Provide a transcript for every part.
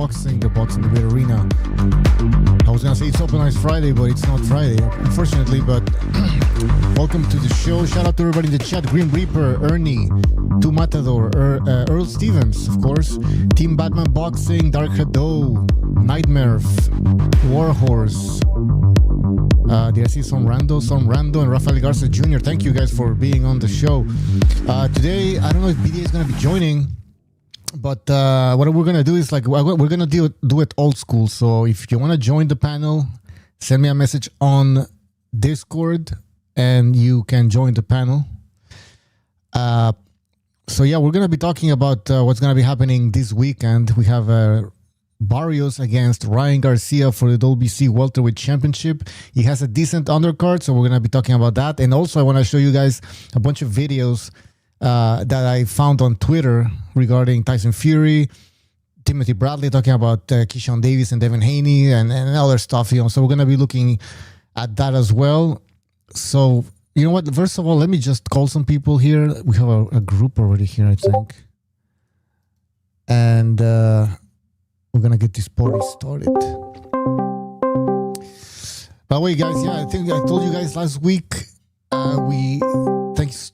boxing, the Boxing Debate Arena. I was gonna say it's Open Eyes Friday, but it's not Friday, unfortunately. But welcome to the show. Shout out to everybody in the chat: Grim Reaper, Ernie, Tu Matador, Earl Stevens, of course, Team Batman Boxing, Dark Hado, Nightmare, Warhorse. Did I see some Rando, and Rafael Garcia Jr.? Thank you guys for being on the show. Today, I don't know if BDA is going to be joining, but what we're going to do is we're going to do it old school. So if you want to join the panel, send me a message on Discord and you can join the panel. So yeah, we're going to be talking about what's going to be happening this weekend. We have Barrios against Ryan Garcia for the WBC Welterweight Championship. He has a decent undercard, so we're going to be talking about that. And also, I want to show you guys a bunch of videos that I found on Twitter regarding Tyson Fury, Timothy Bradley talking about Keyshawn Davis and Devin Haney and other stuff. So we're going to be looking at that as well. So, you know what? First of all, let me just call some people here. We have a group already here, I think. And we're going to get this party started. By the way, guys, yeah, I think I told you guys last week, thanks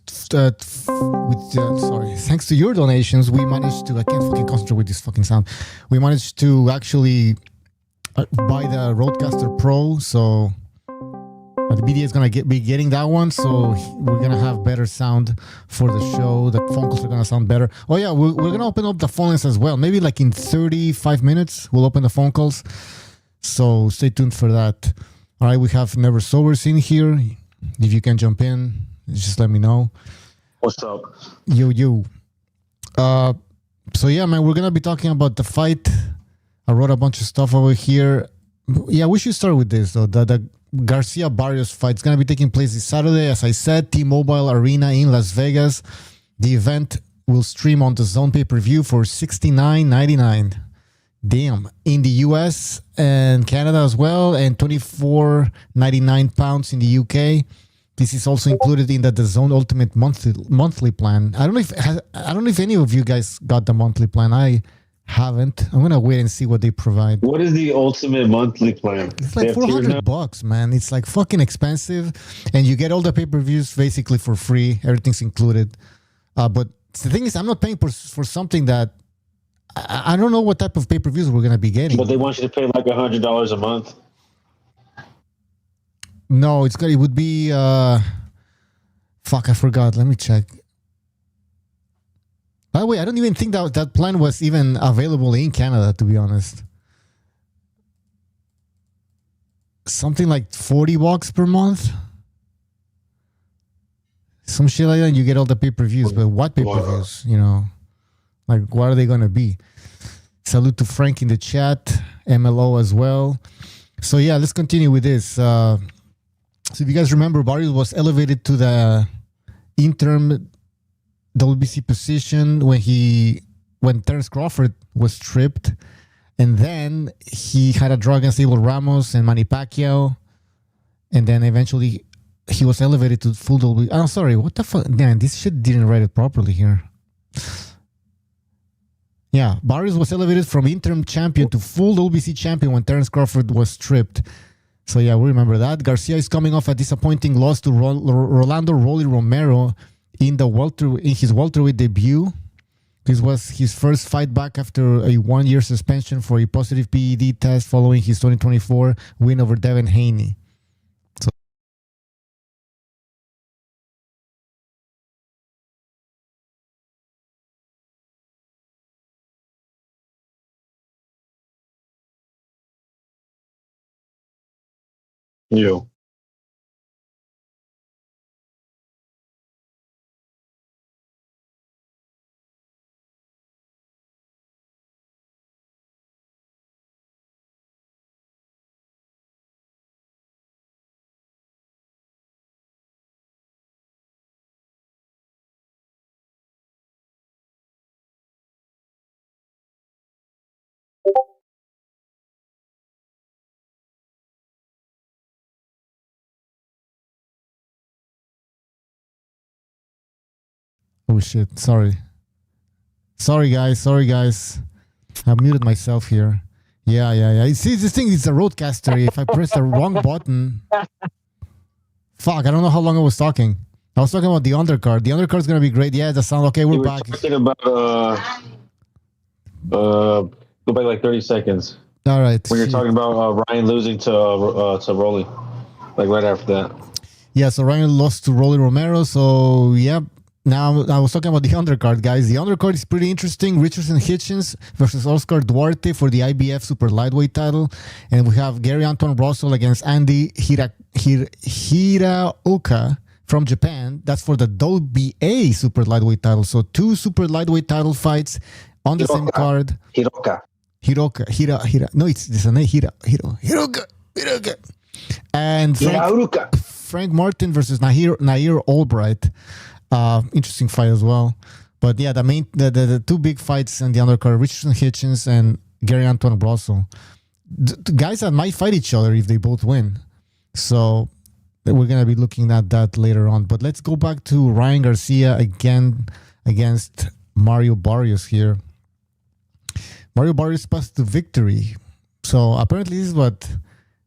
to your donations, we managed to, I can't fucking concentrate with this fucking sound. We managed to actually buy the Rodecaster Pro, so the BDA is going to be getting that one, so we're going to have better sound for the show. The phone calls are going to sound better. Oh yeah, we're going to open up the phone lines as well. Maybe like in 35 minutes, we'll open the phone calls. So stay tuned for that. All right, we have Never Sobers in here. If you can jump in, just let me know. What's up? Yo. So yeah, man, we're going to be talking about the fight. I wrote a bunch of stuff over here. Yeah, we should start with this, though. The Garcia Barrios fight is going to be taking place this Saturday, as I said, T-Mobile Arena in Las Vegas. The event will stream on the Zone pay-per-view for $69.99. Damn. In the US and Canada as well, and £24.99 in the UK. This is also included in the Zone Ultimate monthly plan. I don't know if any of you guys got the monthly plan. I haven't. I'm gonna wait and see what they provide. What is the ultimate monthly plan? It's like $400, man. It's like fucking expensive, and you get all the pay-per-views basically for free. Everything's included. But the thing is, I'm not paying for something that I don't know what type of pay-per-views we're gonna be getting. But they want you to pay like $100 a month. No, it would be fuck, I forgot. Let me check. By the way, I don't even think that plan was even available in Canada, to be honest. Something like $40 per month. Some shit like that, and you get all the pay-per-views. But what pay-per-views? You know, like what are they gonna be? Salute to Frank in the chat, MLO as well. So yeah, let's continue with this. So if you guys remember, Barrios was elevated to the interim WBC position when Terence Crawford was stripped, and then he had a draw against Abel Ramos and Manny Pacquiao, and then eventually he was elevated to full WBC. I'm sorry, what the fuck? Man, this shit didn't write it properly here. Yeah, Barrios was elevated from interim champion to full WBC champion when Terence Crawford was stripped. So yeah, we remember that. Garcia is coming off a disappointing loss to Rolando Rolly Romero in his welterweight debut. This was his first fight back after a 1-year suspension for a positive PED test following his 2024 win over Devin Haney. So You. oh shit, sorry guys. I muted myself here. Yeah. You see, this thing is a roadcaster. If I press the wrong button, fuck, I don't know how long I was talking. I was talking about the undercard. The undercard is gonna be great. Yeah, the sound. Okay, You we're were back. talking about go back like 30 seconds All right. when you're talking about Ryan losing to Rolly, like right after that. Yeah, so Ryan lost to Rolly Romero. So yeah. Now I was talking about the undercard, guys. The undercard is pretty interesting. Richardson Hitchens versus Oscar Duarte for the IBF Super Lightweight title, and we have Gary Anton Russell against Andy Hiraoka from Japan. That's for the WBA Super Lightweight title. So 2 Super Lightweight title fights on the same card. Hiroka. No, it's a name. Hiroka. And Frank Martin versus Nair Albright. Interesting fight as well. But yeah, the 2 big fights in the undercard, Richardson Hitchens and Gary Anton Russell. The guys that might fight each other if they both win. So we're going to be looking at that later on. But let's go back to Ryan Garcia again against Mario Barrios here. Mario Barrios passed to victory. So apparently this is what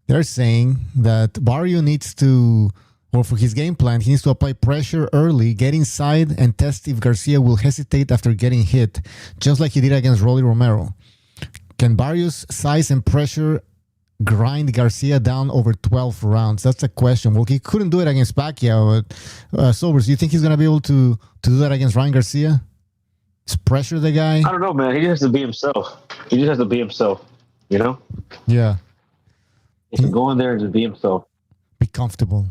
they're saying, that Barrio needs to, or for his game plan, he needs to apply pressure early, get inside, and test if Garcia will hesitate after getting hit, just like he did against Rolly Romero. Can Barrios' size and pressure grind Garcia down over 12 rounds? That's a question. Well, he couldn't do it against Pacquiao. Sobers, do you think he's going to be able to do that against Ryan Garcia? Just pressure the guy? I don't know, man. He just has to be himself. He just has to be himself, you know? Yeah. He can go in there and just be himself. Be comfortable.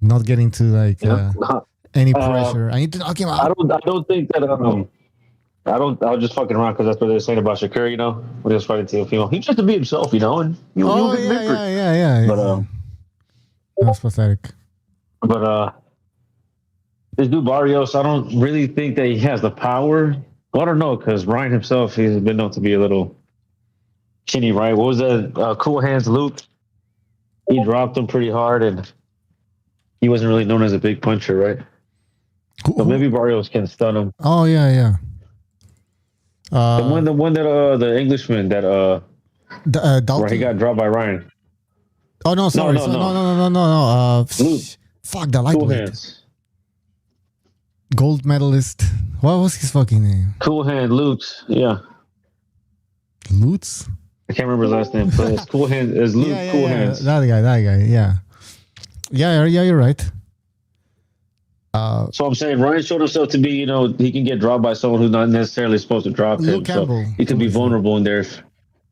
Not getting to like any pressure. I need to knock him out. I don't think that I was just fucking around because that's what they're saying about Shakur, you know, when he was fighting Teofimo. He just has to be himself, you know, and you'll get victory. Yeah. But that's pathetic. But this dude Barrios, I don't really think that he has the power. Well, I don't know, because Ryan himself, he's been known to be a little chinny, right? What was that? Cool Hands Luke. He dropped him pretty hard, and he wasn't really known as a big puncher, right? So maybe Barrios can stun him. Oh yeah. The one that the Englishman that Dalton? where he got dropped by Ryan. Oh no, sorry. No. Luke. Fuck the Cool lightweight. Hands. Gold medalist. What was his fucking name? Cool Hand Lutz. Yeah. Lutz? I can't remember his last name, but it's Cool Hand. It's Luke Cool Hands. That guy. Yeah. Yeah, you're right. So I'm saying Ryan showed himself to be, you know, he can get dropped by someone who's not necessarily supposed to drop Luke him. Campbell. So he could be vulnerable in there.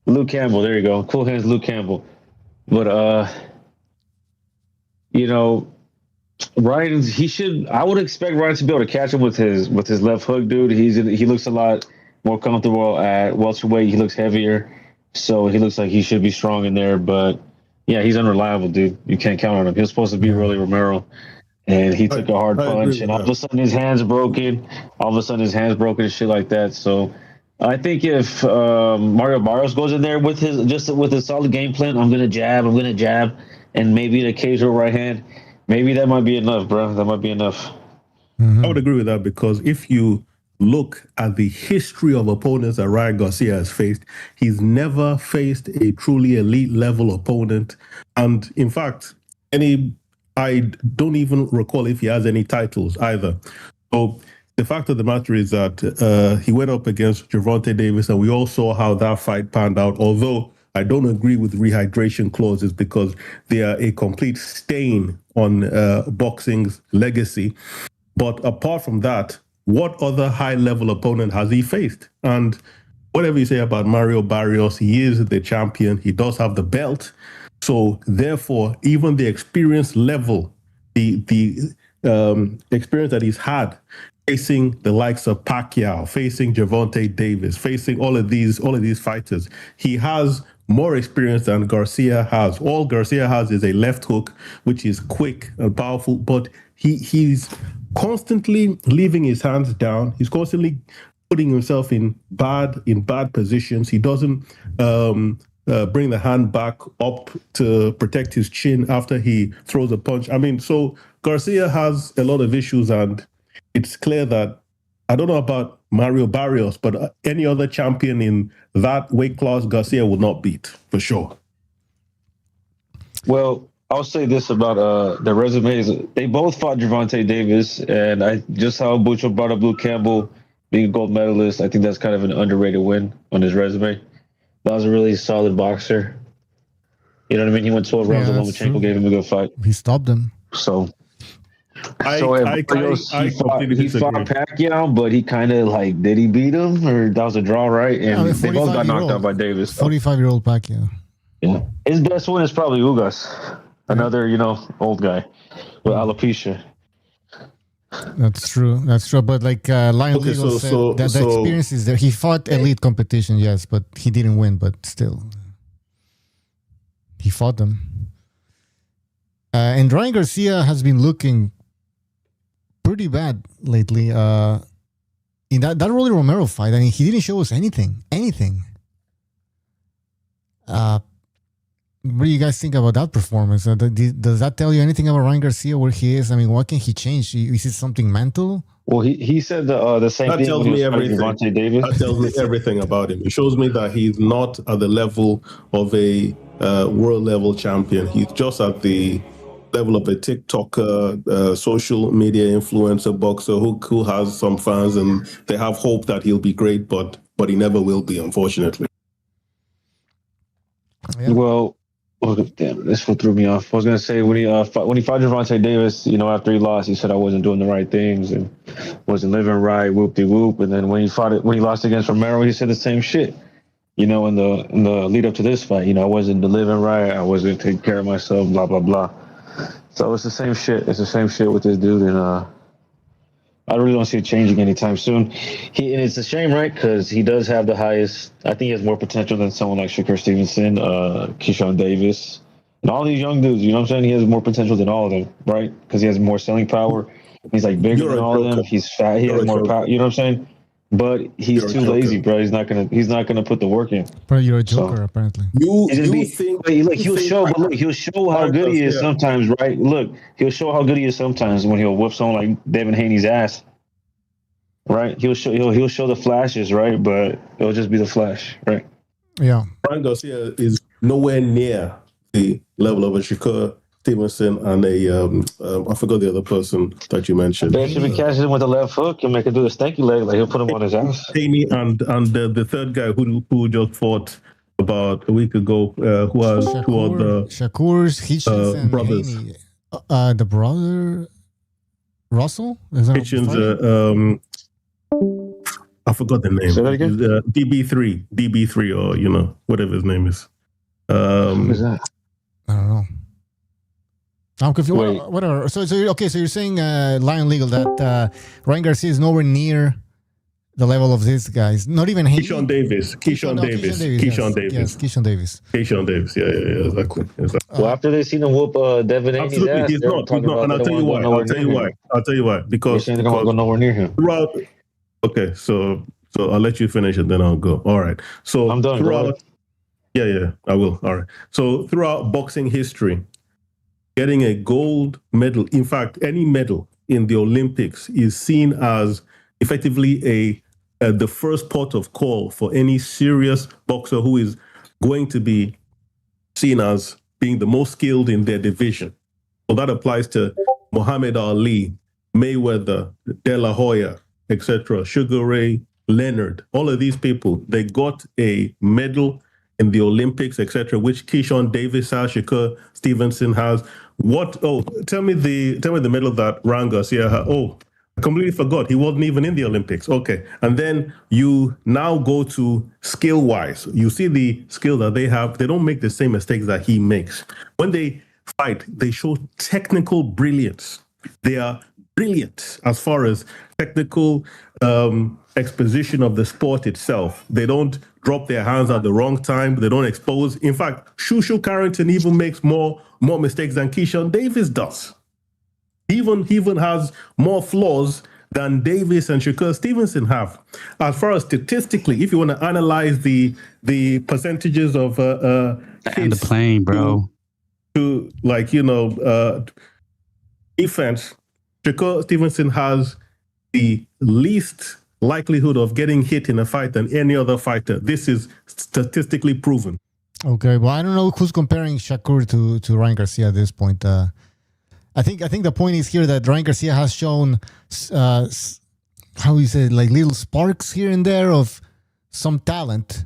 Luke Campbell, there you go. Cool Hands Luke Campbell. But you know, Ryan, I would expect Ryan to be able to catch him with his left hook, dude. He looks a lot more comfortable at welterweight. He looks heavier, so he looks like he should be strong in there. But yeah, he's unreliable, dude. You can't count on him. He was supposed to be Rolly Romero, and he took a hard punch, and all of a sudden his hand's broken. And shit like that. So I think if Mario Barrios goes in there with his solid game plan, I'm gonna jab, and maybe the occasional right hand. Maybe that might be enough, bro. That might be enough. Mm-hmm. I would agree with that, because if you look at the history of opponents that Ryan Garcia has faced, he's never faced a truly elite level opponent. And in fact, I don't even recall if he has any titles either. So the fact of the matter is that he went up against Gervonta Davis, and we all saw how that fight panned out. Although I don't agree with rehydration clauses, because they are a complete stain on boxing's legacy. But apart from that, what other high-level opponent has he faced? And whatever you say about Mario Barrios, he is the champion. He does have the belt. So therefore, even the experience level, the experience that he's had facing the likes of Pacquiao, facing Gervonta Davis, facing all of these fighters, he has more experience than Garcia has. All Garcia has is a left hook, which is quick and powerful, but he's constantly leaving his hands down. He's constantly putting himself in bad positions. He doesn't bring the hand back up to protect his chin after he throws a punch. I mean, so Garcia has a lot of issues, and it's clear that I don't know about Mario Barrios, but any other champion in that weight class, Garcia will not beat for sure. Well, I'll say this about the resumes. They both fought Gervonta Davis, and I just how Butcher brought up Luke Campbell being a gold medalist. I think that's kind of an underrated win on his resume. That was a really solid boxer. You know what I mean? He went 12 rounds. Lomachenko gave him a good fight. He stopped him. So I he fought Pacquiao, but he kind of like, did he beat him, or that was a draw, right? And they both got knocked out by Davis. 45-year-old Pacquiao. Yeah, his best win is probably Ugas, another old guy with alopecia. That's true. But like Lion Legal said, that the experience is there. He fought elite competition, yes, but he didn't win. But still, he fought them. And Ryan Garcia has been looking pretty bad lately. In that Rolly Romero fight, I mean, he didn't show us anything. What do you guys think about that performance? Does that tell you anything about Ryan Garcia, where he is? I mean, what can he change? Is it something mental? Well, he said the same thing. That tells me everything. That tells me everything about him. It shows me that he's not at the level of a world level champion. He's just at the level of a TikToker, social media influencer boxer who has some fans, and they have hope that he'll be great, but he never will be, unfortunately. Yeah. Well, damn, this one threw me off. I was gonna say when he fought Gervonta Davis, after he lost, he said I wasn't doing the right things and wasn't living right, whoop de whoop. And then when he lost against Romero, he said the same shit. In the lead up to this fight, I wasn't living right, I wasn't taking care of myself, blah blah blah. So it's the same shit. It's the same shit with this dude, and I really don't see it changing anytime soon. And it's a shame, right? Because he does have the highest. I think he has more potential than someone like Shakur Stevenson, Keyshawn Davis, and all these young dudes. You know what I'm saying? He has more potential than all of them, right? Because he has more selling power. He's like bigger than all of them. He's fat. He has more power. You know what I'm saying? But he's too lazy, bro. He's not gonna put the work in. But you're a joker, apparently. He'll show how good he is sometimes, right? Look, he'll show how good he is sometimes when he'll whip someone like Devin Haney's ass. Right? He'll show the flashes, right? But it'll just be the flash, right? Yeah. Ryan Garcia is nowhere near the level of a Shakur Stevenson and I forgot the other person that you mentioned. They should be catching him with the left hook and make him do the stanky leg, like he'll put him on his ass. Haney and the third guy who just fought about a week ago, who has two of the Shakur's Hitchens and brothers. Haney. The brother Russell? Hitchens, I forgot the name. Say that again? DB3, or whatever his name is. Who is that? I don't know. I'm confused. Whatever. So you're saying Lion Legal that Ryan Garcia is nowhere near the level of these guys. Not even Keyshawn Davis. Keyshawn Davis. Yeah, exactly. Well, after they seen him whoop Devin Haney's ass, he's not. And I'll tell you why. Because they're going to go nowhere near him. Okay, so I'll let you finish and then I'll go. All right. So I'm done. Yeah, I will. All right. So throughout boxing history, getting a gold medal, in fact, any medal in the Olympics is seen as effectively the first port of call for any serious boxer who is going to be seen as being the most skilled in their division. So that applies to Muhammad Ali, Mayweather, De La Hoya, etc., Sugar Ray Leonard. All of these people, they got a medal in the Olympics, etc., which Keyshawn Davis has, Shakur Stevenson has. Tell me the medal that Ryan Garcia had. I completely forgot. He wasn't even in the Olympics. Okay. And then you now go to skill-wise. You see the skill that they have. They don't make the same mistakes that he makes. When they fight, they show technical brilliance. They are brilliant as far as technical exposition of the sport itself. They don't drop their hands at the wrong time. They don't expose. In fact, Shushu Carrington even makes more mistakes than Keyshawn Davis does. He even has more flaws than Davis and Shakur Stevenson have. As far as statistically, if you want to analyze the percentages of and the plane, bro, to defense, Shakur Stevenson has the least likelihood of getting hit in a fight than any other fighter. This is statistically proven. Okay, well, I don't know who's comparing Shakur to Ryan Garcia at this point. I think the point is here that Ryan Garcia has shown, how you say, like little sparks here and there of some talent.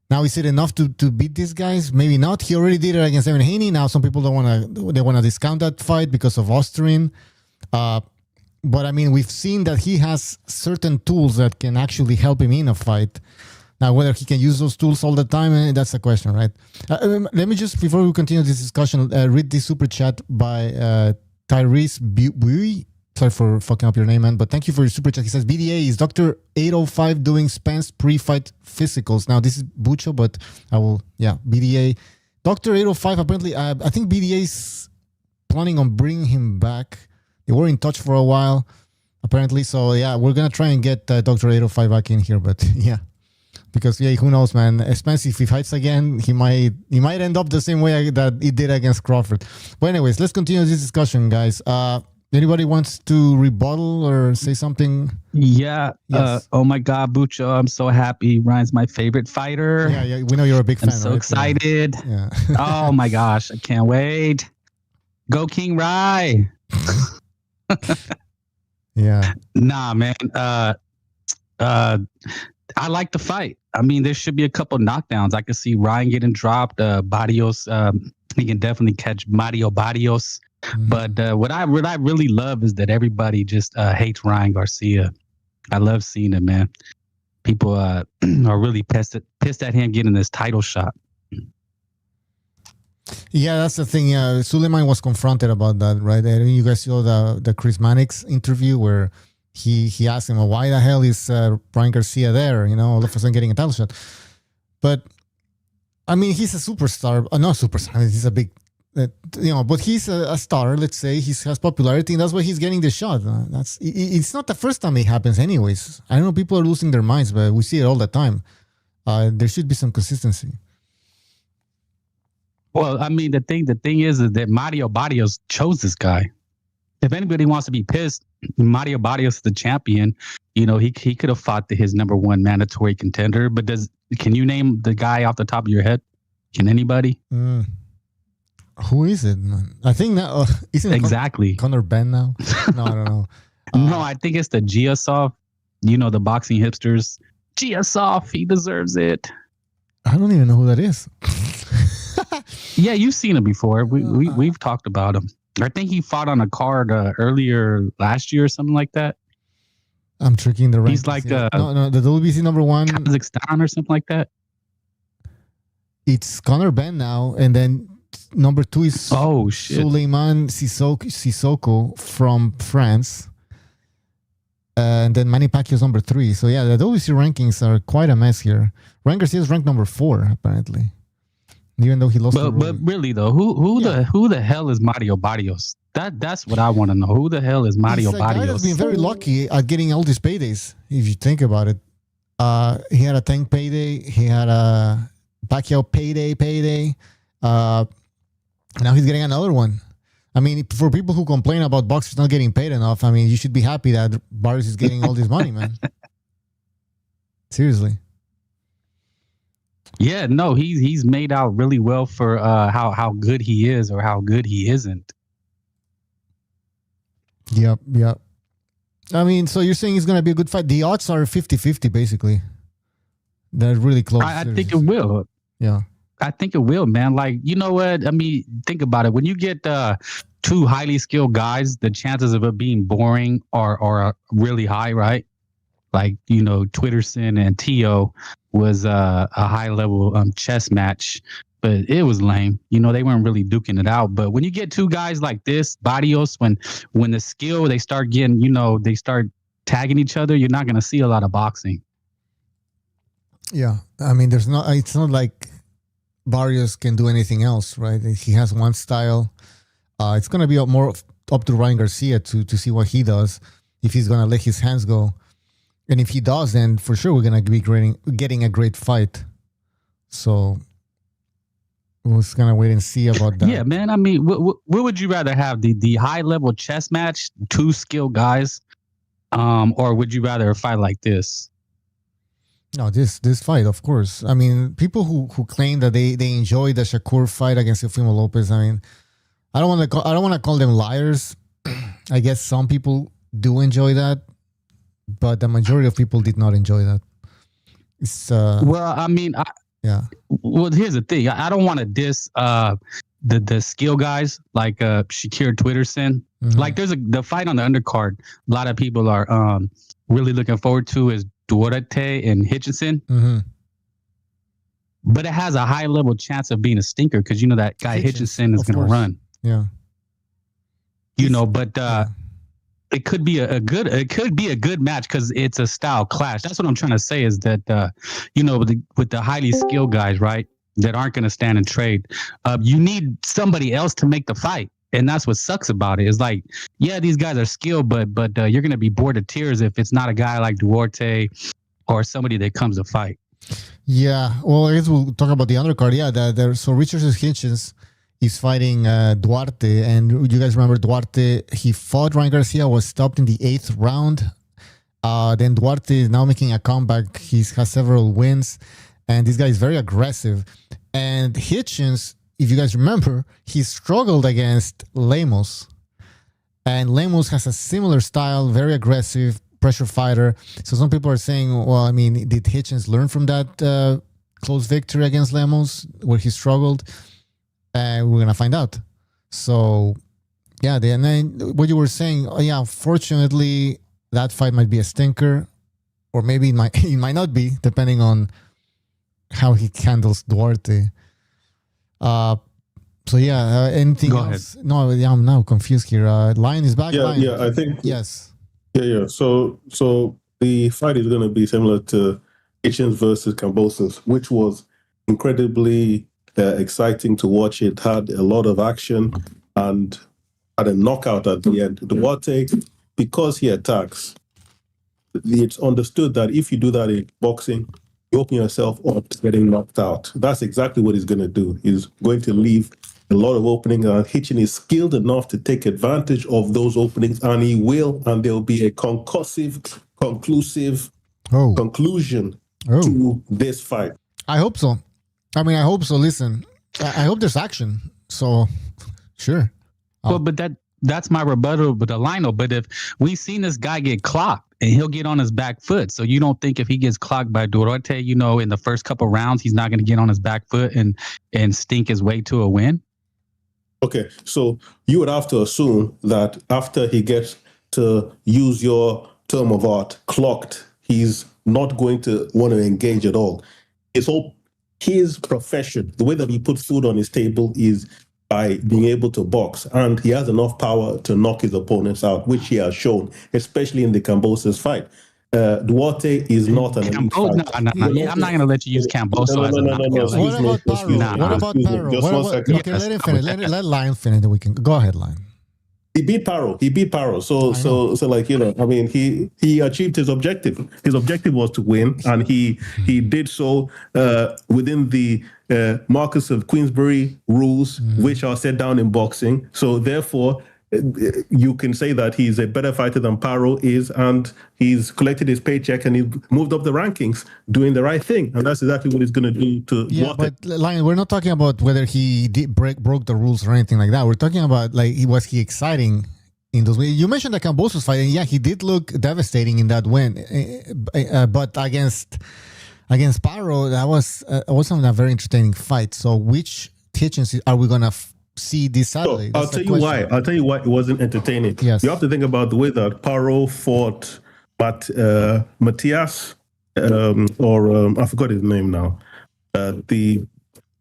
Now, is it enough to beat these guys? Maybe not. He already did it against Evan Haney. Now, some people want to discount that fight because of Austrian. But I mean, we've seen that he has certain tools that can actually help him in a fight. Now, whether he can use those tools all the time, that's the question, right? Let me just, before we continue this discussion, read this super chat by Tyrese Bui. Sorry for fucking up your name, man, but thank you for your super chat. He says, BDA, is Dr. 805 doing Spence pre-fight physicals? Now, this is Bucho, but BDA. Dr. 805, apparently, I think BDA is planning on bringing him back. They were in touch for a while, apparently. So, yeah, we're going to try and get Dr. 805 back in here, but yeah. Because, who knows, man. Spence, if he fights again, he might end up the same way that he did against Crawford. But anyways, let's continue this discussion, guys. Anybody wants to rebuttal or say something? Yeah. Yes. Oh my God, Bucho, I'm so happy. Ryan's my favorite fighter. Yeah. We know you're a big fan. I'm so right? excited. Yeah. Oh my gosh, I can't wait. Go King Rye. Yeah. Nah, man. I like the fight. I mean, there should be a couple knockdowns. I could see Ryan getting dropped. Barrios, he can definitely catch Mario Barrios. Mm-hmm. But what I really love is that everybody just hates Ryan Garcia. I love seeing it, man. People are really pissed at him getting this title shot. Yeah, that's the thing. Suleiman was confronted about that, right? And you guys saw the Chris Mannix interview where he asked him, well, why the hell is Ryan Garcia there? All of a sudden getting a title shot. But, I mean, he's a superstar. Not superstar. I mean, he's a big, but he's a star, let's say. He has popularity, and that's why he's getting the shot. It's not the first time it happens anyways. I know people are losing their minds, but we see it all the time. There should be some consistency. Well, I mean, the thing is that Mario Barrios chose this guy. If anybody wants to be pissed, Mario Barrios is the champion. He could have fought his number one mandatory contender. But can you name the guy off the top of your head? Can anybody? Who is it, man? I think that isn't exactly Conor Ben now. No, I don't know. No, I think it's the Giasov. The boxing hipsters. Giasov, he deserves it. I don't even know who that is. Yeah, you've seen him before. We've talked about him. I think he fought on a card earlier last year or something like that. I'm tricking the rankings. He's like the WBC number one, Kazakhstan or something like that. It's Conor Ben now, and then number two is Suleiman Sissoko from France, and then Manny Pacquiao's number 3. So yeah, the WBC rankings are quite a mess here. Ryan Garcia is ranked number 4 apparently. Even though he lost, but really though, who the hell is Mario Barrios? That's what I want to know. Who the hell is Mario Barrios? He's a guy that's been very lucky at getting all these paydays. If you think about it, he had a Tank payday, he had a Pacquiao payday. Now he's getting another one. I mean, for people who complain about boxers not getting paid enough, I mean, you should be happy that Barrios is getting all this money, man. Seriously. Yeah, no, he's made out really well for how good he is or how good he isn't. Yep. I mean, so you're saying it's going to be a good fight. The odds are 50-50, basically. They're really close. I think it will. Yeah. I think it will, man. Like, you know what? I mean, think about it. When you get two highly skilled guys, the chances of it being boring are really high, right? Like, Twitterson and Tio was a high-level chess match, but it was lame. They weren't really duking it out. But when you get two guys like this, Barrios, when the skill, they start getting, they start tagging each other, you're not going to see a lot of boxing. Yeah. I mean, it's not like Barrios can do anything else, right? He has one style. It's going to be more up to Ryan Garcia to see what he does, if he's going to let his hands go. And if he does, then for sure we're going to be getting a great fight. So we're just going to wait and see about that. Yeah, man. I mean, what would you rather have? The high-level chess match, two skilled guys, Or would you rather a fight like this? No, this fight, of course. I mean, people who claim that they enjoy the Shakur fight against Teofimo Lopez. I mean, I don't want to call them liars. I guess some people do enjoy that, but the majority of people did not enjoy that. It's well, I mean, yeah. Well, here's the thing. I don't want to diss the skill guys like Shakir Twitterson. Mhm. Like there's the fight on the undercard. A lot of people are really looking forward to is Duarte and Hitchinson. Mm-hmm. But it has a high level chance of being a stinker because you know that guy Hitchinson is going to run. Yeah. You know, but it could be a good match because it's a style clash. That's what I'm trying to say is that you know with the highly skilled guys, right, that aren't going to stand and trade, you need somebody else to make the fight. And that's what sucks about it. Is like, yeah, these guys are skilled, but you're going to be bored to tears if it's not a guy like Duarte or somebody that comes to fight. Yeah. Well, I guess we'll talk about the undercard. Yeah. So Richard Hitchens is fighting Duarte. And you guys remember Duarte, he fought Ryan Garcia, was stopped in the 8th round. Then Duarte is now making a comeback. He has several wins. And this guy is very aggressive. And Hitchens, if you guys remember, he struggled against Lemos. And Lemos has a similar style, very aggressive, pressure fighter. So some people are saying, well, I mean, did Hitchens learn from that close victory against Lemos where he struggled? We're going to find out. So, yeah, and then what you were saying, fortunately, that fight might be a stinker. Or maybe it might not be, depending on how he handles Duarte. So anything else? Ahead. No, I'm now confused here. Lion is back. Lion. I think yes. Yeah. So the fight is going to be similar to Hitchens versus Kambosos, which was incredibly exciting to watch. It had a lot of action and had a knockout at the end. Duarte, because he attacks, it's understood that if you do that in boxing, you open yourself up to getting knocked out. That's exactly what he's going to do. He's going to leave a lot of openings, and Hitchin is skilled enough to take advantage of those openings, and he will, and there'll be a conclusive conclusion to this fight. I hope so. I hope so. Listen, I hope there's action. So, sure. Well, but that's my rebuttal with the Lionel. But if we've seen this guy get clocked, and he'll get on his back foot. So you don't think if he gets clocked by Duarte, in the first couple rounds, he's not going to get on his back foot and stink his way to a win? Okay, so you would have to assume that after he gets to use your term of art, clocked, he's not going to want to engage at all. His profession, the way that he puts food on his table is by being able to box, and he has enough power to knock his opponents out, which he has shown, especially in the Kambosos fight. Duarte is not an elite fighter. No. I'm not going to let you use Kambosos as a knockout. What about Barrow? Just 1 second. Okay, let him finish. Let Lion finish. Then we can go ahead, Lion. He beat Barrow. So he achieved his objective. His objective was to win, and he did so within the Marcus of Queensberry rules, which are set down in boxing. So therefore, you can say that he's a better fighter than Barrow is, and he's collected his paycheck and he moved up the rankings, doing the right thing, and that's exactly what he's going to do to. Yeah, but Lion, we're not talking about whether he broke the rules or anything like that. We're talking about was he exciting in those ways? You mentioned the Kambosos fight, and yeah, he did look devastating in that win, but against Barrow, that was a very entertaining fight. So, which Hitchens are we gonna see this Saturday? I'll tell you why. I'll tell you why it wasn't entertaining. Yes. You have to think about the way that Barrow fought Matias, I forgot his name now, the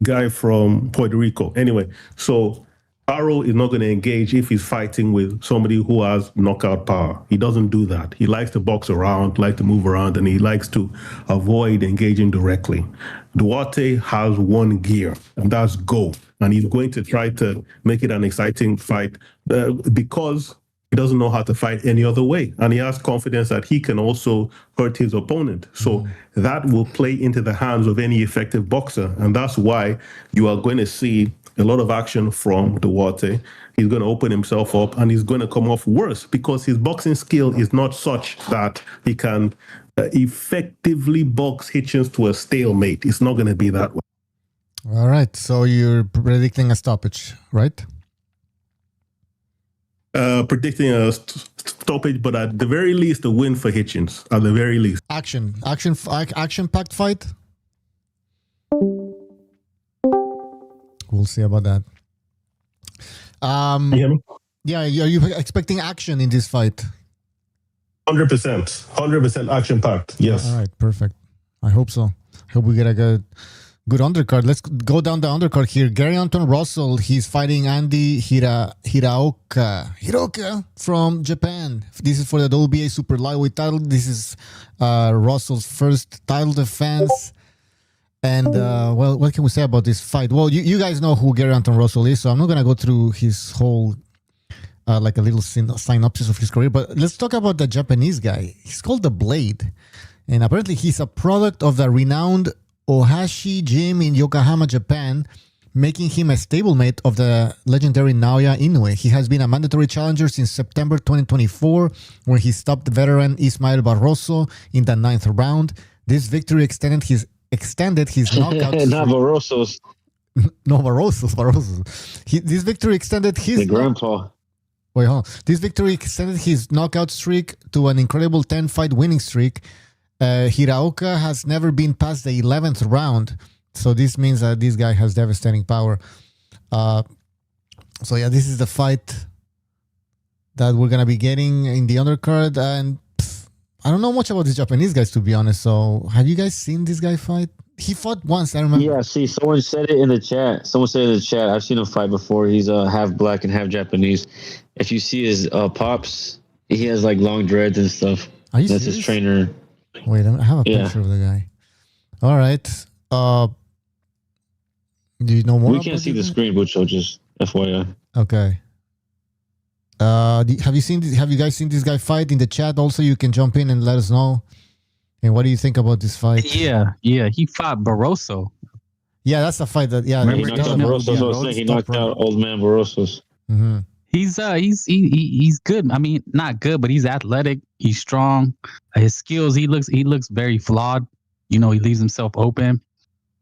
guy from Puerto Rico. Anyway, so Barrow is not going to engage if he's fighting with somebody who has knockout power. He doesn't do that. He likes to box around, like to move around, and he likes to avoid engaging directly. Duarte has one gear, and that's go. And he's going to try to make it an exciting fight because he doesn't know how to fight any other way. And he has confidence that he can also hurt his opponent. So that will play into the hands of any effective boxer. And that's why you are going to see a lot of action from Duarte. He's going to open himself up, and he's going to come off worse because his boxing skill is not such that he can effectively box Hitchens to a stalemate. It's not going to be that way. All right. So you're predicting a stoppage, right? Predicting a stoppage, but at the very least, a win for Hitchens. At the very least, Action-packed fight. We'll see about that. you hear me? Yeah, are you expecting action in this fight? 100% action packed. Yes. All right, perfect. I hope so. Hope we get a good undercard. Let's go down the undercard here. Gary Anton Russell, he's fighting Andy Hiraoka from Japan. This is for the WBA Super Lightweight title. This is Russell's first title defense. And, well, what can we say about this fight? Well, you guys know who Gary Anton Russell is, so I'm not going to go through his whole, like a little synopsis of his career, but let's talk about the Japanese guy. He's called The Blade, and apparently he's a product of the renowned Ohashi Gym in Yokohama, Japan, making him a stablemate of the legendary Naoya Inoue. He has been a mandatory challenger since September 2024, where he stopped veteran Ismael Barroso in the 9th round. This victory extended his knockout streak. Not Barroso's. No, Barroso's. This victory extended his... The grandpa. Wait, hold on. This victory extended his knockout streak to an incredible 10-fight winning streak. Hiraoka has never been past the 11th round. So this means that this guy has devastating power. So yeah, this is the fight that we're going to be getting in the undercard. And I don't know much about these Japanese guys, to be honest. So have you guys seen this guy fight? He fought once, I remember. Yeah, see, someone said it in the chat. I've seen him fight before. He's half black and half Japanese. If you see his pops, he has like long dreads and stuff. Are you That's serious? his trainer. Wait, I have a picture of the guy. All right. Do you know more? We can't see the screen, Bucho, just FYI. Okay. Have you guys seen this guy fight? In the chat also, you can jump in and let us know. And what do you think about this fight? Yeah, he fought Barroso. Yeah, that's the fight that. Yeah, He knocked out Barroso. He knocked out old man Barrosos. Mm-hmm. He's good. I mean, not good, but he's athletic. He's strong. His skills, he looks very flawed. You know, he leaves himself open.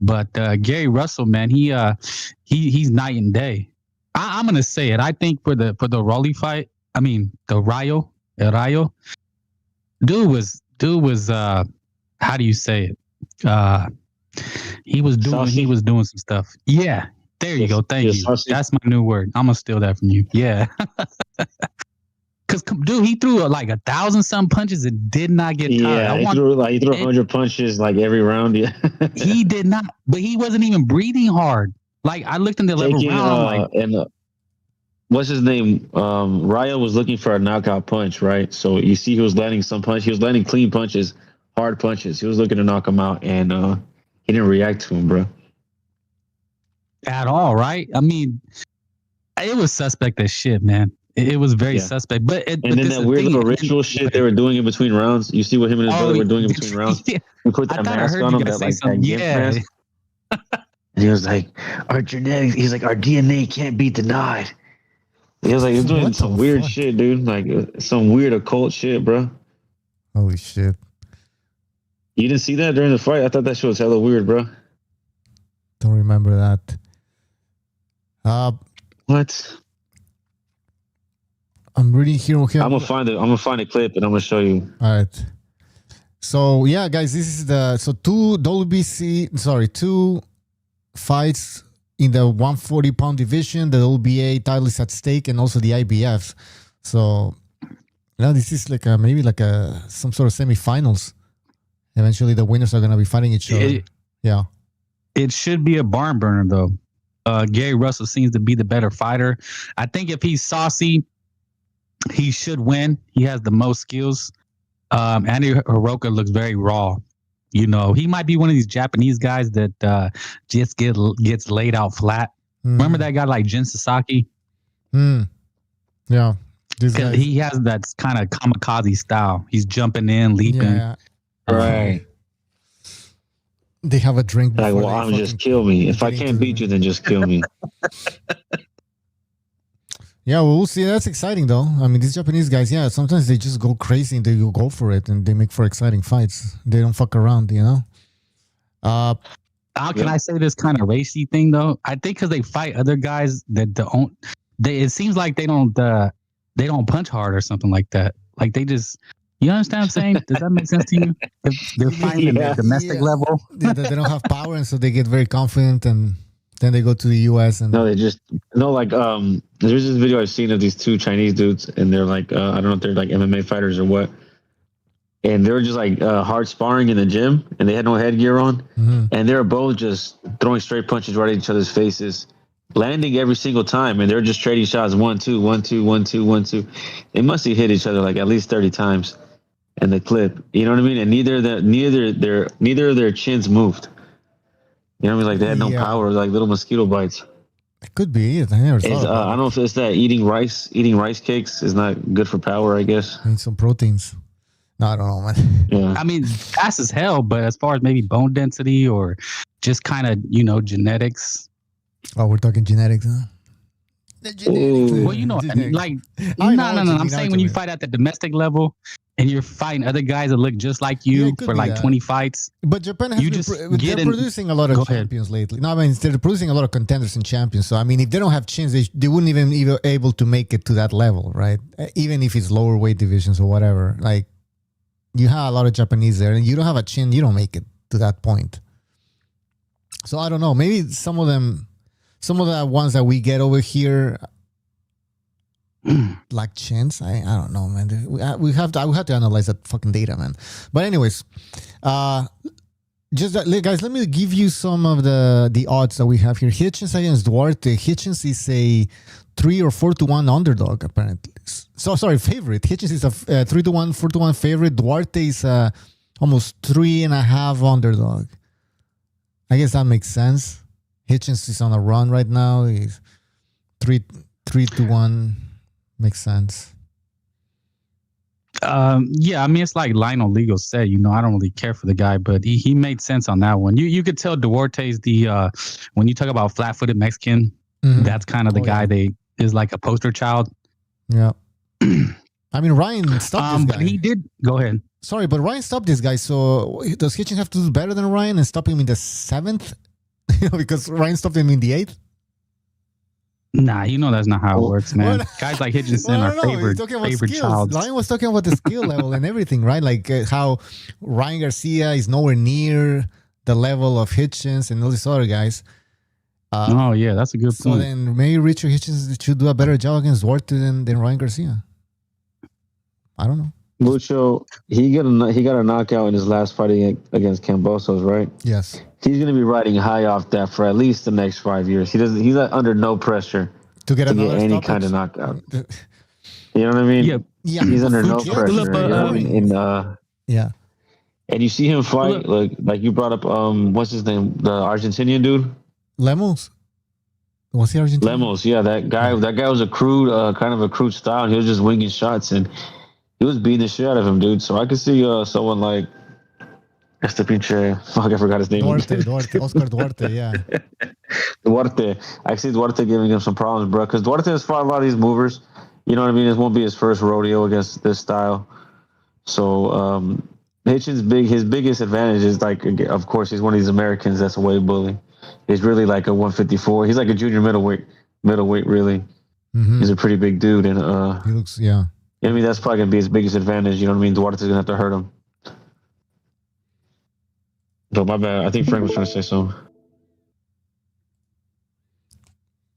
But Gary Russell, man, he's night and day. I'm gonna say it. I think for the Rolly fight, I mean the Rayo, dude was how do you say it? He was doing some stuff. Yeah. There you go. Thank you. That's my new word. I'm gonna steal that from you. Yeah. Cause dude, he threw like 1,000-some punches and did not get tired. Yeah, he threw 100 punches like every round. Yeah. He did not, but he wasn't even breathing hard. Like I looked in the 11th round, and what's his name? Raya was looking for a knockout punch, right? So you see, he was landing some punch. He was landing clean punches, hard punches. He was looking to knock him out, and he didn't react to him, bro. At all, right? I mean, it was suspect as shit, man. It was very suspect. But then that weird little ritual shit they were doing in between rounds. You see what him and his brother were doing in between rounds? Yeah. He put that mask on him, that mask. And he was like, our genetics. He's like, our DNA can't be denied. He was like, he's doing some weird shit, dude. Like some weird occult shit, bro. Holy shit! You didn't see that during the fight? I thought that shit was hella weird, bro. Don't remember that. What? I'm reading here. Okay, I'm gonna find a clip and I'm gonna show you. All right. So yeah, guys, this is two fights in the 140-pound division. The WBA title is at stake, and also the IBF. So now this is like maybe some sort of semifinals. Eventually, the winners are gonna be fighting each other. Yeah. It should be a barn burner, though. Gary Russell seems to be the better fighter. I think if he's saucy, he should win. He has the most skills. Andy Hiraoka looks very raw. You know, he might be one of these Japanese guys that just gets laid out flat. Remember that guy like Jin Sasaki? Yeah. He has that kind of kamikaze style. He's jumping in, leaping. Yeah. Right. They have a drink. Like, before well, they I'm just fucking kill me. If I get can't into the beat you, ring. then just kill me. Yeah, well, we'll see. That's exciting, though. I mean, these Japanese guys, yeah, sometimes they just go crazy and they will go for it and they make for exciting fights. They don't fuck around, you know? How can I say this kind of racy thing though? I think because they fight other guys that don't. It seems like they don't punch hard or something like that. Like they just. You understand what I'm saying? Does that make sense to you? If they're fighting Yeah. at the domestic level. Yeah, they don't have power, and so they get very confident, and then they go to the US and No, they just no like there's this video I've seen of these two Chinese dudes and they're like I don't know if they're like MMA fighters or what. And they were just like hard sparring in the gym and they had no headgear on. And they were both just throwing straight punches right at each other's faces, landing every single time, and they're just trading shots 1 2 1 2 1 2 1 2. They must have hit each other like at least 30 times in the clip. You know what I mean? And neither of their chins moved. You know what I mean? Like they had no power, like little mosquito bites. it could be it. I never thought about I don't know if it's that eating rice cakes is not good for power, I guess. I need some proteins. No, I don't know, man. Yeah. I mean, fast as hell, but as far as maybe bone density or just kind of, genetics. Oh, we're talking genetics, huh? The genetics. Ooh. Well, you know what I mean. Like, I know no. what you I'm mean, I saying know when you what you fight at the domestic level and you're fighting other guys that look just like Yeah, you it could for be like that. 20 fights. But Japan has You been just they're get in- producing a lot of Go ahead. champions lately. No, I mean they're producing a lot of contenders and champions. So I mean, if they don't have chins, they wouldn't even able to make it to that level, right? Even if it's lower weight divisions or whatever. Like you have a lot of Japanese there, and you don't have a chin, you don't make it to that point. So I don't know. Maybe some of the ones that we get over here. Like chins, I don't know, man. We have to analyze that fucking data, man. But anyways, guys, let me give you some of the odds that we have here. Hitchens against Duarte. Hitchens is a 3 or 4 to 1 underdog, apparently. So sorry, favorite. Hitchens is a 3 to 1, 4 to 1 favorite. Duarte is almost 3.5 underdog. I guess that makes sense. Hitchens is on a run right now. He's 3 to 1. Makes sense. Yeah, I mean, it's like Lionel Legal said, I don't really care for the guy, but he made sense on that one. You could tell Duarte's when you talk about flat-footed Mexican, that's kind of the guy they is like a poster child. Yeah. I mean, Ryan stopped this guy. But he did. Go ahead. Sorry, but Ryan stopped this guy. So does Hitchens have to do better than Ryan and stop him in the 7th? Because Ryan stopped him in the 8th? Nah, that's not how it works, man. Guys like Hitchinson are favorite skills. child. Ryan was talking about the skill level and everything, right? Like how Ryan Garcia is nowhere near the level of Hitchens and all these other guys. Oh, yeah, that's a good So point. then maybe Richard Hitchens should do a better job against Duarte than Ryan Garcia. I don't know. Mucho, he got a knockout in his last fight against Cambosos, right? Yes. He's going to be riding high off that for at least the next 5 years. He's under no pressure To get any any kind of knockout. You know what I mean? Yeah. He's under no Yeah, pressure. pull up, yeah. And you see him fight like you brought up. What's his name? The Argentinian dude. Lemos. Was he Argentinian? Lemos. Yeah, that guy. That guy was a crude, kind of a crude style. And he was just winging shots, and he was beating the shit out of him, dude. So I could see someone like. Este pinche. Fuck, I forgot his name. Duarte. Oscar Duarte, yeah. Duarte. I see Duarte giving him some problems, bro. Because Duarte has fought a lot of these movers. You know what I mean? This won't be his first rodeo against this style. So his biggest advantage is like, of course, he's one of these Americans that's a weight bully. He's really like a 154. He's like a junior middleweight really. Mm-hmm. He's a pretty big dude, and He looks, yeah. I mean that's probably gonna be his biggest advantage. You know what I mean? Duarte's gonna have to hurt him. So my bad. I think Frank was trying to say something.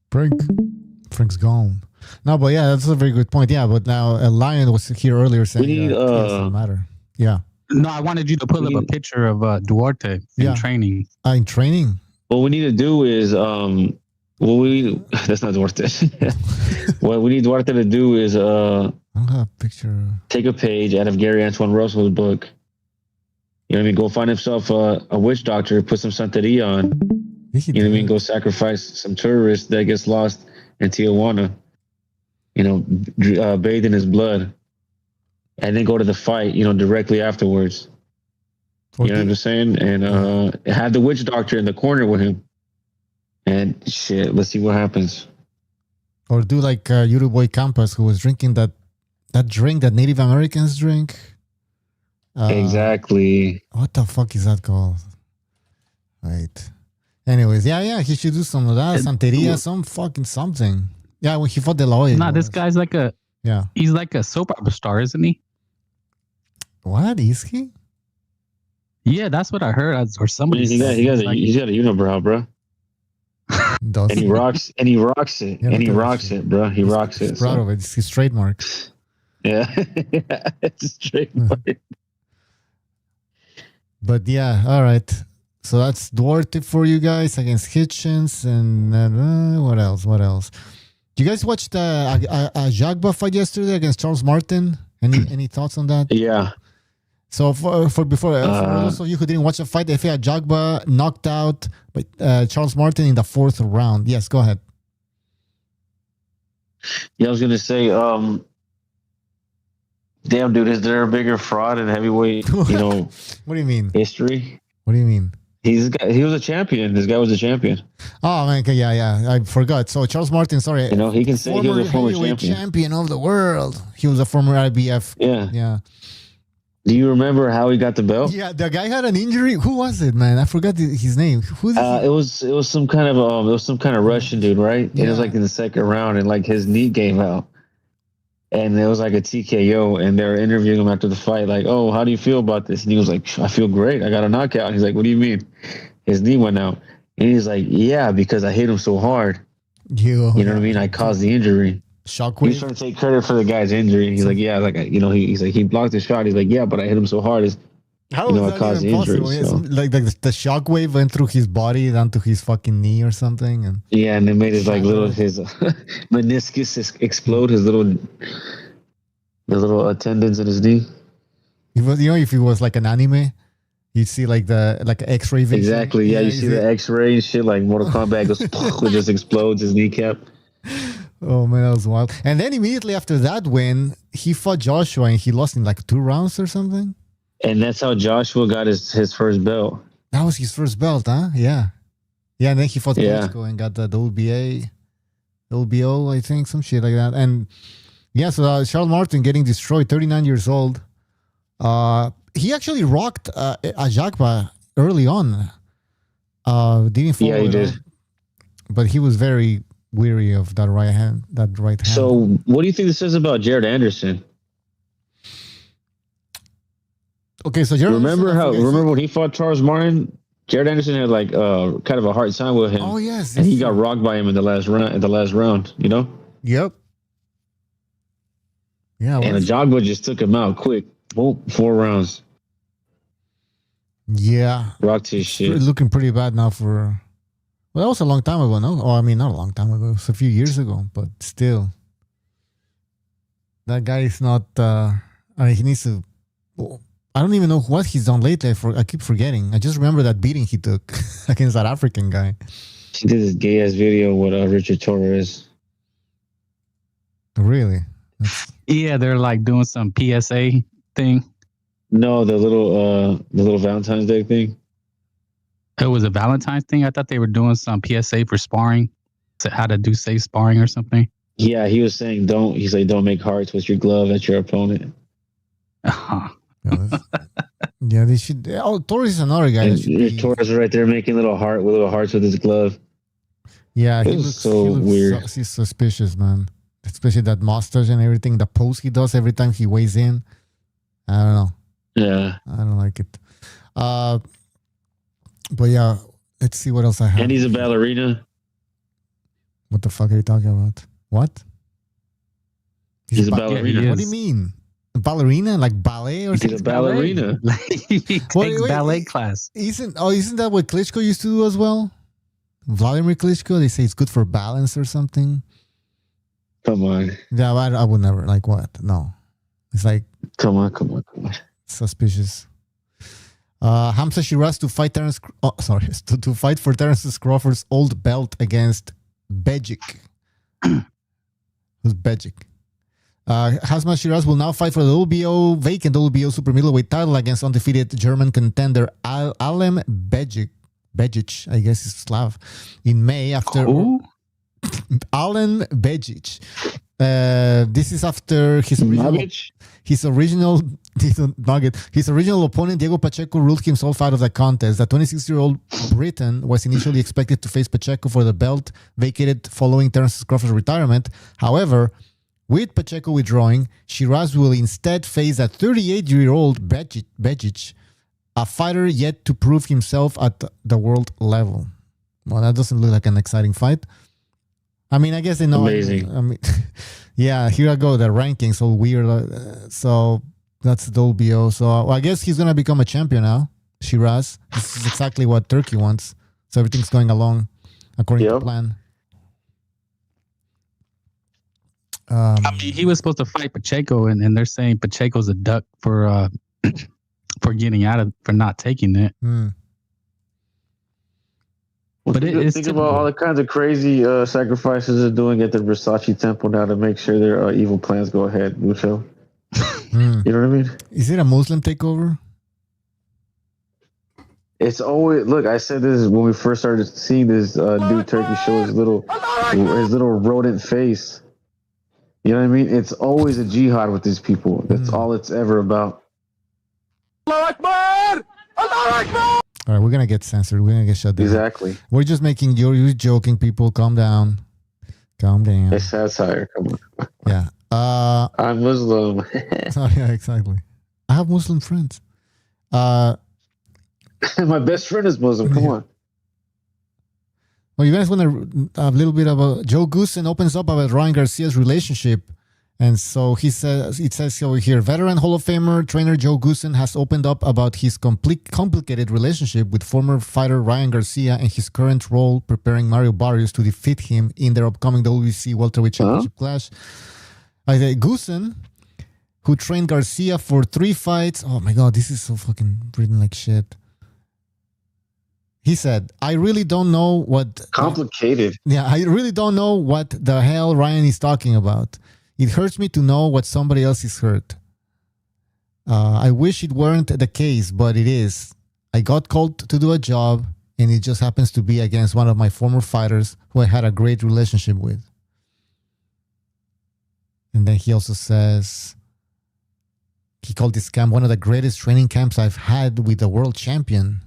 Frank's gone. No, but yeah, that's a very good point. Yeah, but now Lion was here earlier saying We need, it doesn't matter. Yeah. No, I wanted you to pull up a picture of Duarte in training. In training? What we need to do is that's not Duarte. What we need Duarte to do is I don't have a picture. take a page out of Gary Antoine Russell's book. You know what I mean? Go find himself a witch doctor, put some Santeria on. You know what I mean? Go sacrifice some tourist that gets lost in Tijuana. You know, bathe in his blood. And then go to the fight, directly afterwards. Or You know what I'm saying? And had the witch doctor in the corner with him. And shit, let's see what happens. Or do like Uruguay Campas, who was drinking that drink that Native Americans drink. Exactly. What the fuck is that called? Wait. Anyways, yeah, he should do some of that. Santeria, some fucking something. Yeah, when he fought De La Hoya. Nah, this guy's like he's like a soap opera star, isn't he? What is he? Yeah, that's what I heard. Or somebody. He's got a unibrow, bro. Does And he rocks it. Yeah, and he look at rocks that it, bro. He rocks it. He's proud of it. It's his trademark. Yeah. It's his trademark. But yeah, all right. So that's Duarte for you guys against Hitchens. And what else? Do you guys watch the Jagba fight yesterday against Charles Martin? Any thoughts on that? Yeah. So for those of you who didn't watch the fight, Efe Jagba knocked out Charles Martin in the 4th round. Yes, go ahead. Yeah, I was gonna say, damn, dude, is there a bigger fraud in heavyweight, What do you mean? history? What do you mean? He was a champion. This guy was a champion. Oh man, okay, yeah, I forgot. So Charles Martin, sorry, He can say he was a former heavyweight champion. of the world. He was a former IBF. Yeah. Do you remember how he got the belt? Yeah, the guy had an injury. Who was it, man? I forgot his name. Who's It was some kind of Russian dude, right? Yeah. It was like in the 2nd round, and like his knee gave out, and it was like a TKO. And they were interviewing him after the fight, like, "Oh, how do you feel about this?" And he was like, "I feel great. I got a knockout." And he's like, "What do you mean?" His knee went out, and he's like, "Yeah, because I hit him so hard. You know what I mean? I caused the injury." He's Shockwave. trying to take credit for the guy's injury. He's like, "Yeah, like he's like he blocked the shot." He's like, "Yeah, but I hit him so hard." How I is that caused the even injury. possible? So. Like the shockwave went through his body down to his fucking knee or something, and Yeah, and it made his his meniscus explode. The little tendons in his knee. he was, if he was like an anime, you'd see like X-ray vision. Exactly. Yeah, you see the X-ray and shit. Like Mortal Kombat goes, it just explodes his kneecap. Oh man, that was wild. And then immediately after that win, he fought Joshua and he lost in like 2 rounds or something. And that's how Joshua got his first belt. That was his first belt, huh? Yeah. Yeah, and then he fought Klitschko and got the WBO, I think, some shit like that. And yeah, so Charles Martin getting destroyed, 39 years old. He actually rocked Ajagba early on. Didn't follow he did. But he was very weary of that right hand. So what do you think this says about Jared Anderson? Okay, so Jared remember when he fought Charles Martin? Jared Anderson had like kind of a hard time with him. Oh yes, and he got rocked by him in the last round. You know. Yep. Yeah, and Ajagba just took him out quick. 4 rounds. Yeah, rocked his shit. Looking pretty bad now for. Well, that was a long time ago, no? Oh, I mean, not a long time ago. It was a few years ago, but still, that guy is not. He needs to. I don't even know what he's done lately. I keep forgetting. I just remember that beating he took against that African guy. He did this gay ass video with Richard Torres. Really? Yeah, they're like doing some PSA thing. No, the little Valentine's Day thing. It was a Valentine's thing. I thought they were doing some PSA for sparring, to how to do safe sparring or something. Yeah, he was saying don't make hearts with your glove at your opponent. Yeah, they should. Oh, Torres is another guy. Torres is right there making little hearts with his glove. Yeah, he looks so weird. He's suspicious, man. Especially that mustache and everything. The pose he does every time he weighs in. I don't know. Yeah, I don't like it. But yeah, let's see what else I have. And he's a ballerina. What the fuck are you talking about? What? He's a ballerina. What do you mean? A ballerina? Like ballet or something? He's a ballerina. He takes ballet class. Isn't that what Klitschko used to do as well? Vladimir Klitschko, they say it's good for balance or something. Come on. Yeah, I would never. Like what? No. It's like... Come on. Suspicious. Hamza Shiraz to fight to fight for Terence Crawford's old belt against Bejic. Who's Bejic? Hasma Shiraz will now fight for the vacant WBO super middleweight title against undefeated German contender Alem Bejic, I guess it's Slav, in May after Alen Bejic. This is after his original opponent Diego Pacheco ruled himself out of the contest. The 26-year-old Briton was initially expected to face Pacheco for the belt vacated following Terence Crawford's retirement. However, with Pacheco withdrawing, Shiraz will instead face a 38-year-old Bejic, a fighter yet to prove himself at the world level. Well, that doesn't look like an exciting fight. I mean, I guess they know. Amazing. I mean, yeah, here I go. The rankings all weird. So that's the WBO. So I guess he's gonna become a champion now. Shiraz. This is exactly what Turkey wants. So everything's going along according to plan. I mean, he was supposed to fight Pacheco, and they're saying Pacheco's a duck for not taking it. But think about all the kinds of crazy sacrifices they're doing at the Versace temple now to make sure their evil plans go ahead, Mucho. You know what I mean? Is it a Muslim takeover? It's always, look, I said this when we first started seeing this dude Turkey show his little rodent face. You know what I mean? It's always a jihad with these people. That's all it's ever about. Allah Akbar! Allah Akbar! All right, we're gonna get censored. We're gonna get shut down. Exactly. We're just making you're joking, people. Calm down. Calm down. It's satire. Come on. Yeah. I'm Muslim. Oh, yeah, exactly. I have Muslim friends. My best friend is Muslim. Come on. Well, you guys want a little bit about Joe Goosen opens up about Ryan Garcia's relationship. And so it says over here, veteran Hall of Famer trainer Joe Goosen has opened up about his complicated relationship with former fighter Ryan Garcia and his current role preparing Mario Barrios to defeat him in their upcoming WBC welterweight championship clash. Goosen, who trained Garcia for 3 fights. Oh my God, this is so fucking written like shit. He said, I really don't know what... Complicated. I really don't know what the hell Ryan is talking about. It hurts me to know what somebody else is hurt. I wish it weren't the case, but it is. I got called to do a job, and it just happens to be against one of my former fighters who I had a great relationship with. And then he also says, he called this camp one of the greatest training camps I've had with a world champion.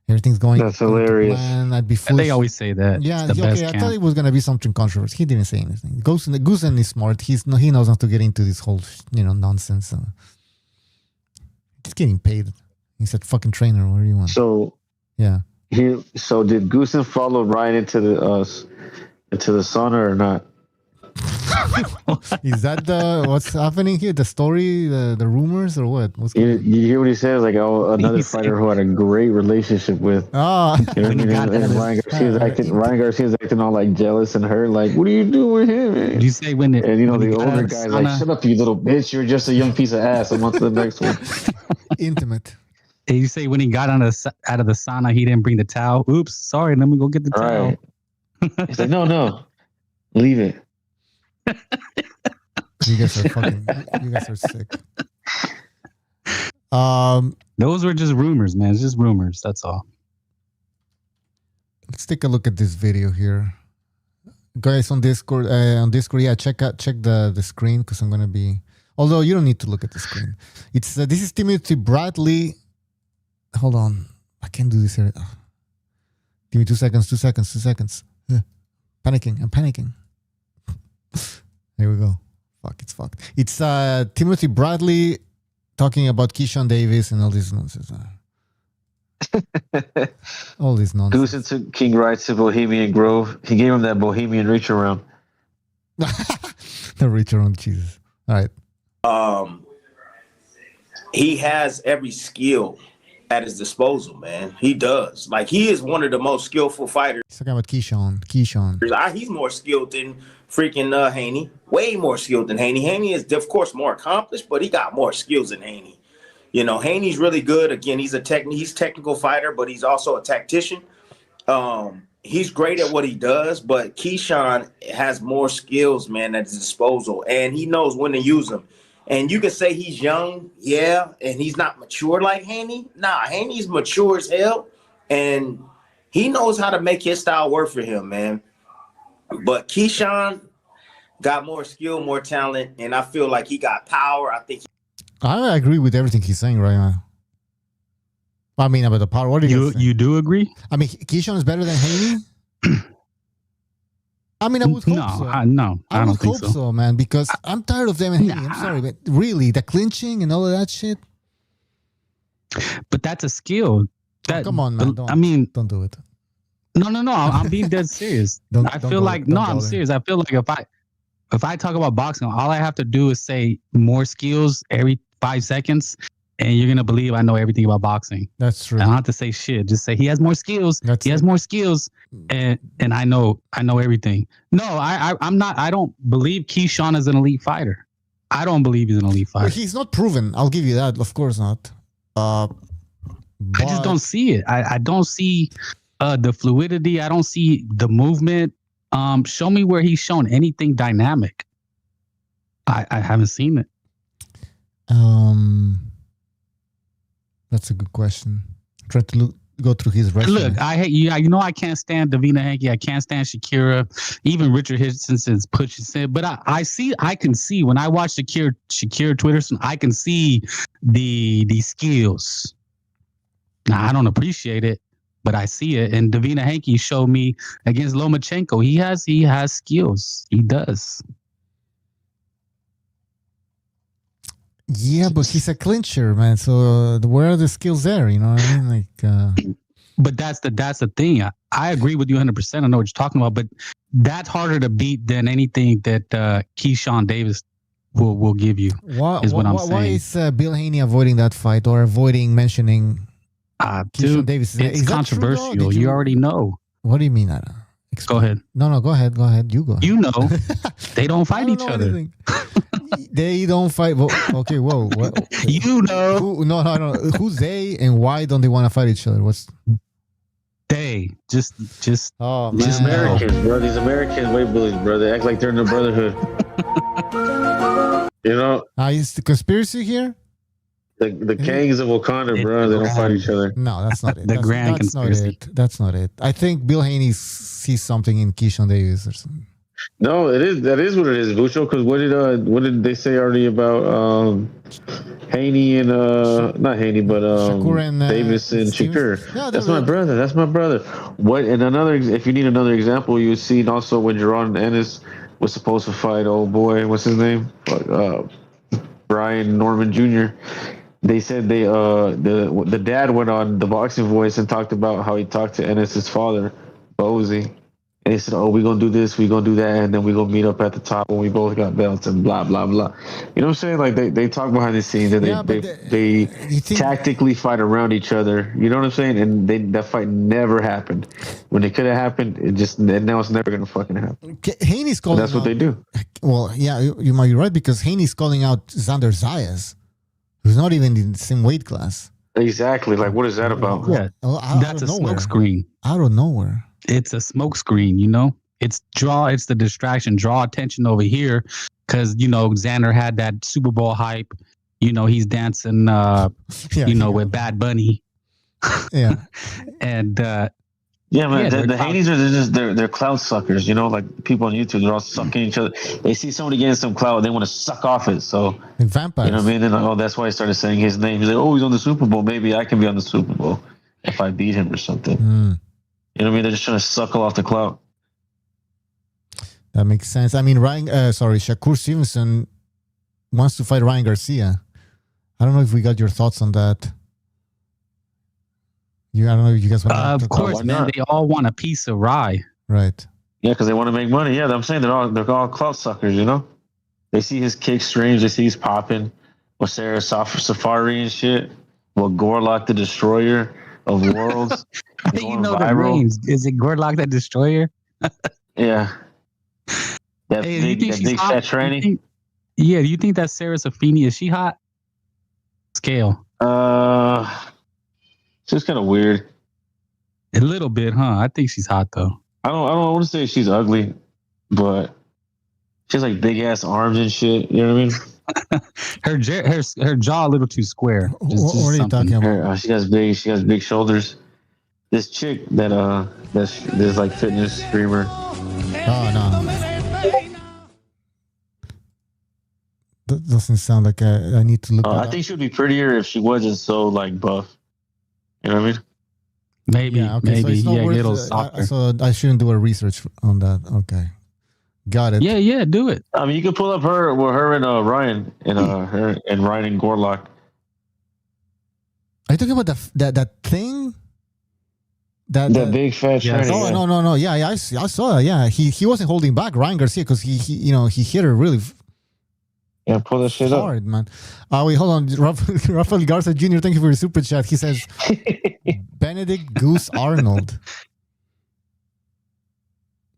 Everything's going. That's hilarious. I'd be foolish. They always say that. Yeah, okay. I thought it was gonna be something controversial. He didn't say anything. Goosen is smart. He knows not to get into this whole nonsense. He's getting paid. He's a fucking trainer. What do you want? So yeah. So did Goosen follow Ryan into the sauna or not? Is that what's happening here? The story, the rumors, or what? You hear what he says? Like, another fighter who had a great relationship with. Oh, you know what I mean? And Ryan Garcia's acting all like jealous and hurt. Like, what are you doing with him, man? Did you say when the older guy's like, shut up, you little bitch! You're just a young piece of ass. I'm on to the next one. Intimate. Did you say when he got out of the sauna, he didn't bring the towel? Oops, sorry. Let me go get the towel. Right. He's like, no, leave it. You guys are sick. Those were just rumors, man. It's just rumors. That's all. Let's take a look at this video here, guys. On Discord, yeah, check the screen because I'm gonna be. Although you don't need to look at the screen. It's this is Timothy Bradley. Hold on, I can't do this here. Give me 2 seconds. 2 seconds. 2 seconds. Panicking. I'm panicking. There we go. Fuck, it's fucked. It's Timothy Bradley talking about Keyshawn Davis and all this nonsense. All this nonsense. Goosen took King Rights to Bohemian Grove. He gave him that Bohemian reach around. The reach around, Jesus. All right. He has every skill at his disposal, man. He does. Like, he is one of the most skillful fighters. He's talking about Keyshawn. He's more skilled than freaking Haney. Way more skilled than Haney. Haney is, of course, more accomplished, but he got more skills than Haney. Haney's really good. Again, he's technical fighter, but he's also a tactician. he's great at what he does, but Keyshawn has more skills, man, at his disposal, and he knows when to use them. And you can say he's young, yeah, and he's not mature like Haney. Nah, Haney's mature as hell, and he knows how to make his style work for him, man. But Keyshawn got more skill, more talent, and I feel like he got power. I think I agree with everything he's saying right now. I mean, about the power. What do you think? You do agree? I mean, Keyshawn is better than Haney? I mean, I would hope so. I I don't would think hope so, man, because I'm tired of them and Haney. Nah. I'm sorry, but really, the clinching and all of that shit. But that's a skill. Oh, come on, man. Don't do it. No. I'm being dead serious. Don't I feel go- like don't no, go I'm there. serious. I feel like if I talk about boxing, all I have to do is say more skills every 5 seconds, and you're gonna believe I know everything about boxing. That's true. I don't have to say shit. Just say he has more skills. That's he has it. more skills, and I know everything. No, I'm not. I don't believe Keyshawn is an elite fighter. I don't believe he's an elite Well, fighter. he's not proven. I'll give you that. Of course not. I just don't see it. I don't see the fluidity. I don't see the movement. Show me where he's shown anything dynamic. I haven't seen it. That's a good question. Try to go through his resume. Look, I hate you. You know I can't stand Davina Hanke. I can't stand Shakira. Even Richard Hitchenson's pushes it. But I can see when I watch Shakira Twitter, I can see the skills. Now I don't appreciate it, but I see it. And Davina Hanke showed me against Lomachenko. He has skills. He does. Yeah, but he's a clincher, man. So where are the skills there? You know what I mean? Like, But that's the thing. I agree with you 100%. I know what you're talking about, but that's harder to beat than anything that Keyshawn Davis will give you. why saying. is Bill Haney avoiding that fight or avoiding mentioning Keyshawn Dude, Davis? it's Is that true, controversial. though? Did You already know. What do you mean? Go ahead. No, go ahead. You go. You know. They don't I fight don't each know other. anything. They don't fight. Well, okay, whoa. What? You know. No. Who's they and why don't they want to fight each other? What's? They just Oh man. These Americans, bro. These Americans way bullies, bro. They act like they're in the brotherhood. You know, Is the conspiracy here? the Kangs of Wakanda, bro. They don't fight each other. No, that's not it. The grand that's not conspiracy. it. That's not it. I think Bill Haney sees something in Keyshawn Davis or something. No, it is. That is what it is, Bucho. Because what did they say already about Haney and not Haney, but Shakur and, Davis and Stevens? Shakur? Yeah, That's they're- my brother. That's my brother. What? And if you need another example, you see also when Jerron Ennis was supposed to fight. Oh boy, what's his name? Brian Norman Jr. They said the dad went on the Boxing Voice and talked about how he talked to Ennis's father, Bozy. And they said, "Oh, we're gonna do this, we're gonna do that, and then we're gonna meet up at the top when we both got belts and blah blah blah." You know what I'm saying? Like they talk behind the scenes and Yeah, they but they you think- tactically fight around each other. You know what I'm saying? And that fight never happened. When it could have happened, now it's never gonna fucking happen. Haney's calling. That's what they do. Well, yeah, you might be right because Haney's calling out Xander Zayas, who's not even in the same weight class. Exactly. Like, what is that about? Yeah, Out that's a of nowhere. smoke screen. Out of nowhere. It's a smoke screen, It's the distraction, draw attention over here because Xander had that Super Bowl hype. He's dancing Yeah, with Bad Bunny. Yeah. Yeah, And man. Yeah, the they're Haney's are just they're clout suckers. Like people on YouTube, they're all sucking each other. They see somebody getting some clout, they want to suck off it. So Like vampires. you know what I mean? And that's why I started saying his name. He's like, oh, he's on the Super Bowl. Maybe I can be on the Super Bowl if I beat him or something. Mm, You know what I mean? They're just trying to suckle off the clout. that makes sense. I mean, Shakur Stevenson wants to fight Ryan Garcia. I don't know if we got your thoughts on that. I don't know if you guys want to of talk course, why man, not? they all want a piece of rye. Right. Yeah, because they want to make money. Yeah, I'm saying they're all clout suckers. They see his kick strange. They see he's popping. With Sarah Safari and shit. With Gorlock the Destroyer of Worlds. How do you going know their viral. names? Is it Gordlock the Destroyer? Yeah. That Hey, do you big, think that she's big hot? fat Do you tranny. think- Yeah, do you think that Sarah Safini, is she hot? Scale. It's just kind of weird. A little bit, huh? I think she's hot though. I don't want to say she's ugly, but she has like big ass arms and shit. You know what I mean? her jaw a little too square. What are you something. talking about? She has big shoulders. This chick that's this like fitness streamer. Oh no. That doesn't sound like I need to look. I think she would be prettier if she wasn't so like buff. You know what I mean? Maybe, Yeah, okay, maybe, so yeah, a little softer. so I shouldn't do a research on that. Okay, got it. Yeah, do it. I mean, you could pull up her and Ryan and her and Ryan and Gorlock. Are you talking about that thing? That big fat Yes. tranny. Oh no. Yeah, I saw that. Yeah, he wasn't holding back Ryan Garcia because he hit her really Yeah, pull that shit up. hard, man. Wait, hold on. Rafael Garza Jr., thank you for your super chat. He says, Benedict Goose Arnold.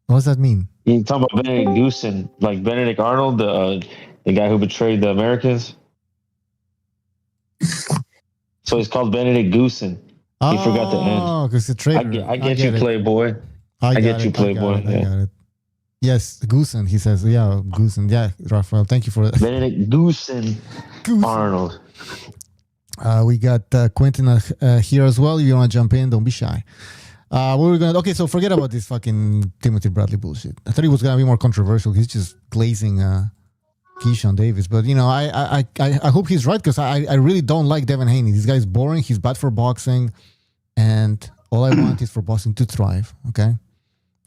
What does that mean? You talking about Benedict Goosen, like Benedict Arnold, the guy who betrayed the Americans. So he's called Benedict Goosen. He forgot the end. Oh, because the traitor. I get you, it. Playboy. I get you, Playboy. I got it. Yes, Goosen, he says. Yeah, Goosen. Yeah, Rafael, thank you for that. Benedict Goosen Arnold. We got Quentin here as well. If you want to jump in, don't be shy. Okay, so forget about this fucking Timothy Bradley bullshit. I thought it was gonna be more controversial. He's just glazing Keyshawn Davis, but I hope he's right because I really don't like Devin Haney. This guy's boring. He's bad for boxing, and all I want is for boxing to thrive. Okay,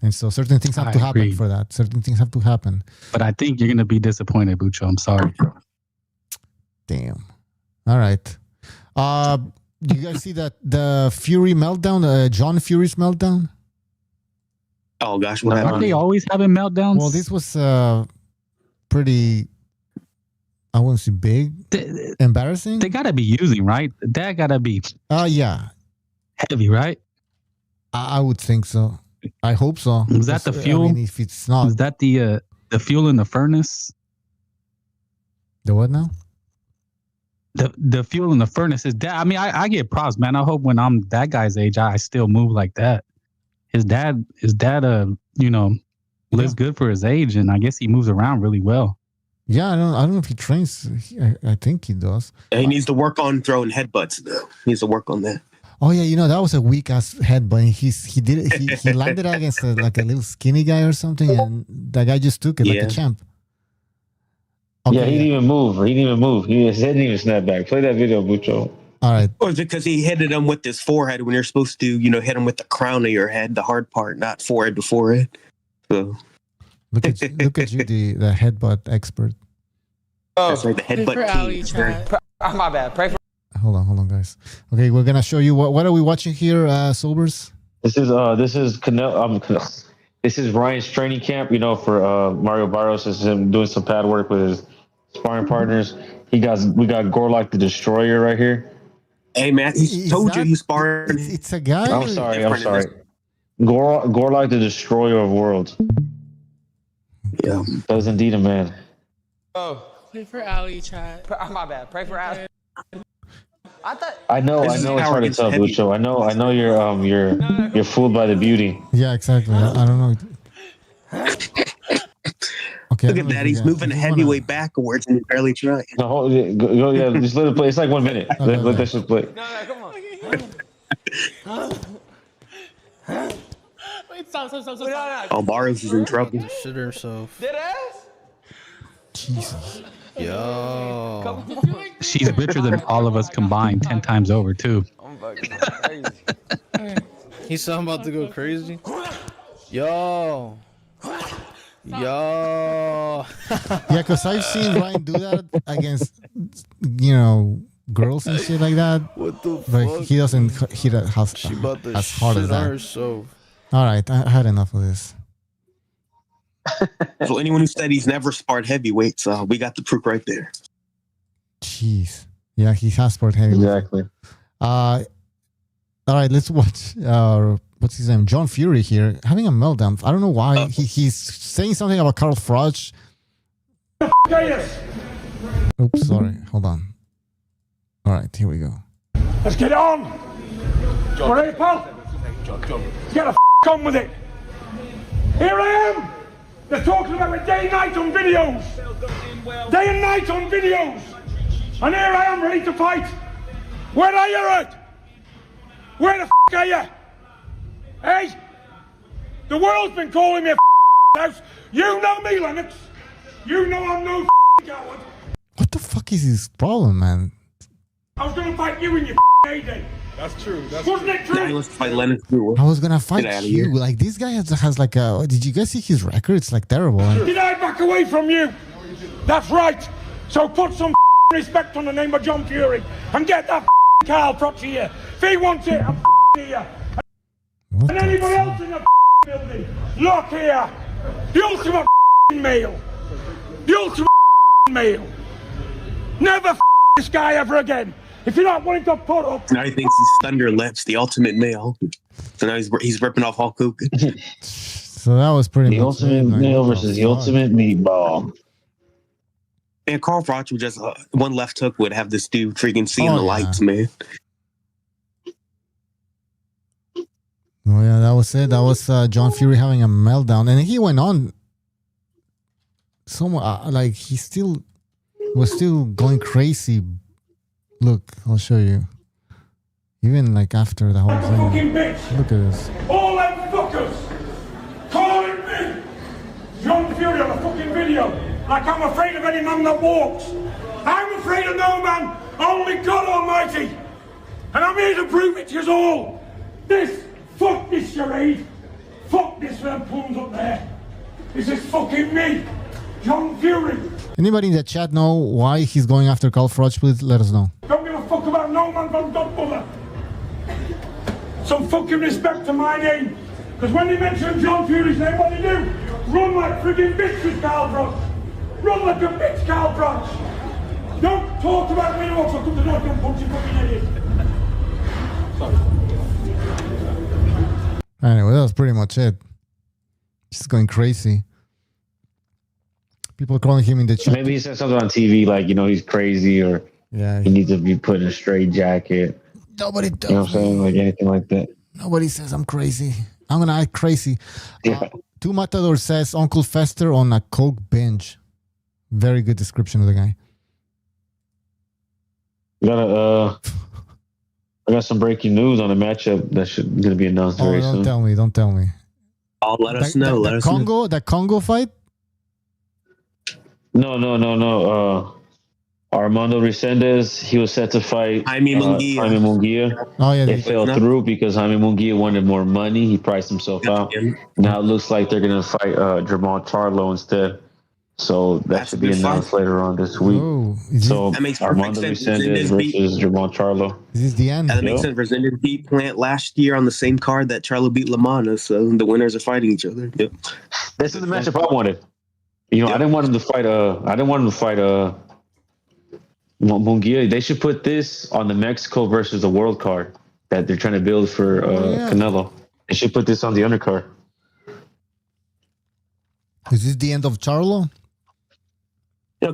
and so certain things have to happen for that. Certain things have to happen. But I think you're gonna be disappointed, Bucho. I'm sorry. Damn. All right. Do you guys see that the Fury meltdown? John Fury's meltdown. Oh gosh, what happened? Aren't they always having meltdowns? Well, this was pretty. I wouldn't say big, embarrassing. They gotta be using, right? That gotta be Yeah, heavy, right? I would think so. I hope so. Was that the fuel? I mean, if it's not, Is that the fuel in the furnace? the what now? The fuel in the furnace is that. I mean, I get props, man. I hope when I'm that guy's age, I still move like that. His dad, lives good for his age, and I guess he moves around really well. Yeah, I don't know if he trains. I think he does. He needs to work on throwing headbutts though. He needs to work on that. Oh yeah, that was a weak ass headbutt. He landed against like a little skinny guy or something, and that guy just took it like a champ. Okay, he didn't even move. His head didn't even snap back. Play that video, Bucho. All right. Or is it because he hit him with his forehead when you're supposed to, hit him with the crown of your head, the hard part, not forehead to forehead? So Look at you, the headbutt expert. Oh, that's right, the headbutt king. My bad. Pray for. Hold on, guys. Okay, we're gonna show you what are we watching here, Sobers? This is This is Ryan's training camp, for Mario Barrios. This is him doing some pad work with his sparring partners. We got Gorlock the Destroyer right here. Hey man, he told you he's sparring. It's a guy. I'm sorry. Gorlock the Destroyer of Worlds. Yeah, that was indeed a man. Oh, pray for Ali, Chad. My bad. Pray for Ali. I know it's hard to tell, Bucho. I know you're fooled by the beauty. Yeah, exactly. I don't know. Okay, look at that. He's moving the heavyweight backwards and barely trying. No, just let it play. It's like 1 minute. Let that shit play. No, come on. Wait, stop. Oh, Barrios is in trouble. Shit herself. Dead ass? Jesus. Yo. She's richer than all of us combined 10 times over, too. I'm fucking crazy. He's something about to go crazy. Yo. Yeah, because I've seen Ryan do that against, girls and shit like that. What the fuck? But he doesn't hit as hard as that. Herself. All right, I had enough of this. So anyone who said he's never sparred heavyweights, we got the proof right there. Jeez. Yeah, he has sparred heavyweights. Exactly. All right, let's watch. What's his name? John Fury here having a meltdown. I don't know why. He's saying something about Carl Froch. Oops, sorry. Hold on. All right, here we go. Let's get on. Ready, pal? Get the on with it. Here I am. They're talking about it day and night on videos. Day and night on videos. And here I am ready to fight. Where are you at? Where the are you? Hey? The world's been calling me a house. You know me, Lennox. You know I'm no coward. What the fuck is his problem, man? I was gonna fight you in your heyday. That's true. Wasn't it true? Yeah, let's fight Leonard Brewer. I was gonna fight Get outta you. here. Like, this guy has like a... Did you guys see his record? It's like terrible. Did I back away from you? That's right. So put some respect on the name of John Fury and get that Carl Protch here. If he wants it, I'm here. What And the anybody fuck? else in the building, look here. The ultimate male. The ultimate male. Never this guy ever again. If you're not willing to put up... Now he thinks he's Thunder Lips, the ultimate male. So now he's ripping off Hulk Hogan. So that was pretty The much ultimate it, like, male what versus the fuck? ultimate meatball. And Carl Froch would just one left hook would have this dude freaking seeing Oh, the yeah. lights, man. Oh yeah, that was it. That was John Fury having a meltdown, and he went on. Like he was still going crazy. Look, I'll show you. Even like after the whole Like a fucking thing. bitch. Look at this. All them fuckers calling me John Fury on a fucking video like I'm afraid of any man that walks. I'm afraid of no man, only God Almighty. And I'm here to prove it to you all. Fuck this charade. Fuck this them plums up there. This is fucking me, John Fury. Anybody in the chat know why he's going after Carl Froch? Please let us know. Don't give a fuck about no man from Godmother. Some fucking respect to my name. Because when they mention John Fury's name, what they do? Run like friggin' bitches, Carl Froch. Run like a bitch, Carl Froch. Don't talk about me or I'll come to knock and punch you fucking idiot. Anyway, that was pretty much it. Just going crazy. People calling him in the chat. Maybe he said something on TV like, he's crazy or Yeah. he needs to be put in a straight jacket. Nobody does. You know what I'm saying? Like anything like that. Nobody says I'm crazy. I'm gonna act crazy. Yeah. Two Matador says Uncle Fester on a coke binge. Very good description of the guy. I got some breaking news on a matchup that should gonna be announced very don't soon. tell me. Don't tell me. Oh, let us know. Let us know. The Congo fight? No. Armando Resendez, he was set to fight Jaime Munguia. Oh yeah. It fell through because Jaime Munguia wanted more money. He priced himself out. Now it looks like they're gonna fight Jamal Charlo instead. So that should be announced later on this week. Oh, So That makes perfect Armando sense. Resendez versus Jamal Charlo. Is this the end? That makes sense. Resendez beat Plant last year on the same card that Charlo beat Lamana, so the winners are fighting each other. Yep. This is the matchup I wanted. I didn't want him to fight. Munguia. They should put this on the Mexico versus the World card that they're trying to build for Canelo. They should put this on the undercard. Is this the end of Charlo?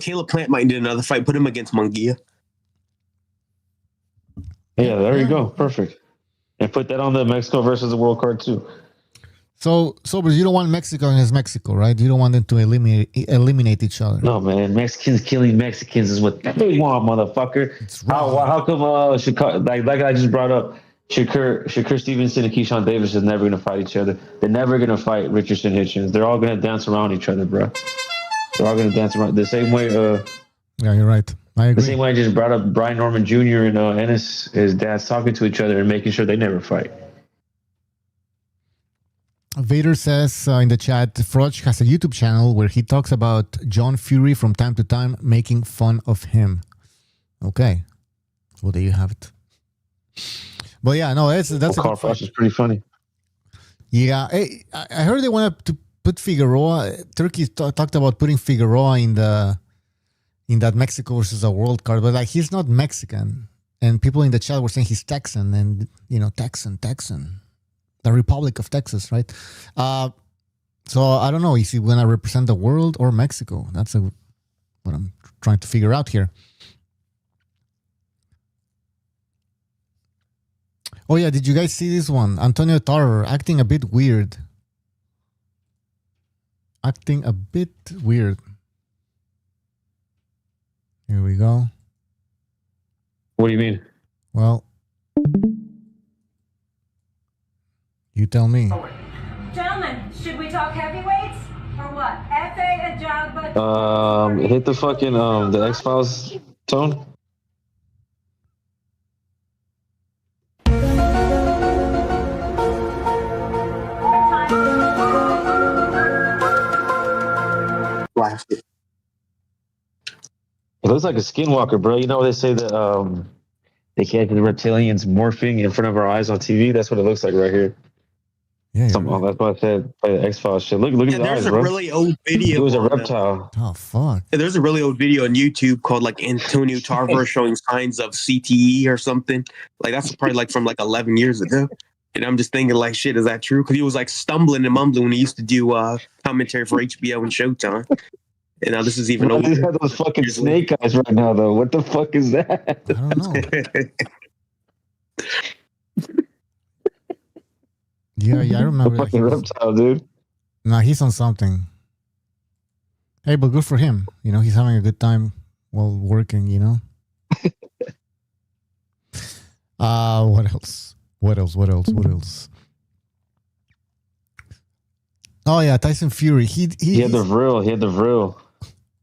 Caleb Plant might do another fight. Put him against Munguia. Yeah, there you go. Perfect. And put that on the Mexico versus the World card too. So but you don't want Mexico against Mexico, right? You don't want them to eliminate each other. No, man. Mexicans killing Mexicans is what they want, motherfucker. How come Chicago, like I just brought up, Shakur Stevenson and Keyshawn Davis is never gonna fight each other. They're never gonna fight Richardson Hitchens. They're all gonna dance around each other, bro. They're all gonna dance around the same way. Yeah, you're right. I agree. The same way I just brought up Brian Norman Jr. and Ennis, his dad's talking to each other and making sure they never fight. Vader says in the chat, Froch has a YouTube channel where he talks about John Fury from time to time, making fun of him. Okay. Well, there you have it. But yeah, no, that's Carl Froch is pretty funny. Yeah, I heard they wanted to put Figueroa. Turkey talked about putting Figueroa in that Mexico versus a world card, but like he's not Mexican, and people in the chat were saying he's Texan, and Texan, the Republic of Texas, right? So I don't know, is he going to represent the world or Mexico? That's what I'm trying to figure out here. Oh yeah, did you guys see this one? Antonio Tarver acting a bit weird. Acting a bit weird. Here we go. What do you mean? Well, you tell me. Gentlemen, should we talk heavyweights or what? FA, a jog, but Hit the fucking the X-Files tone. Blasted. It looks like a skinwalker, bro. You know they say that they catch the reptilians morphing in front of our eyes on TV. That's what it looks like right here. Yeah, That's what I said by the X-Files shit. Look at the eyes, There's a bro. really old video. It was a reptile. Oh fuck. There's a really old video on YouTube called like Antonio Tarver showing signs of CTE or something. Like that's probably like from like 11 years ago. And I'm just thinking like, shit, is that true? Because he was like stumbling and mumbling when he used to do commentary for HBO and Showtime. And now this is even older. He's got those fucking snake eyes right now, though. What the fuck is that? I don't know. Yeah, I remember. Fucking reptile, dude. Nah, he's on something. Hey, but good for him. You know, he's having a good time while working, you know? What else? What else? Oh, yeah, Tyson Fury. He had the real.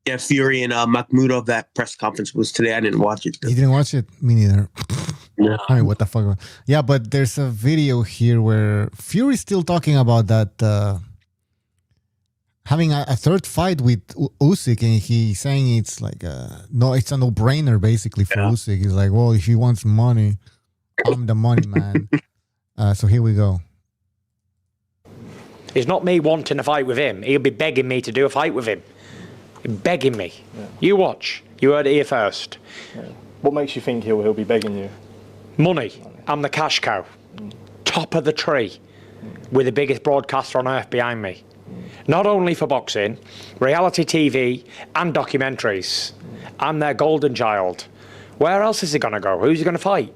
Yeah, Fury and Makhmudov, that press conference was today. I didn't watch it. You didn't watch it? Me neither. No. I mean, what the fuck? Yeah, but there's a video here where Fury's still talking about that having a third fight with Usyk, and he's saying it's like it's a no-brainer basically for Usyk. He's like, well, if he wants money, I'm the money man. So here we go. It's not me wanting a fight with him. He'll be begging me to do a fight with him. Begging me. Yeah. You watch. You heard it here first. Yeah. What makes you think he'll be begging you? Money. I'm the cash cow. Top of the tree. With the biggest broadcaster on earth behind me. Not only for boxing, reality TV and documentaries. I'm their golden child. Where else is he going to go? Who's he going to fight?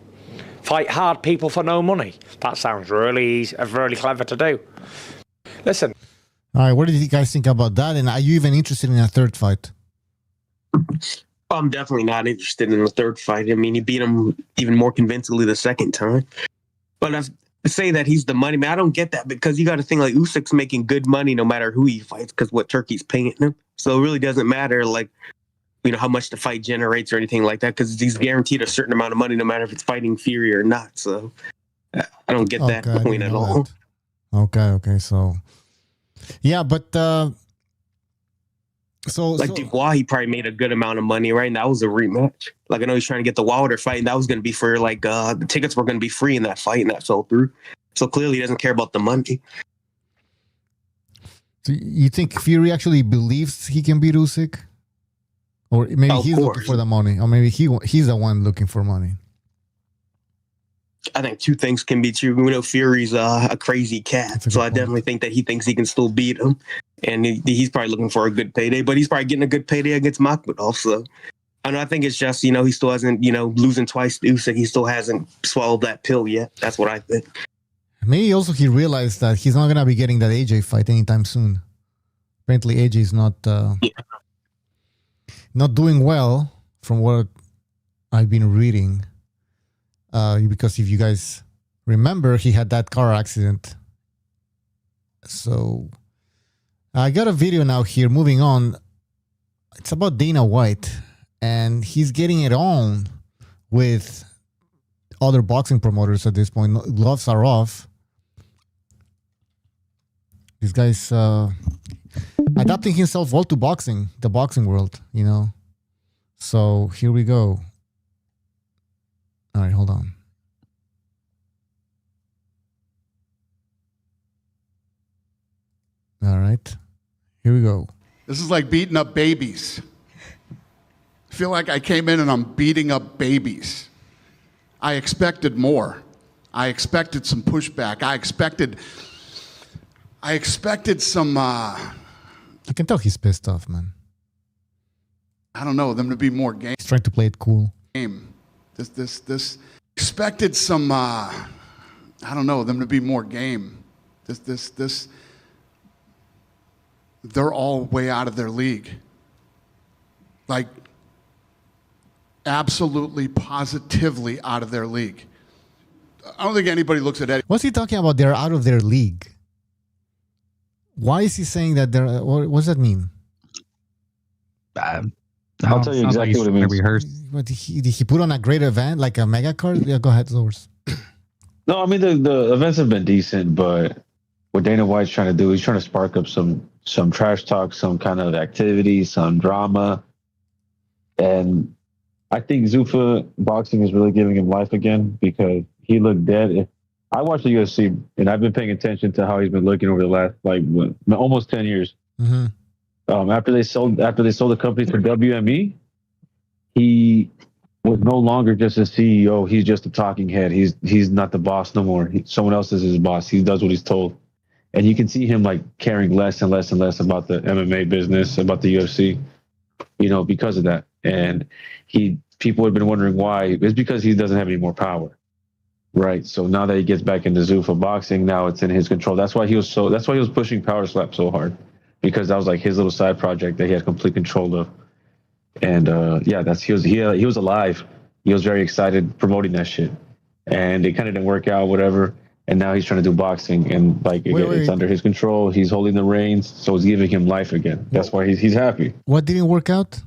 Fight hard people for no money. That sounds really clever to do. Listen. All right, what did you guys think about that? And are you even interested in a third fight? I'm definitely not interested in a third fight. I mean, he beat him even more convincingly the second time. But I say that he's the money man. I don't get that because you got to think like Usyk's making good money no matter who he fights because what Turkey's paying him. So it really doesn't matter like, you know, how much the fight generates or anything like that because he's guaranteed a certain amount of money no matter if it's fighting Fury or not. So I don't get that point at all. Okay. So, yeah, but Dubois, he probably made a good amount of money, right? And that was a rematch. Like I know he's trying to get the Wilder fight, and that was going to be for like the tickets were going to be free in that fight, and that fell through. So clearly, he doesn't care about the money. So you think Fury actually believes he can beat Usyk, or maybe he's looking for the money, or maybe he's the one looking for money? I think two things can be true. We know Fury's a crazy cat, so I definitely think that he thinks he can still beat him, and he's probably looking for a good payday. But he's probably getting a good payday against Makhmudov. So, I think it's just he still hasn't losing twice to Usyk. He still hasn't swallowed that pill yet. That's what I think. Maybe also he realized that he's not gonna be getting that AJ fight anytime soon. Apparently, AJ is not doing well from what I've been reading. Because if you guys remember, he had that car accident. So I got a video now here. Moving on, it's about Dana White, and he's getting it on with other boxing promoters at this point. Gloves are off. This guy's adapting himself well to boxing, the boxing world, So here we go. All right, hold on. All right, here we go. This is like beating up babies. I feel like I came in and I'm beating up babies. I expected more. I expected some pushback. I expected some... You can tell he's pissed off, man. I don't know, them to be more game. He's trying to play it cool. This expected some I don't know, them to be more game. They're all way out of their league. Like, absolutely, positively out of their league. I don't think anybody looks at Eddie. What's he talking about? They're out of their league. Why is he saying that they're? What does that mean? I'll tell you exactly what it means. Did he put on a great event, like a mega card? Yeah, go ahead, Zors. No, I mean the events have been decent, but what Dana White's trying to do, he's trying to spark up some trash talk, some kind of activity, some drama, and I think Zuffa boxing is really giving him life again because he looked dead. I watched the UFC and I've been paying attention to how he's been looking over the last almost 10 years. Mm-hmm. After they sold the company for WME, he was no longer just a CEO. He's just a talking head. He's not the boss no more. Someone else is his boss. He does what he's told, and you can see him like caring less and less and less about the MMA business, about the UFC, because of that. And people have been wondering why. It's because he doesn't have any more power, right? So now that he gets back into Zuffa boxing, now it's in his control. That's why he was pushing Power Slap so hard, because that was like his little side project that he had complete control of. And he was alive. He was very excited promoting that shit, and it kind of didn't work out, whatever. And now he's trying to do boxing, and it's under his control. He's holding the reins, so it's giving him life again. That's why he's happy. What didn't work out?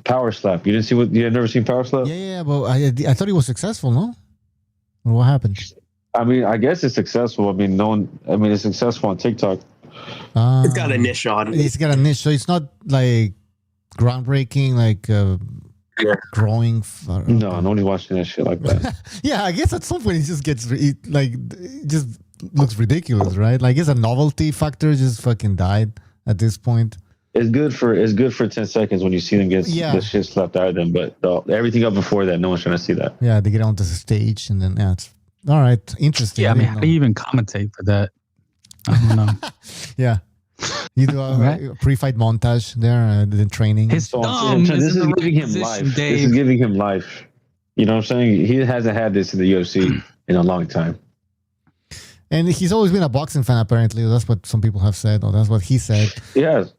Power Slap. You had never seen Power Slap? Yeah, but I thought he was successful, no? Or what happened? I mean, I guess it's successful. I mean, it's successful on TikTok. It's got a niche on it. It's got a niche, so it's not like groundbreaking, like growing. No, nobody's watching that shit like that. Yeah, I guess at some point it just gets it just looks ridiculous, right? Like it's a novelty factor just fucking died at this point. It's good for 10 seconds when you see them get the shit slapped out of them, but everything up before that, no one's trying to see that. Yeah, they get onto the stage and then it's all right, interesting. Yeah, I mean, how do you even commentate for that? I don't know. Yeah. You do a pre-fight montage there, the training. This is giving him life. This is giving him life. You know what I'm saying? He hasn't had this in the UFC in a long time. And he's always been a boxing fan, apparently. That's what some people have said, or that's what he said. Yes.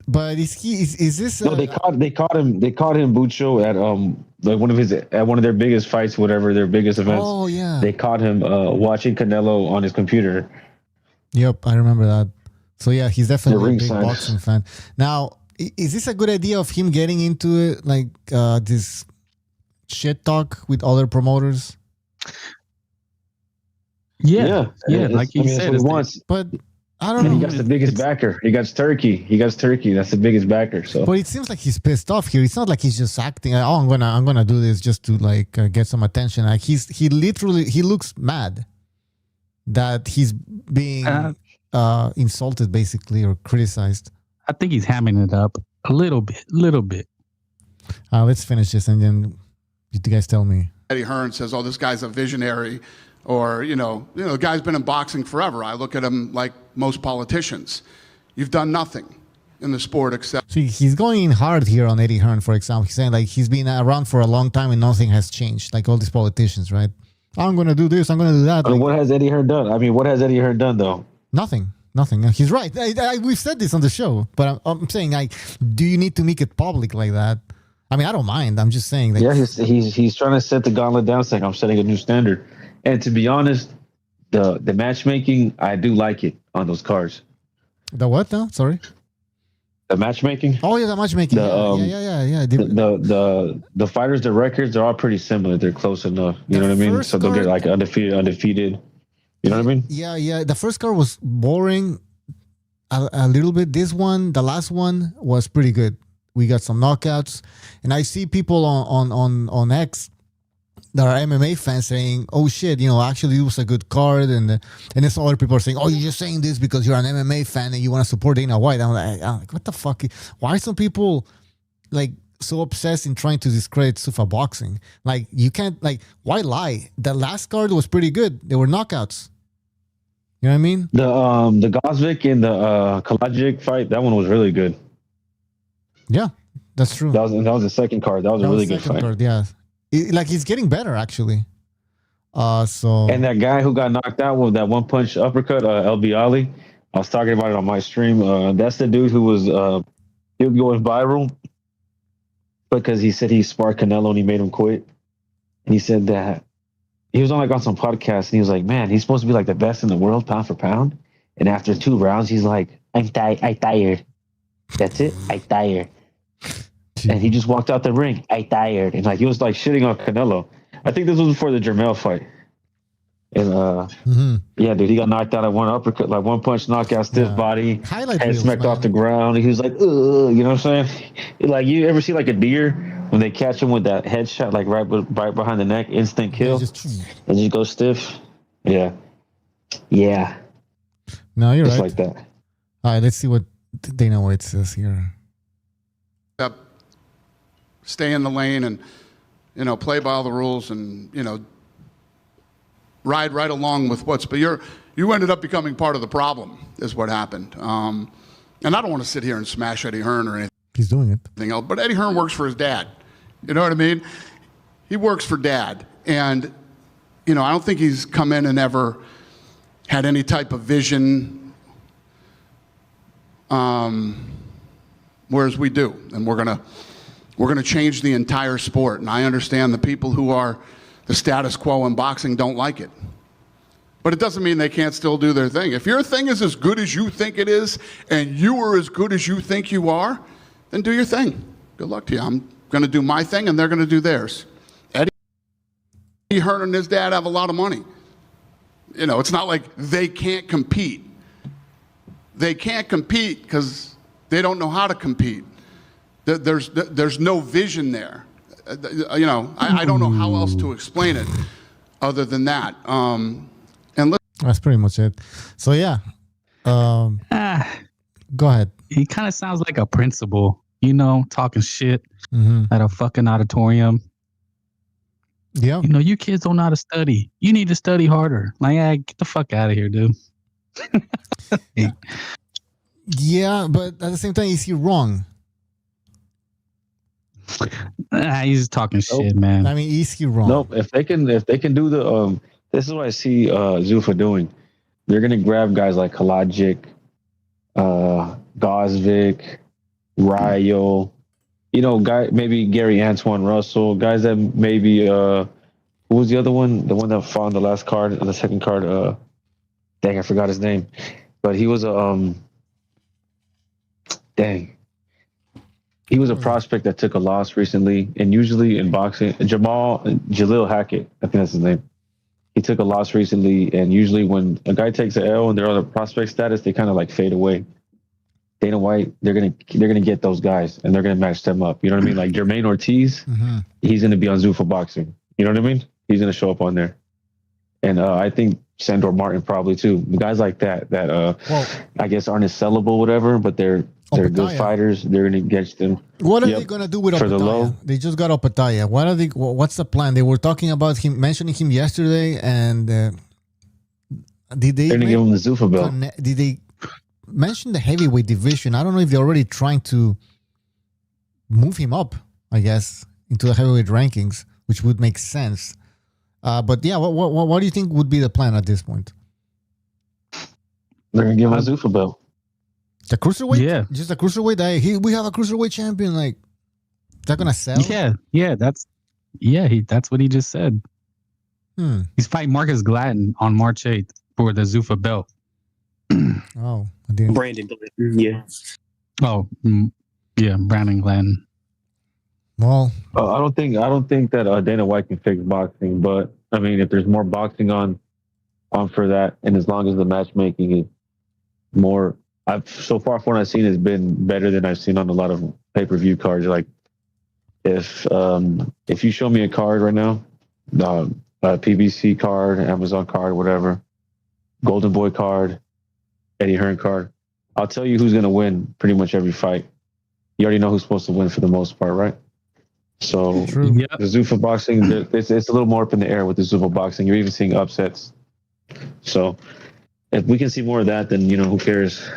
But is this? No, they caught him. They caught him Bucho at one of their biggest fights, whatever their biggest events. Oh yeah. They caught him watching Canelo on his computer. Yep, I remember that. So yeah, he's definitely a big boxing fan. Now, is this a good idea of him getting into it, like this shit talk with other promoters? Yeah. Like he said, but I don't know. He got the biggest backer. He got Turkey. That's the biggest backer. So, but it seems like he's pissed off here. It's not like he's just acting. Like, I'm gonna do this just to get some attention. Like he looks mad that he's being insulted, basically, or criticized. I think he's hamming it up a little bit. Let's finish this and then you guys tell me. Eddie Hearn says, "Oh, this guy's a visionary." Or, the guy's been in boxing forever. I look at him like most politicians. You've done nothing in the sport except... See, he's going in hard here on Eddie Hearn, for example. He's saying, like, he's been around for a long time and nothing has changed. Like all these politicians, right? I'm going to do this, I'm going to do that. What has Eddie Hearn done? I mean, what has Eddie Hearn done, though? Nothing. He's right. We've said this on the show. But I'm saying, like, do you need to make it public like that? I mean, I don't mind. I'm just saying that... Yeah, he's trying to set the gauntlet down, saying, I'm setting a new standard. And to be honest, the matchmaking, I do like it on those cards. The what now? Sorry? The matchmaking? Oh, yeah, the matchmaking. Yeah. The fighters, the records, they're all pretty similar. They're close enough. You know what I mean? So they'll get like undefeated. You know what I mean? Yeah. The first card was boring a little bit. This one, the last one, was pretty good. We got some knockouts. And I see people on X that are MMA fans saying, "Oh shit, actually it was a good card," and then some other people are saying, "Oh, you're just saying this because you're an MMA fan and you want to support Dana White." I'm like, what the fuck? Why are some people like so obsessed in trying to discredit Zuffa boxing? Like, you can't, like, why lie? The last card was pretty good. They were knockouts. You know what I mean? The Gosvick and the Kalajic fight, that one was really good. Yeah, that's true. That was the second card. That was a really good fight. Card, yeah. He's getting better, actually. So And that guy who got knocked out with that one punch uppercut, LB Ali, I was talking about it on my stream. That's the dude who was he was going viral because he said he sparred Canelo and he made him quit. And he said that he was on some podcast and he was like, man, he's supposed to be like the best in the world, pound for pound. And after 2 rounds, he's like, I tired. That's it. I tired. And he just walked out the ring. I tired. And he was shitting on Canelo. I think this was before the Jermell fight. And yeah, dude, he got knocked out at one uppercut, one punch knockout, stiff body, highlight head reels, smacked man. off the ground. He was like, ugh, you know what I'm saying? You ever see a deer when they catch him with that headshot, right behind the neck, instant kill, and just go stiff? Yeah. No, you're just right. like that. All right, let's see what Dana White says here. Stay in the lane and, play by all the rules and, ride right along with but you ended up becoming part of the problem is what happened. And I don't want to sit here and smash Eddie Hearn or anything. He's doing it. Else, but Eddie Hearn works for his dad. You know what I mean? He works for dad. And, I don't think he's come in and ever had any type of vision, whereas we do. And we're gonna change the entire sport. And I understand the people who are the status quo in boxing don't like it. But it doesn't mean they can't still do their thing. If your thing is as good as you think it is, and you are as good as you think you are, then do your thing. Good luck to you. I'm gonna do my thing and they're gonna do theirs. Eddie Hearn and his dad have a lot of money. It's not like they can't compete. They can't compete because they don't know how to compete. There's no vision there. I don't know how else to explain it other than that. That's pretty much it. So yeah, go ahead. He kind of sounds like a principal, talking shit Mm-hmm. at a fucking auditorium. Yeah. You kids don't know how to study. You need to study harder. Get the fuck out of here, dude. Yeah, but at the same time, is he wrong? He's talking shit, man. I mean, is he wrong? Nope. If they can do the this is what I see Zuffa doing. They're gonna grab guys like Kalajic, Gosvic, Ryo, maybe Gary Antoine Russell, guys that maybe who was the other one? The one that fought on the last card, on the second card, dang, I forgot his name. But he was a he was a prospect that took a loss recently, and usually in boxing, Jalil Hackett, I think that's his name. He took a loss recently, and usually when a guy takes an L and they're on the prospect status, they kind of fade away. Dana White, they're gonna get those guys and they're gonna match them up. You know what I mean? Like Jermaine Ortiz, he's gonna be on Zuffa Boxing. You know what I mean? He's gonna show up on there, and I think Sandor Martin probably too. Guys like that I guess aren't as sellable, whatever, but they're good fighters. They're gonna get them. What are they gonna do with Opataya? They just got Opataya. What's the plan? They were talking about him, mentioning him yesterday, and did they? They're gonna give him the Zuffa belt. Did they mention the heavyweight division? I don't know if they're already trying to move him up, I guess, into the heavyweight rankings, which would make sense. But yeah, what do you think would be the plan at this point? They're gonna give him a Zuffa belt. The cruiserweight? Yeah. Just a cruiserweight? We have a cruiserweight champion. Is that going to sell? Yeah. That's what he just said. He's fighting Marcus Gladden on March 8th for the Zuffa belt. Oh, I didn't. Brandon Gladden, yeah. Oh, yeah, Brandon Gladden. Well, I don't think that Dana White can fix boxing, but I mean, if there's more boxing on for that, and as long as the matchmaking is more, so far from what I've seen, has been better than I've seen on a lot of pay-per-view cards. Like if you show me a card right now, a PBC card, Amazon card, whatever, Golden Boy card, Eddie Hearn card, I'll tell you who's going to win pretty much every fight. You already know who's supposed to win for the most part, right? So the Zuffa boxing, it's a little more up in the air with the Zuffa boxing. You're even seeing upsets. So if we can see more of that, then who cares?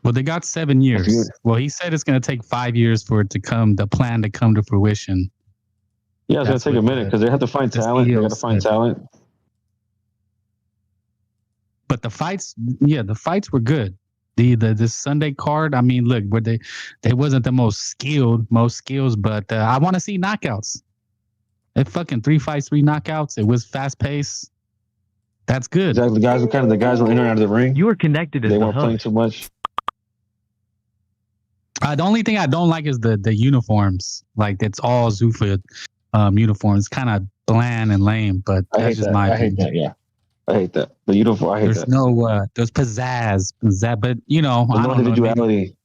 Well, they got 7 years. Well, he said it's going to take 5 years for it to come, the plan to come to fruition. Yeah, it's That's gonna take a what minute because they have to find the talent. They CEO got to find said. talent. But the fights were good. The Sunday card, I mean, look, they wasn't the most skills, but I want to see knockouts. It fucking 3 fights, 3 knockouts. It was fast paced. That's good. Exactly. The guys were in and out of the ring. You are connected as They the weren't playing host. too much. The only thing I don't like is the uniforms. Like it's all Zuffa uniforms. Kind of bland and lame, but I that's hate just that. my I hate opinion. that. Yeah, I hate that. The uniform. I hate There's that. no there's pizzazz, but you know, There's I no don't know. Maybe, individuality.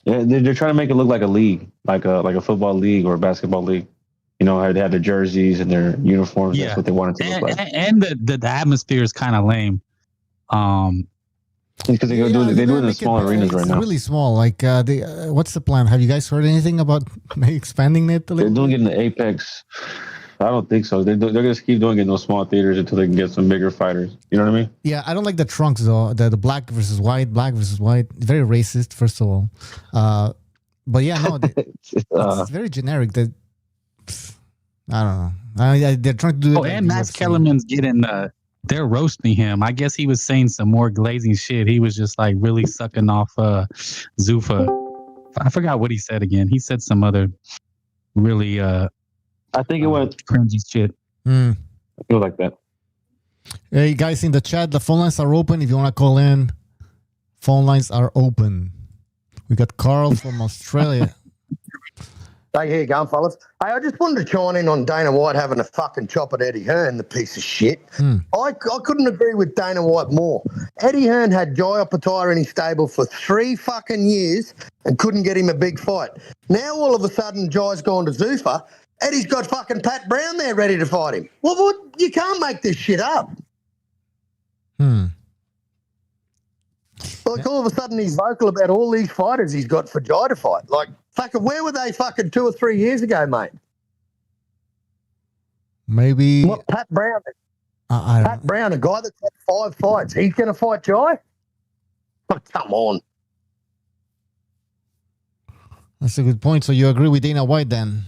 Yeah, they're trying to make it look like a league, like a football league or a basketball league. You know, how they have their jerseys and their uniforms. yeah, That's what they wanted to look like. and the atmosphere is kind of lame. Because they do it in smaller arenas right It's now. really small. Like, what's the plan? Have you guys heard anything about expanding it? They're doing it in the Apex. I don't think so. They're going to keep doing it in those small theaters until they can get some bigger fighters. You know what I mean? Yeah, I don't like the trunks though. The black versus white. Very racist, first of all. But yeah, no, it's very generic. That I don't know. They're trying to do it. Oh, and Max Kellerman's getting. They're roasting him. I guess he was saying some more glazing shit. He was just like really sucking off Zuffa. I forgot what he said again. He said some other really. I think it went cringy shit. I feel like that. Hey guys in the chat, the phone lines are open. If you want to call in, phone lines are open. We got Carl from Australia. Hey, here you going, fellas. Hey, I just wanted to chime in on Dana White having a fucking chop at Eddie Hearn, the piece of shit. I couldn't agree with Dana White more. Eddie Hearn had Jai Opetaia in his stable for 3 fucking years and couldn't get him a big fight. Now all of a sudden Jai's gone to Zuffa. Eddie's got fucking Pat Brown there ready to fight him. What? You can't make this shit up. Like all of a sudden he's vocal about all these fighters he's got for Jai to fight. Like, fucking, where were they fucking 2 or 3 years ago, mate? Maybe. What, Pat Brown? Pat Brown, a guy that's had 5 fights, he's going to fight Jai? Oh, come on. That's a good point. So you agree with Dana White then?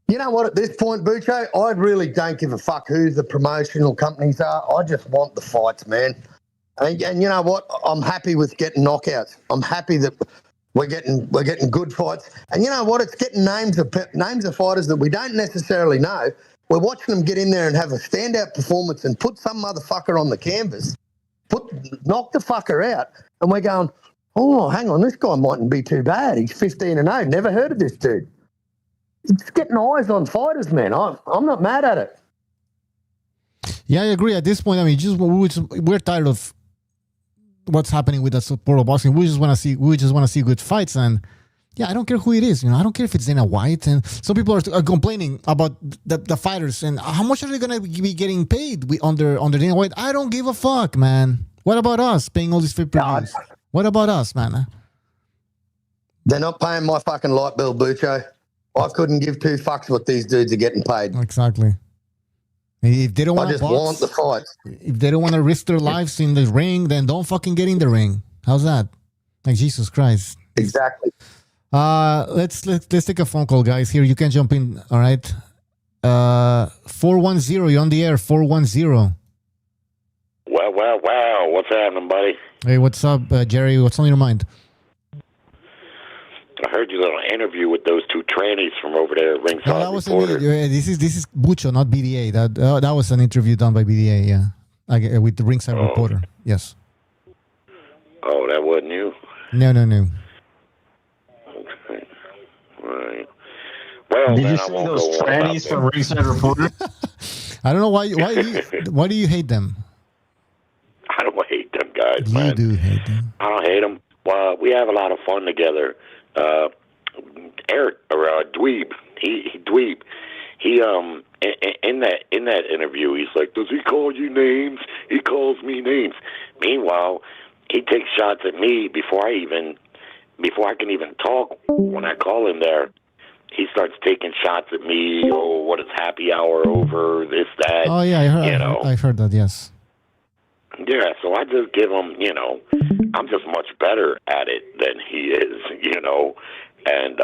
You know what, at this point, Bucho, I really don't give a fuck who the promotional companies are. I just want the fights, man. And you know what? I'm happy with getting knockouts. I'm happy that we're getting good fights. And you know what? It's getting names of fighters that we don't necessarily know. We're watching them get in there and have a standout performance and put some motherfucker on the canvas, knock the fucker out, and we're going, oh, hang on, this guy mightn't be too bad. He's 15-0. Never heard of this dude. It's getting eyes on fighters, man. I'm not mad at it. Yeah, I agree. At this point, I mean, we're tired of what's happening with the sport of boxing. We just want to see good fights, and yeah, I don't care who it is. You know, I don't care if it's Dana White. And some people are complaining about the fighters and how much are they going to be getting paid under Dana White. I don't give a fuck, man. What about us paying all these pay-per-views? What about us, man? They're not paying my fucking light bill, Bucho. I couldn't give 2 fucks what these dudes are getting paid. Exactly. If they don't want to box, want the fights. If they don't want to risk their lives in the ring, then don't fucking get in the ring. How's that? Like, Jesus Christ. Exactly. Let's take a phone call, guys. Here, you can jump in. All right. 410. You're on the air. 410. Wow. What's happening, buddy? Hey, what's up, Jerry? What's on your mind? I heard you got an interview with those 2 trannies from over there at Ringside. No, that was this is Bucho, not BDA. That was an interview done by BDA. Yeah, with the Ringside reporter. Yes. Oh, that wasn't you. No. Okay. Right. Well, did man, you see those trannies from Ringside reporter? I don't know why do you hate them? I don't hate them guys, man. You do hate them. I don't hate them. Well, we have a lot of fun together. Eric or Dweeb, he Dweeb. He in that interview, he's like, does he call you names? He calls me names. Meanwhile, he takes shots at me before I can even talk. When I call him there, he starts taking shots at me. Oh, what is happy hour over? This, that. Oh yeah, I've heard that. Yes. Yeah, so I just give him, I'm just much better at it than he is, and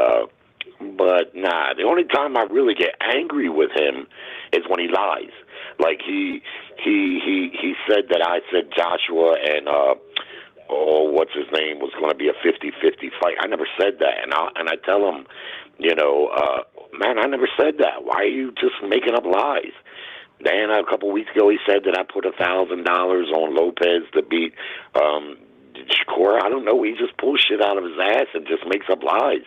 But nah, the only time I really get angry with him is when he lies. Like he said that I said Joshua and what's his name was going to be a 50-50 fight. I never said that, and I tell him, man, I never said that. Why are you just making up lies? Then a couple weeks ago, he said that I put $1,000 on Lopez to beat Shakur. I don't know. He just pulls shit out of his ass and just makes up lies.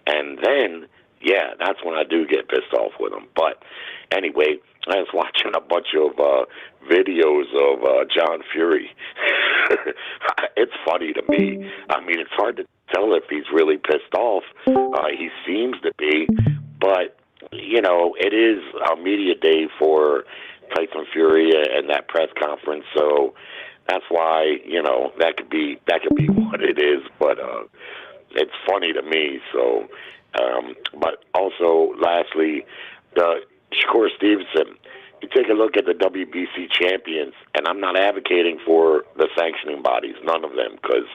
And then, yeah, that's when I do get pissed off with him. But anyway, I was watching a bunch of videos of John Fury. It's funny to me. I mean, it's hard to tell if he's really pissed off. He seems to be. But, it is a media day for Tyson Fury and that press conference. So that's why, that could be what it is. But it's funny to me. So, but also, lastly, Shakur Stevenson. You take a look at the WBC champions, and I'm not advocating for the sanctioning bodies, none of them, because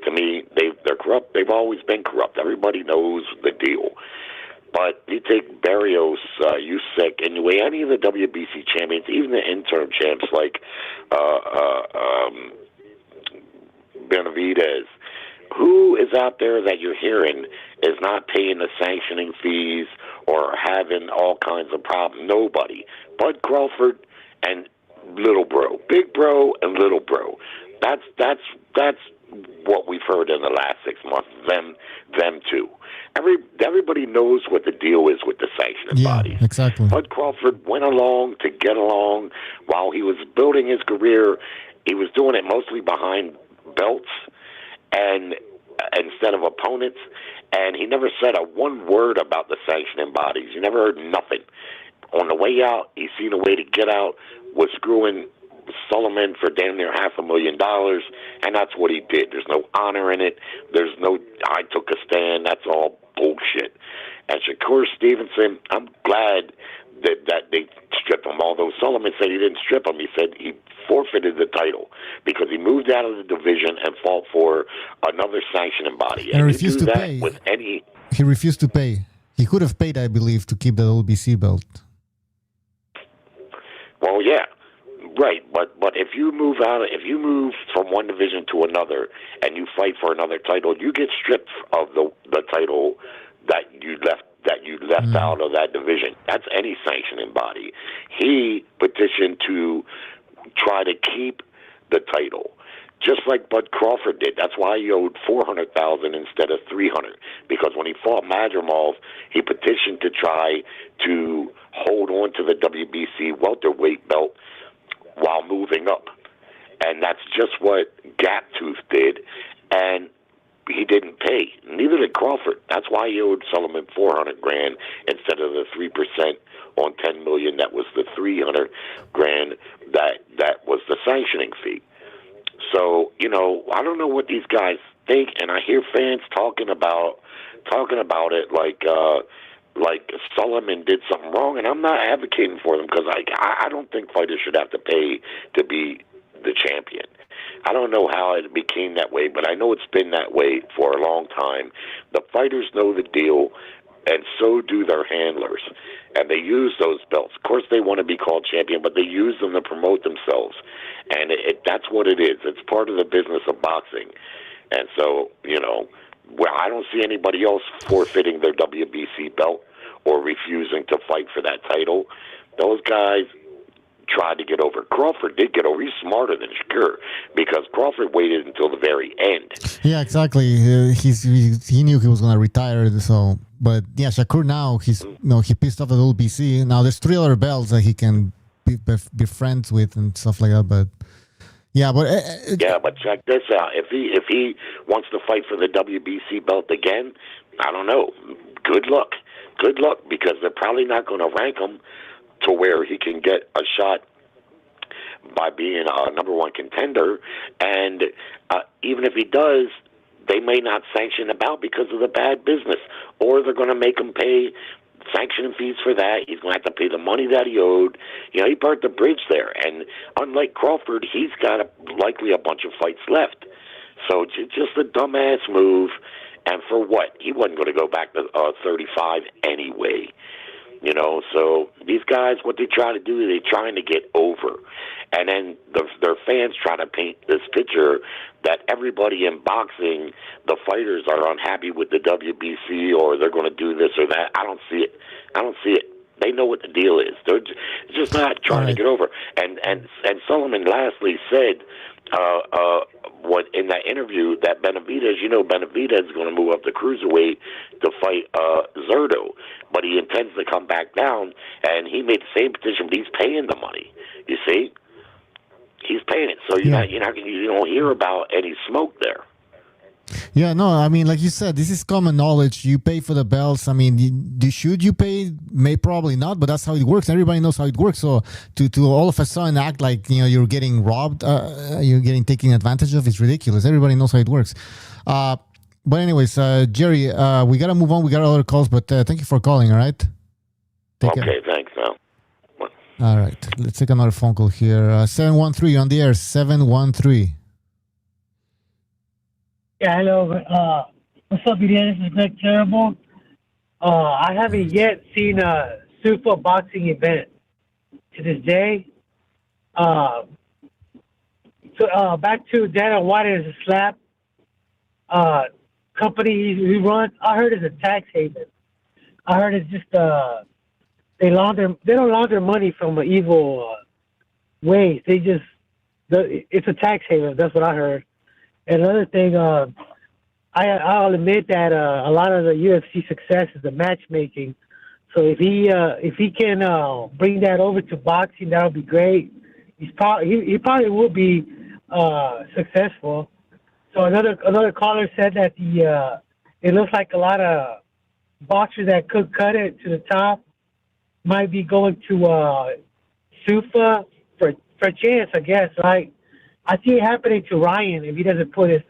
to me they're corrupt. They've always been corrupt. Everybody knows the deal. But you take Barrios, Usyk, anyway, any of the WBC champions, even the interim champs like Benavidez. Who is out there that you're hearing is not paying the sanctioning fees or having all kinds of problems? Nobody. Bud Crawford and Little Bro. Big Bro and Little Bro. That's what we've heard in the last 6 months. Them two. Everybody knows what the deal is with the sanctioning bodies. Exactly. Bud Crawford went along to get along while he was building his career. He was doing it mostly behind belts and instead of opponents, and he never said one word about the sanctioning bodies. You never heard nothing. On the way out, he seen a way to get out, was screwing Sullivan for damn near $500,000, and that's what he did. There's no honor in it. There's no, I took a stand. That's all bullshit. And Shakur Stevenson, I'm glad that they stripped him, although Sullivan said he didn't strip him. He said he forfeited the title because he moved out of the division and fought for another sanctioning body. And refused to pay. He refused to pay. He could have paid, I believe, to keep the LBC belt. Well, yeah, right. But if you move from one division to another and you fight for another title, you get stripped of the title that you left out of that division. That's any sanctioning body. He petitioned to try to keep the title, just like Bud Crawford did. That's why he owed $400,000 instead of $300,000, because when he fought Madrimov, he petitioned to try to hold on to the WBC welterweight belt while moving up, and that's just what Gaptooth did, and he didn't pay. Neither did Crawford. That's why he owed Sullivan $400,000 instead of the 3% on $10 million. That was the $300,000 that was the sanctioning fee. So I don't know what these guys think, and I hear fans talking about it like Sullivan did something wrong, and I'm not advocating for them because I don't think fighters should have to pay to be the champion. I don't know how it became that way, but I know it's been that way for a long time. The fighters know the deal, and so do their handlers. And they use those belts. Of course, they want to be called champion, but they use them to promote themselves. And that's what it is. It's part of the business of boxing. And so, I don't see anybody else forfeiting their WBC belt or refusing to fight for that title. Those guys tried to get over. Crawford did get over. He's smarter than Shakur because Crawford waited until the very end. Yeah, exactly. He knew he was going to retire. So, but yeah, Shakur now he pissed off the LBC. Now there's 3 other belts that he can be friends with and stuff like that. But yeah, but check this out. If he wants to fight for the WBC belt again, I don't know. Good luck, because they're probably not going to rank him to where he can get a shot by being a number 1 contender. And even if he does, they may not sanction the bout because of the bad business, or they're going to make him pay sanctioning fees for that. He's going to have to pay the money that he owed. He burnt the bridge there. And unlike Crawford, he's got likely a bunch of fights left. So just a dumbass move. And for what? He wasn't going to go back to 35 anyway. You know, so these guys, what they try to do is they're trying to get over. And then their fans try to paint this picture that everybody in boxing, the fighters are unhappy with the WBC or they're going to do this or that. I don't see it. They know what the deal is. They're just not trying to get over. And Sullivan lastly said what in that interview that Benavidez, Benavidez is going to move up the cruiserweight to fight Zerto, but he intends to come back down, and he made the same petition, but he's paying the money. You see, he's paying it, so you don't hear about any smoke there. Yeah, no, I mean, like you said, this is common knowledge. You pay for the belts. I mean, should you pay? Probably not, but that's how it works. Everybody knows how it works. So to all of a sudden act like you're getting robbed, you're getting taken advantage of, it's ridiculous. Everybody knows how it works. But anyways, Jerry, we gotta move on. We got other calls, but thank you for calling. All right. Take care. Thanks. Now. All right, let's take another phone call here. 713 on the air. 713. Yeah, hello. What's up, BDN? This is Greg Terrible. I haven't yet seen a Zuffa boxing event to this day. So back to Dana White as a slap company he runs. I heard it's a tax haven. I heard it's just they don't launder money from evil ways. It's a tax haven. That's what I heard. And another thing, I'll admit that a lot of the UFC success is the matchmaking. So if he can bring that over to boxing, that'll be great. He probably will be successful. So another caller said that it looks like a lot of boxers that could cut it to the top might be going to Zuffa for a chance, I guess, right? I see it happening to Ryan if he doesn't put his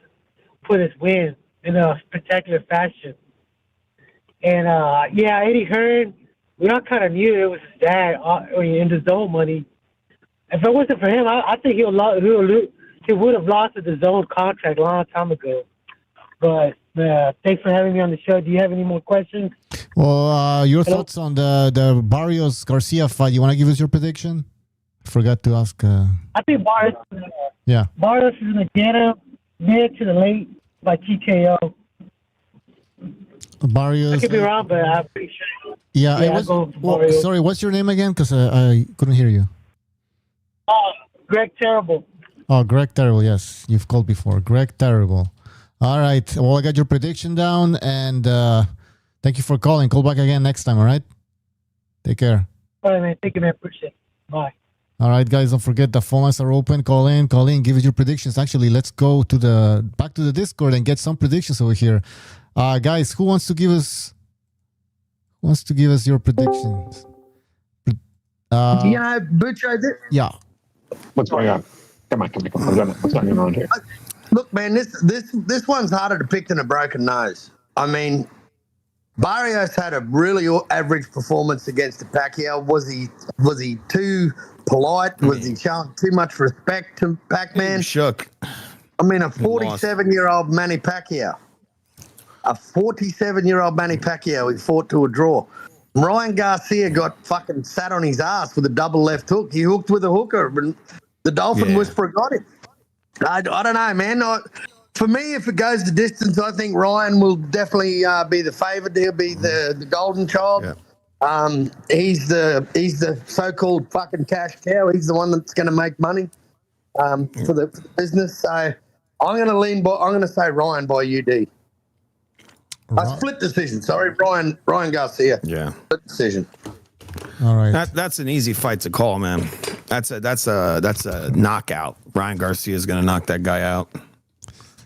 win in a spectacular fashion. And Eddie Hearn, we all kind of knew it was his dad in the zone money. If it wasn't for him, I think he would have lost the zone contract a long time ago. But thanks for having me on the show. Do you have any more questions? Well, your thoughts on the Barrios Garcia fight? You want to give us your prediction? Forgot to ask. I think Barrios is going to get him mid to the late by TKO. Barrios. I could be wrong, but I'm pretty sure. Sorry, what's your name again? Because I couldn't hear you. Greg Terrible. Oh, Greg Terrible. Yes, you've called before. Greg Terrible. All right. Well, I got your prediction down, and thank you for calling. Call back again next time. All right. Take care. All right, man. Thank you, man. Appreciate it. Bye. All right, guys, don't forget the phone lines are open. Call in, give us your predictions. Actually, let's go back to the Discord and get some predictions over here. Guys, who wants to give us your predictions? Butcher. Yeah. What's going on? Come on. What's going on here? Look, man, this one's harder to pick than a broken nose. I mean, Barrios had a really average performance against the Pacquiao. Was he too polite? Was he showing too much respect to Pac-Man? Shook. I mean, a 47-year-old Manny Pacquiao. A 47-year-old Manny Pacquiao, he fought to a draw. Ryan Garcia got fucking sat on his ass with a double left hook. He hooked with a hooker, and the Dolphin Whisperer got him. I don't know, man. For me, if it goes the distance, I think Ryan will definitely be the favourite. He'll be the golden child. Yeah. He's the so-called fucking cash cow. He's the one that's going to make money for the business. So I'm going to say Ryan by UD. A split decision. Sorry, Ryan Garcia. Yeah, split decision. All right. That's an easy fight to call, man. That's a knockout. Ryan Garcia is going to knock that guy out.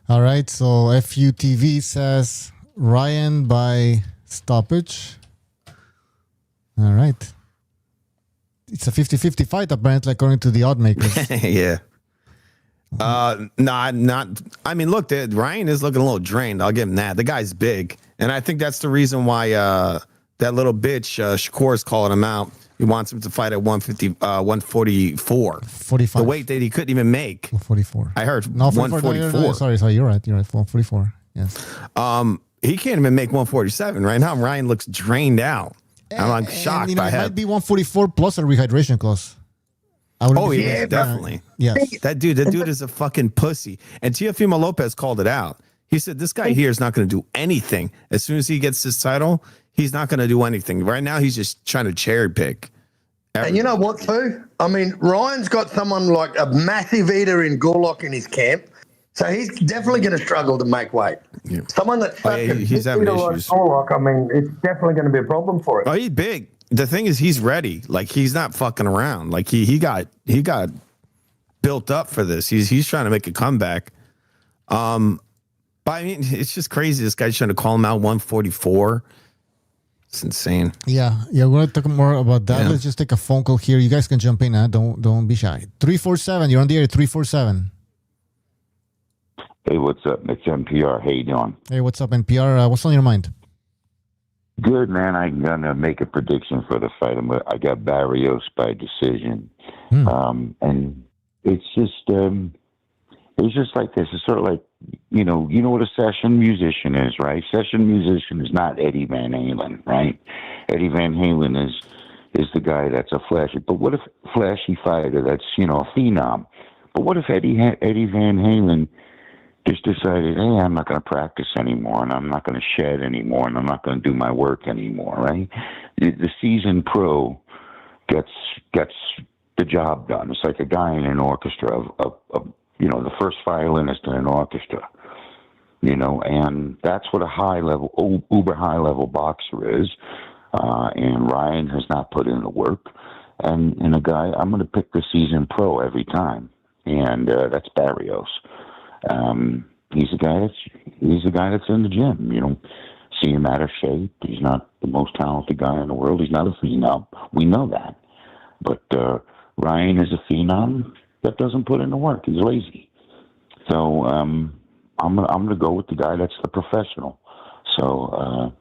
All right. So FUTV says Ryan by stoppage. All right. It's a 50-50 fight, apparently, according to the odd makers. Yeah. Not. I mean, look, Ryan is looking a little drained. I'll give him that. The guy's big, and I think that's the reason why that little bitch Shakur is calling him out. He wants him to fight at 144. 45. The weight that he couldn't even make. 44. I heard no, 144. Sorry, you're right. 144. Yes. he can't even make 147 right now. Ryan looks drained out. I'm like shocked and, by it him. might be 144 plus a rehydration clause. Yeah, definitely. Yes. That dude is a fucking pussy. And Teofimo Lopez called it out. He said, this guy here is not going to do anything. As soon as he gets this title, he's not going to do anything. Right now, he's just trying to cherry pick. And you know what, too? I mean, Ryan's got someone like a massive eater in Gorlock in his camp. So he's definitely going to struggle to make weight. Yeah. Someone that's he's having issues. Like Gorlock, I mean, it's definitely going to be a problem for him. Oh, he's big. The thing is, he's ready. Like, he's not fucking around. Like, he got built up for this. He's trying to make a comeback. But I mean, it's just crazy. This guy's trying to call him out 144. It's insane. Yeah. We're going to talk more about that. Yeah. Let's just take a phone call here. You guys can jump in. Don't be shy. 347. You're on the air. 347. Hey, what's up? It's NPR. How you doing? Hey, what's up, NPR? What's on your mind? Good, man. I'm going to make a prediction for the fight. I got Barrios by decision. And it's just like this. It's sort of like, you know what a session musician is, right? Session musician is not Eddie Van Halen, right? Eddie Van Halen is the guy that's a flashy. But what if flashy fighter that's, a phenom? But what if Eddie Van Halen just decided, hey, I'm not going to practice anymore, and I'm not going to shed anymore, and I'm not going to do my work anymore, right? The seasoned pro gets the job done. It's like a guy in an orchestra of the first violinist in an orchestra, and that's what a uber high level boxer is. And Ryan has not put in the work, and a guy, I'm going to pick the seasoned pro every time, and that's Barrios. He's a guy that's in the gym. You don't see him out of shape. He's not the most talented guy in the world. He's not a phenom. We know that. But Ryan is a phenom that doesn't put in the work. He's lazy. So I'm gonna go with the guy that's the professional. So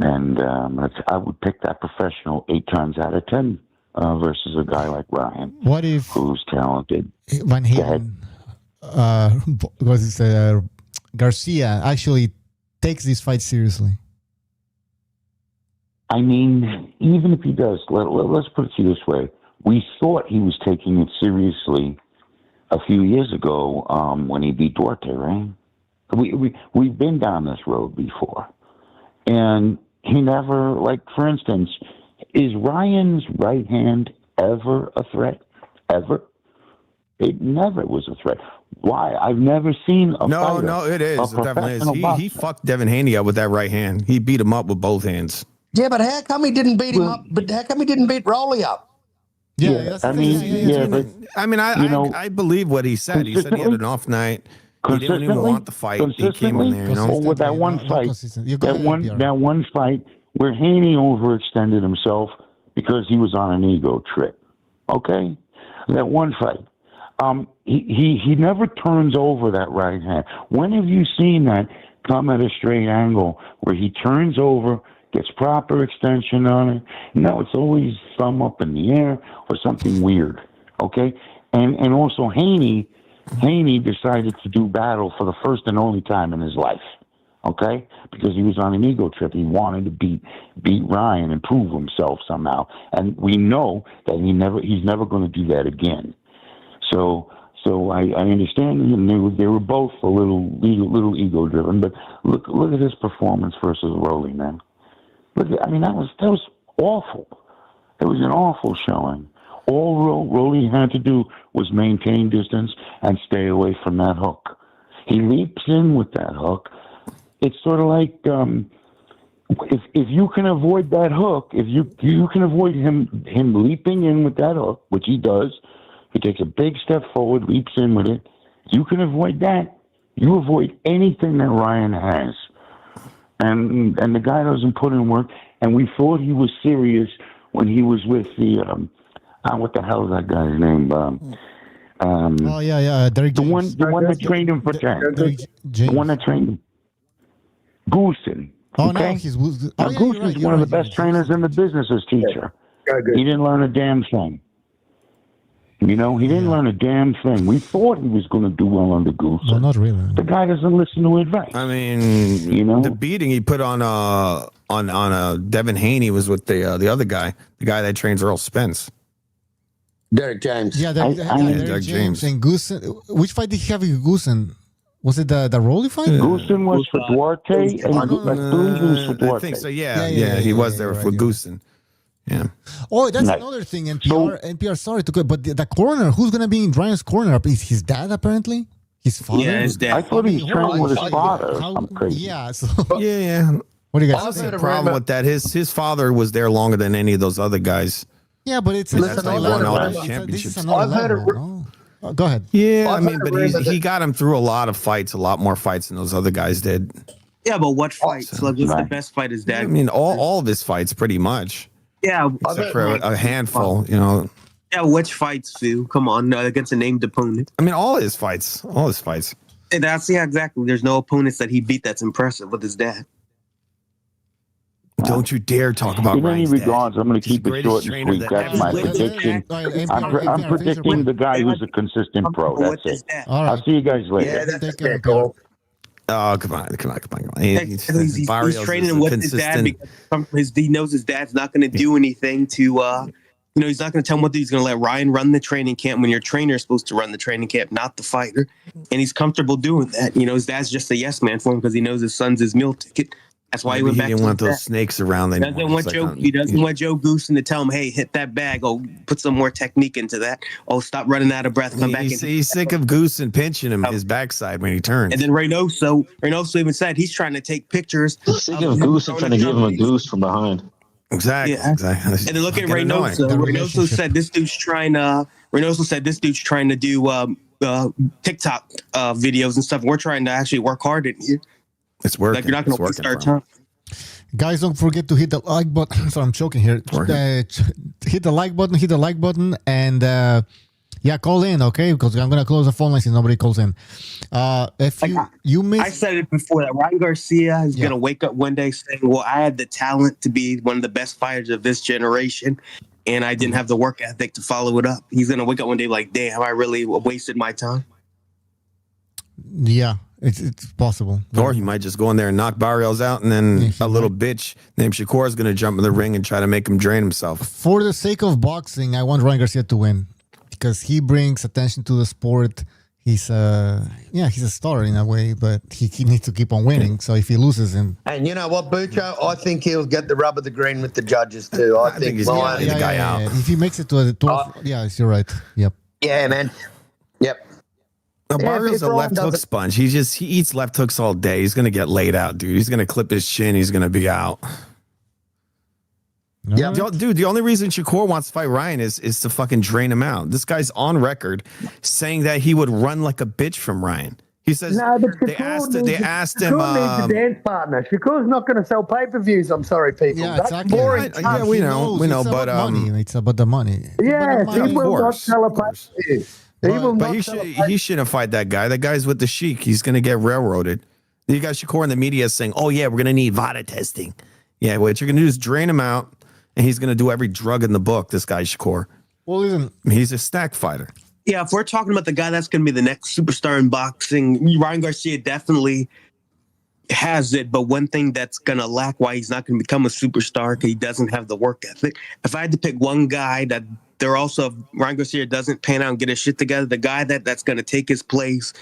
I would pick that professional 8 times out of 10 versus a guy like Ryan. What if who's talented? Van Halen, Garcia actually takes this fight seriously? I mean, even if he does, let's put it to you this way. We thought he was taking it seriously a few years ago when he beat Duarte, right? We've been down this road before. And he never, for instance, is Ryan's right hand ever a threat? Ever? It never was a threat. Why? I've never seen a fighter. No, it is. It definitely is. He fucked Devin Haney up with that right hand. He beat him up with both hands. Yeah, but how come he didn't beat him up? But how come he didn't beat Rowley up? I believe what he said. He said he had an off night. He didn't even want the fight. He came in there, with that one fight, that one fight where Haney overextended himself because he was on an ego trip. Okay, that one fight. He never turns over that right hand. When have you seen that come at a straight angle where he turns over, gets proper extension on it? No, it's always thumb up in the air or something weird. Okay, and also Haney decided to do battle for the first and only time in his life. Okay, because he was on an ego trip. He wanted to beat Ryan and prove himself somehow, and we know that he's never going to do that again. So I understand, and they were both a little ego driven. But look at his performance versus Rowley, man. That was awful. It was an awful showing. All Rowley had to do was maintain distance and stay away from that hook. He leaps in with that hook. It's sort of like if you can avoid that hook, if you can avoid him leaping in with that hook, which he does. He takes a big step forward, leaps in with it. You can avoid that. You avoid anything that Ryan has. And the guy doesn't put in work. And we thought he was serious when he was with the what the hell is that guy's name? Derek James. The one that trained him for 10. The one that trained him. Goosen. Oh, okay? no, he's Goosen's one of the best trainers in the business as teacher. He didn't learn a damn thing. You know, he didn't learn a damn thing. We thought he was going to do well under Goose. Well, not really. The guy doesn't listen to advice. I mean, you know, the beating he put on Devin Haney was with the other guy, the guy that trains Earl Spence. Derek James. Yeah, Derek James and Goosen. Which fight did he have with Goosen? Was it the Rolly fight? Goosen was for Duarte, and Booz was for Duarte. I think so. Yeah, he was there for Goosen. Yeah. Oh, that's another thing. NPR. Sorry to go, but the corner. Who's gonna be in Ryan's corner? Is his dad apparently? His father? Yeah, his dad. I thought he was training with his father. I'm crazy. Yeah. So, yeah. What do you guys think? The problem with that, his father was there longer than any of those other guys. Yeah, but it's Listen, I've heard go ahead. Yeah, I mean, but he got him through a lot of fights, a lot more fights than those other guys did. Yeah, but what fights? Like, what's the best fight his dad? I mean, all of his fights, pretty much. Yeah, except for a handful, you know. Yeah, which fights, Phil? Come on, against a named opponent. I mean, all his fights. And that's exactly. There's no opponents that he beat that's impressive with his dad. Don't you dare talk about in any Ryan's regards, dad. I'm going to keep it short and sweet. That's my prediction. I'm predicting the guy who's a consistent pro. That's it. All right. I'll see you guys later. Yeah, that's fair call. Oh, come on. He's training with his dad because he knows his dad's not going to do anything to, he's not going to tell him what he's going to let Ryan run the training camp when your trainer is supposed to run the training camp, not the fighter. And he's comfortable doing that. You know, his dad's just a yes man for him because he knows his son's his meal ticket. That's why he went back. He didn't want those snakes around anymore. He doesn't want Joe Goosen to tell him, "Hey, hit that bag. Oh, put some more technique into that. Oh, stop running out of breath. Come back." He's sick of Goosen pinching him his backside when he turns. And then Reynoso even said he's trying to take pictures. He's sick of Goosen trying to give him a goose from behind. Exactly. And then look at Reynoso. Reynoso said this dude's trying to do TikTok videos and stuff. We're trying to actually work hard in here. It's working. Like you're not going to start time. Guys, don't forget to hit the like button. Sorry, I'm choking here. Hit the like button, and call in, okay? Because I'm gonna close the phone lines if nobody calls in. If you miss, I said it before that Ryan Garcia is gonna wake up one day saying, "Well, I had the talent to be one of the best fighters of this generation, and I didn't have the work ethic to follow it up." He's gonna wake up one day like, "Damn, I really wasted my time." Yeah. It's possible. Or he might just go in there and knock Barrios out, and then a little bitch named Shakur is going to jump in the ring and try to make him drain himself. For the sake of boxing, I want Ryan Garcia to win because he brings attention to the sport. He's a star in a way, but he needs to keep on winning. So if he loses him, and you know what, Bucho, I think he'll get the rub of the green with the judges too. I think he's getting the guy out. If he makes it to the 12, you're right. Yep. Yeah, man. Yep. Barrios a left hook sponge. He eats left hooks all day. He's gonna get laid out, dude. He's gonna clip his chin. He's gonna be out. Yeah, dude. The only reason Shakur wants to fight Ryan is to fucking drain him out. This guy's on record saying that he would run like a bitch from Ryan. He says they asked him. Shakur needs a dance partner. Shakur's not going to sell pay-per-views. I'm sorry, people. Yeah, that's exactly. boring. Yeah, we know, but money. It's about the money. Yeah, he will not sell a pay-per-view. But he shouldn't fight that guy. That guy's with the Sheik. He's going to get railroaded. You got Shakur in the media saying, "Oh yeah, we're going to need VADA testing." Yeah, what you're going to do is drain him out, and he's going to do every drug in the book. This guy Shakur. Well, he's a stack fighter. Yeah, if we're talking about the guy that's going to be the next superstar in boxing, Ryan Garcia definitely has it. But one thing that's going to lack why he's not going to become a superstar because he doesn't have the work ethic. If I had to pick one guy that if Ryan Garcia doesn't pan out and get his shit together, the guy that's going to take his place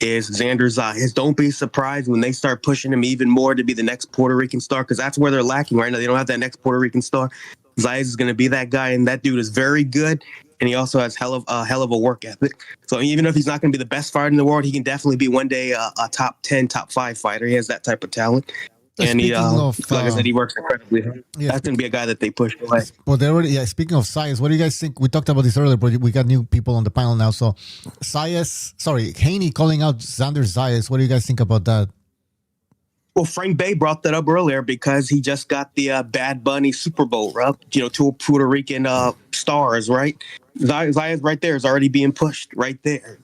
is Xander Zayas. Don't be surprised when they start pushing him even more to be the next Puerto Rican star, because that's where they're lacking right now. They don't have that next Puerto Rican star. Zayas is going to be that guy, and that dude is very good, and he also has hell of a work ethic. So even if he's not going to be the best fighter in the world, he can definitely be one day a top 10, top 5 fighter. He has that type of talent. And he, like I said, he works incredibly hard. Yeah, that's going to be a guy that they push away. Well, speaking of Zayas, what do you guys think? We talked about this earlier, but we got new people on the panel now. So Haney calling out Xander Zayas. What do you guys think about that? Well, Frank Bay brought that up earlier because he just got the Bad Bunny Super Bowl rub, to Puerto Rican stars, right? Zayas right there is already being pushed right there.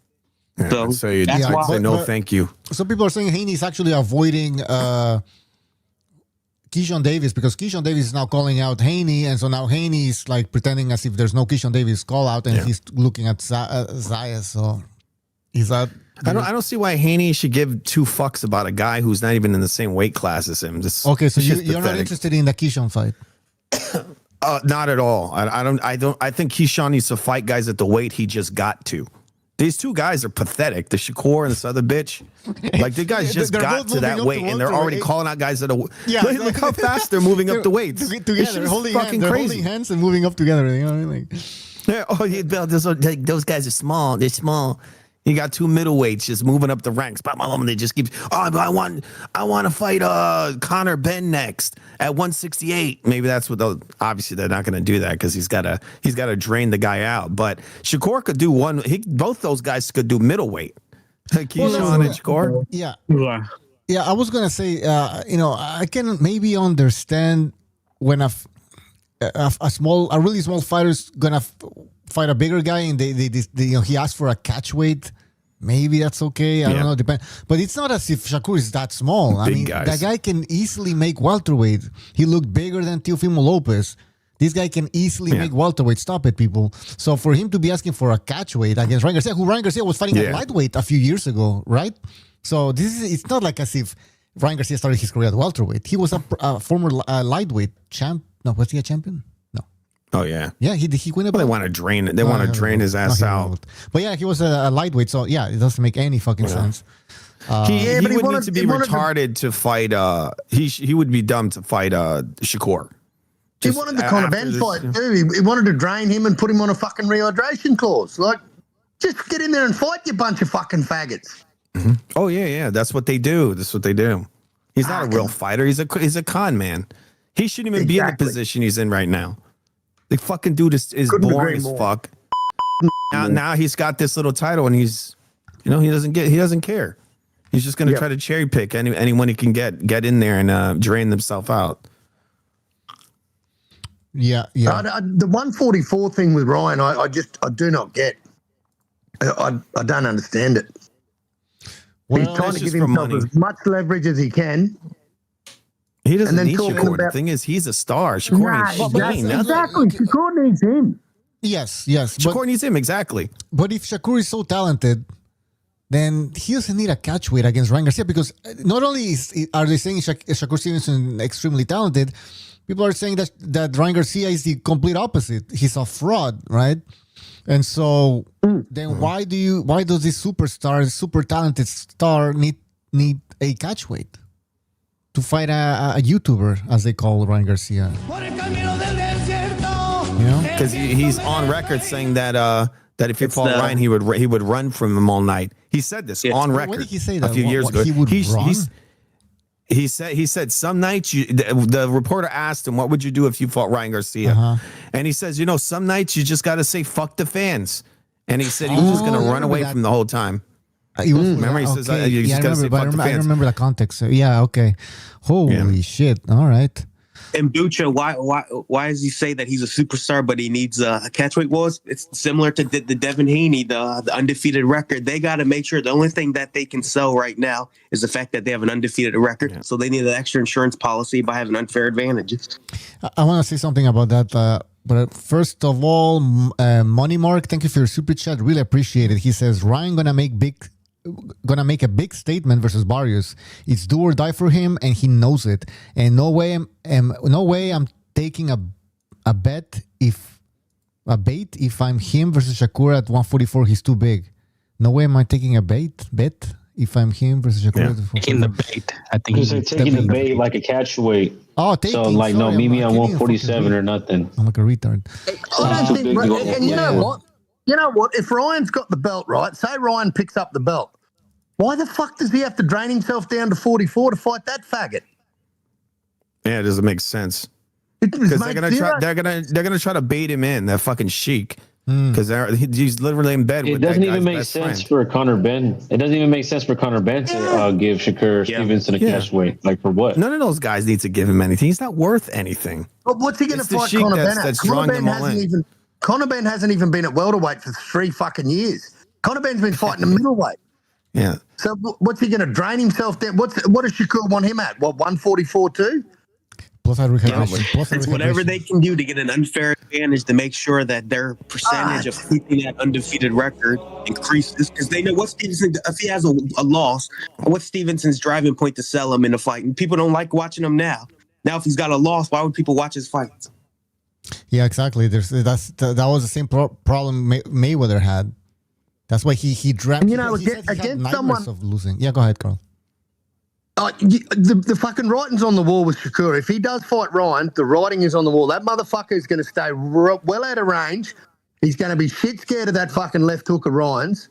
Yeah, so that's why. Say no, thank you. So people are saying Haney's actually avoiding Keyshawn Davis, because Keyshawn Davis is now calling out Haney, and so now Haney is like pretending as if there's no Keyshawn Davis call out, and he's looking at Zaya. So is that? I don't see why Haney should give two fucks about a guy who's not even in the same weight class as him. Okay, so you're not interested in the Keyshawn fight? Not at all. I think Keyshawn needs to fight guys at the weight he just got to. These two guys are pathetic. The Shakur and this other bitch. Like, the guys just got to that weight, and they're already calling out guys that are. Yeah, look how fast they're moving up the weights. Together, holding hands and moving up together. You know what I mean? Those guys are small. They're small. You got two middleweights just moving up the ranks. They just keep. I want to fight Conor Ben next at 168. Maybe that's what. Obviously, they're not going to do that because he's got to drain the guy out. But Shakur could do one. Both those guys could do middleweight. Keyshawn and Shakur. Yeah. I was gonna say, I can maybe understand when a really small fighter's gonna fight a bigger guy, and they he asked for a catch weight. Maybe that's okay. I don't know. Depend. But it's not as if Shakur is that small. I mean, that guy can easily make welterweight. He looked bigger than Teofimo Lopez. This guy can easily make welterweight. Stop it, people. So for him to be asking for a catch weight against Ryan Garcia, who Ryan Garcia was fighting at lightweight a few years ago, right? So it's not like as if Ryan Garcia started his career at welterweight. He was a former lightweight champ. No, was he a champion? Oh yeah, he went up. Well, they want to drain it. They want to drain his ass out. But yeah, he was a lightweight, so yeah, it doesn't make any fucking sense. He would need to be retarded to fight. He would be dumb to fight Shakur. He wanted the Conor Ben fight too. He wanted to drain him and put him on a fucking rehydration clause. Like, just get in there and fight, you bunch of fucking faggots. Mm-hmm. Oh yeah, that's what they do. He's not a real fighter. He's a con man. He shouldn't even be in the position he's in right now. The fucking dude is boring as fuck. Now he's got this little title, and he doesn't care. He's just gonna try to cherry pick anyone he can get in there and drain themselves out. Yeah. The 144 thing with Ryan, I do not get. I don't understand it. Well, he's trying to give himself as much leverage as he can. He doesn't need Shakur. The thing is, he's a star. Shakur exactly. Shakur needs him. Yes. Shakur needs him, exactly. But if Shakur is so talented, then he doesn't need a catch weight against Ryan Garcia, because not only are they saying Shakur Stevenson extremely talented, people are saying that Ryan Garcia is the complete opposite. He's a fraud, right? And so then why does this super talented star need a catch weight to fight a YouTuber, as they call Ryan Garcia? Because he's on record saying that if he fought Ryan, he would run from him all night. He said this on record. When did he say that? A few years ago. He would run? He said some nights the reporter asked him, what would you do if you fought Ryan Garcia? And he says, some nights you just got to say fuck the fans. And he said he was just going to run away from the whole time. Remember, he says, you just got to say fuck the fans. I remember the context. So, yeah, okay. Holy shit. All right. And Bucha, why does he say that he's a superstar, but he needs a catchweight? Well, it's similar to the Devin Haney, the undefeated record. They got to make sure the only thing that they can sell right now is the fact that they have an undefeated record. Yeah. So they need an extra insurance policy by having unfair advantages. I want to say something about that. But first of all, Money Mark, thank you for your super chat. Really appreciate it. He says, Ryan gonna make a big statement versus Barrios. It's do or die for him, and he knows it. And no way I'm taking a bet if I'm him versus Shakur at 144. He's too big. No way am I taking a bet if I'm him versus Shakur. Yeah. Taking the bait. I think he's taking the bait like a catch weight. Meet me on 147 or nothing. I'm like a retard. I don't think. And you know what? You know what? If Ryan's got the belt, right? Say Ryan picks up the belt. Why the fuck does he have to drain himself down to 44 to fight that faggot? Yeah, it doesn't make sense. Because they're gonna try to bait him in, that fucking Sheik. Because he's literally in bed with that guy's best friend. It doesn't even make sense for Conor Ben. It doesn't even make sense for Conor Ben to give Shakur Stevenson a catch weight. Like, for what? None of those guys need to give him anything. He's not worth anything. But what's he going to fight Conor Ben at? Conor Ben hasn't even been at welterweight for 3 fucking years. Conor Ben's been fighting a middleweight. Yeah. So what's he going to drain himself down? What does Shakur want him at? What, 144 too? Plus rehydration. Plus It's whatever they can do to get an unfair advantage to make sure that their percentage of keeping that undefeated record increases. Because they know what Stevenson, if he has a loss, what's Stevenson's driving point to sell him in a fight? And people don't like watching him now. Now, if he's got a loss, why would people watch his fights? Yeah, exactly. That was the same problem Mayweather had. That's why he dragged. You know, he said he had against nightmares someone of losing. Yeah, go ahead, Carl. The fucking writing's on the wall with Shakur. If he does fight Ryan, the writing is on the wall. That motherfucker is going to stay well out of range. He's going to be shit scared of that fucking left hook of Ryan's.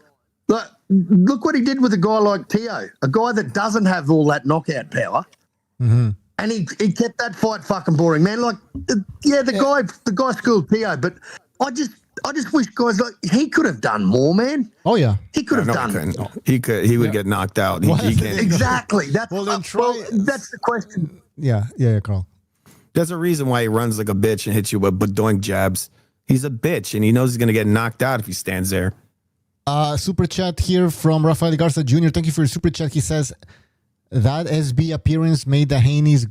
Look what he did with a guy like Teo, a guy that doesn't have all that knockout power. Mm-hmm. And he kept that fight fucking boring, man. Like, the guy schooled Teo, but I just wish guys like he could have done more, man. Oh yeah, he could have done. He could. He would get knocked out. He can't. Exactly. That's that's the question. Yeah, Carl. There's a reason why he runs like a bitch and hits you with doink jabs. He's a bitch, and he knows he's gonna get knocked out if he stands there. Super chat here from Rafael Garza Jr. Thank you for your super chat. He says that SB appearance made the Haney's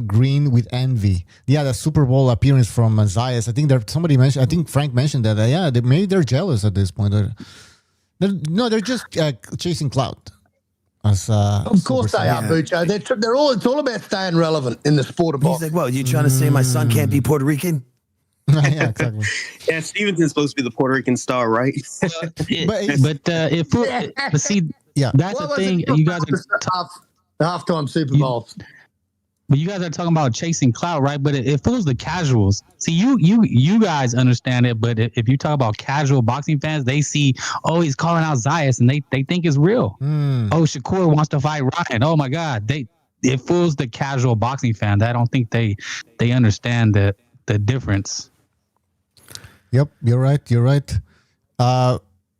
green with envy. Yeah, the Super Bowl appearance from Zayas. I think somebody mentioned. I think Frank mentioned that. Yeah, maybe they're jealous at this point. They're just chasing clout. Of course they are, Bucho. It's all about staying relevant in the sport of boxing. He's like, well, you trying to say my son can't be Puerto Rican? Yeah, exactly. Yeah, Stevenson's supposed to be the Puerto Rican star, right? But see, yeah, that's the thing. You guys are halftime Super Bowl. But you guys are talking about chasing clout, right? But it fools the casuals. See, you guys understand it, but if you talk about casual boxing fans, they see, oh, he's calling out Zayas, and they think it's real. Oh, Shakur wants to fight Ryan. Oh my God, it fools the casual boxing fan. I don't think they understand the difference. Yep, you're right.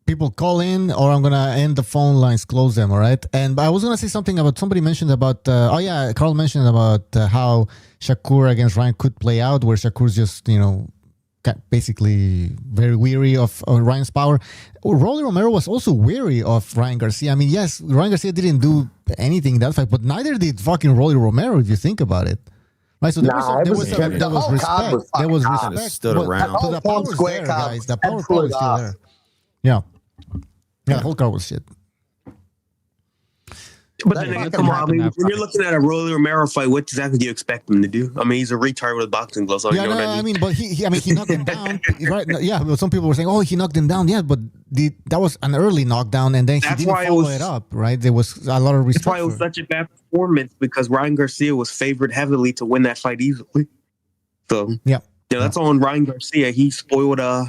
People call in, or I'm gonna end the phone lines, close them. All right. And I was gonna say something about somebody mentioned about. Carl mentioned about how Shakur against Ryan could play out, where Shakur's just basically very weary of Ryan's power. Rolly Romero was also weary of Ryan Garcia. I mean, yes, Ryan Garcia didn't do anything in that fight, but neither did fucking Rolly Romero, if you think about it. Right, so there was respect. There was respect. Stood around. So the power was there, guys. The power was still there. Yeah, the whole card was shit. But then again, come on, when you're looking at a Rolly Romero fight, what exactly do you expect him to do? I mean, he's a retard with boxing gloves on. Yeah, you know what I mean? But he knocked him down. Right? Yeah, but some people were saying, oh, he knocked him down. Yeah, but that was an early knockdown, and then he didn't follow it up. Right? There was a lot of respect. That's why it was such a bad performance, because Ryan Garcia was favored heavily to win that fight easily. So that's on Ryan Garcia. He spoiled a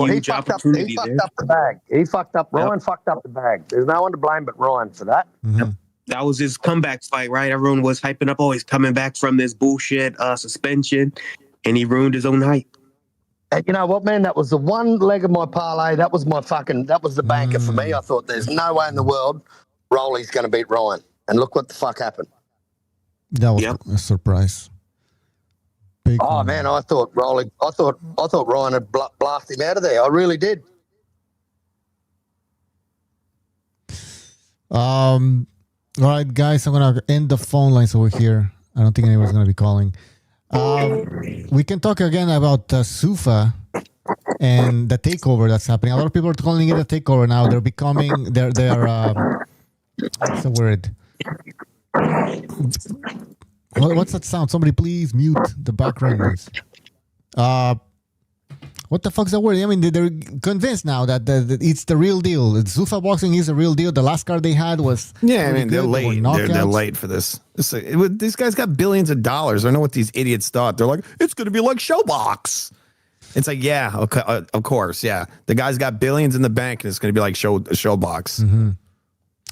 huge opportunity. He fucked up the bag. He fucked up. Ryan fucked up the bag. There's no one to blame but Ryan for that. Mm-hmm. That was his comeback fight, right? Everyone was hyping up, oh, he's coming back from this bullshit suspension, and he ruined his own hype. And you know what, man? That was the one leg of my parlay. That was the banker for me. I thought there's no way in the world Rolly's going to beat Ryan. And look what the fuck happened. That was a surprise. Man, I thought Ryan had blasted him out of there. I really did. All right, guys, I'm gonna end the phone lines over here. I don't think anyone's gonna be calling. We can talk again about Zuffa and the takeover that's happening. A lot of people are calling it a takeover now. They're becoming. What's the word? What's that sound? Somebody please mute the background noise. What the fuck's that word? I mean, they're convinced now that it's the real deal. Zuffa boxing is the real deal. The last card they had was they're late. They're late for this. These guys got billions of dollars. I don't know what these idiots thought. They're like, it's going to be like Showbox. It's like, yeah, okay, of course, yeah. The guy's got billions in the bank, and it's going to be like Showbox. Mm-hmm.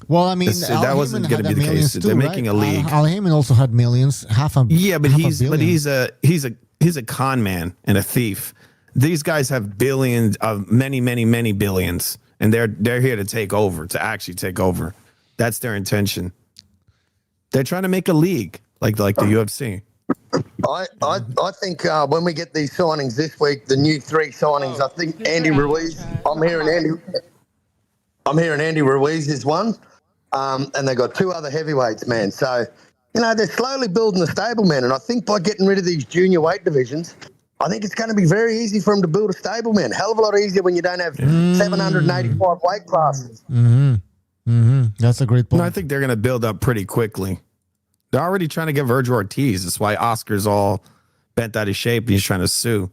Well, I mean, that wasn't going to be the case. They're making a league. Al Heyman also had millions, he's a con man and a thief. These guys have billions of many, many, many billions, and they're here to take over, to actually take over. That's their intention. They're trying to make a league like the UFC. I think when we get these signings this week, the new 3 signings, I think Andy Ruiz. I'm hearing Andy Ruiz is one. And they got 2 other heavyweights, man. So You know, they're slowly building the stable, man. And I think by getting rid of these junior weight divisions, I think it's going to be very easy for them to build a stable, man. Hell of a lot easier when you don't have 785 weight classes. That's a great point. No, I think they're going to build up pretty quickly. They're already trying to get Virgil Ortiz. That's why Oscar's all bent out of shape and he's trying to sue.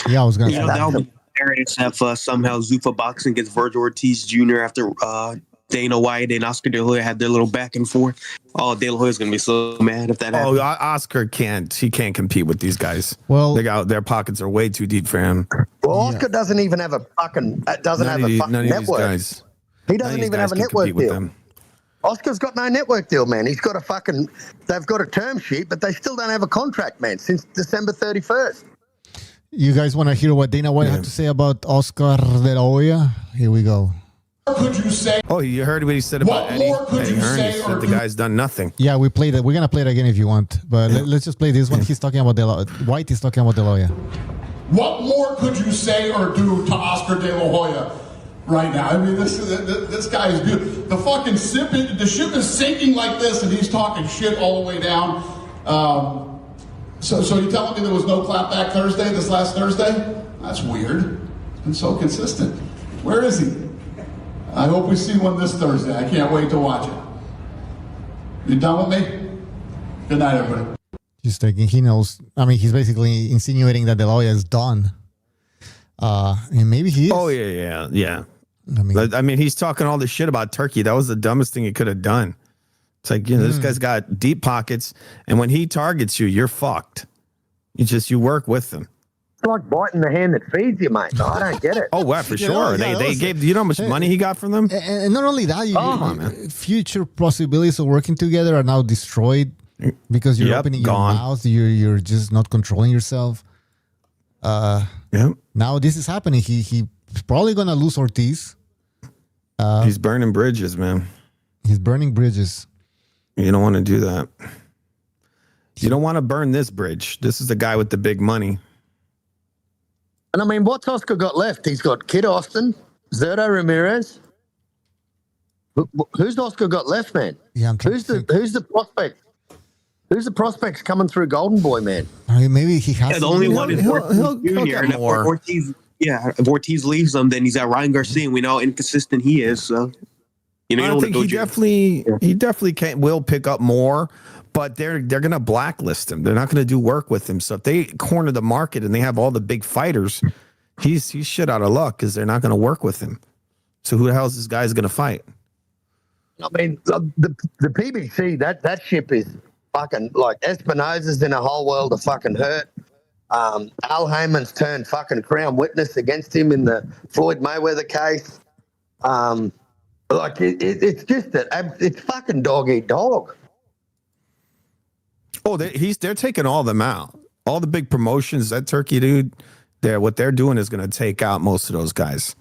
Yeah, I was going to say that would be hilarious if somehow Zuffa Boxing gets Virgil Ortiz Jr. after Dana White and Oscar De La Hoya had their little back and forth. Oh, De La Hoya's going to be so mad if that happens. Oh, Oscar can't. He can't compete with these guys. Well, their pockets are way too deep for him. Well, Oscar doesn't even have a fucking network. Guys. He doesn't even have a network deal. Oscar's got no network deal, man. He's got they've got a term sheet, but they still don't have a contract, man, since December 31st. You guys want to hear what Dana White had to say about Oscar De La Hoya? Here we go. What could you say? Oh, you heard what he said about Eddie Hearn? He said the guy's done nothing. Yeah, we played it. We're going to play it again if you want. But let's just play this one. He's talking about White is talking about De La Hoya. What more could you say or do to Oscar De La Hoya right now? I mean, this guy is good. The fucking the ship is sinking like this, and he's talking shit all the way down. So you're telling me there was no clapback Thursday, this last Thursday? That's weird. It's been so consistent. Where is he? I hope we see one this Thursday. I can't wait to watch it. You done with me? Good night, everybody. He's thinking he knows. I mean, he's basically insinuating that De La Hoya is done. And maybe he is. Oh, yeah. I mean, he's talking all this shit about Turkey. That was the dumbest thing he could have done. It's like, this guy's got deep pockets, and when he targets you, you're fucked. You work with him. It's like biting the hand that feeds you, mate. I don't get it. Oh, well, for sure. They gave, you know how much money he got from them? And not only that, future possibilities of working together are now destroyed because you're opening your mouth. You're just not controlling yourself. Now this is happening. He's probably going to lose Ortiz. He's burning bridges, man. He's burning bridges. You don't want to do that. You don't want to burn this bridge. This is the guy with the big money. And I mean, what's Oscar got left? He's got Kid Austin, Zerto Ramirez. Who's Oscar got left, man? Yeah, who's the prospect? Who's the prospects coming through Golden Boy, man? I mean, maybe he has. The only one is Junior. And if Ortiz leaves them, then he's got Ryan Garcia, and we know how inconsistent he is. So, I think he definitely will pick up more. But they're going to blacklist him. They're not going to do work with him. So if they corner the market and they have all the big fighters, he's shit out of luck because they're not going to work with him. So who the hell is this guy's going to fight? I mean, the PBC, that ship is fucking like Espinosa's in a whole world of fucking hurt. Al Heyman's turned fucking crown witness against him in the Floyd Mayweather case. It's just that it's fucking dog eat dog. Oh, they're taking all of them out. All the big promotions, that Turkey dude, what they're doing is going to take out most of those guys.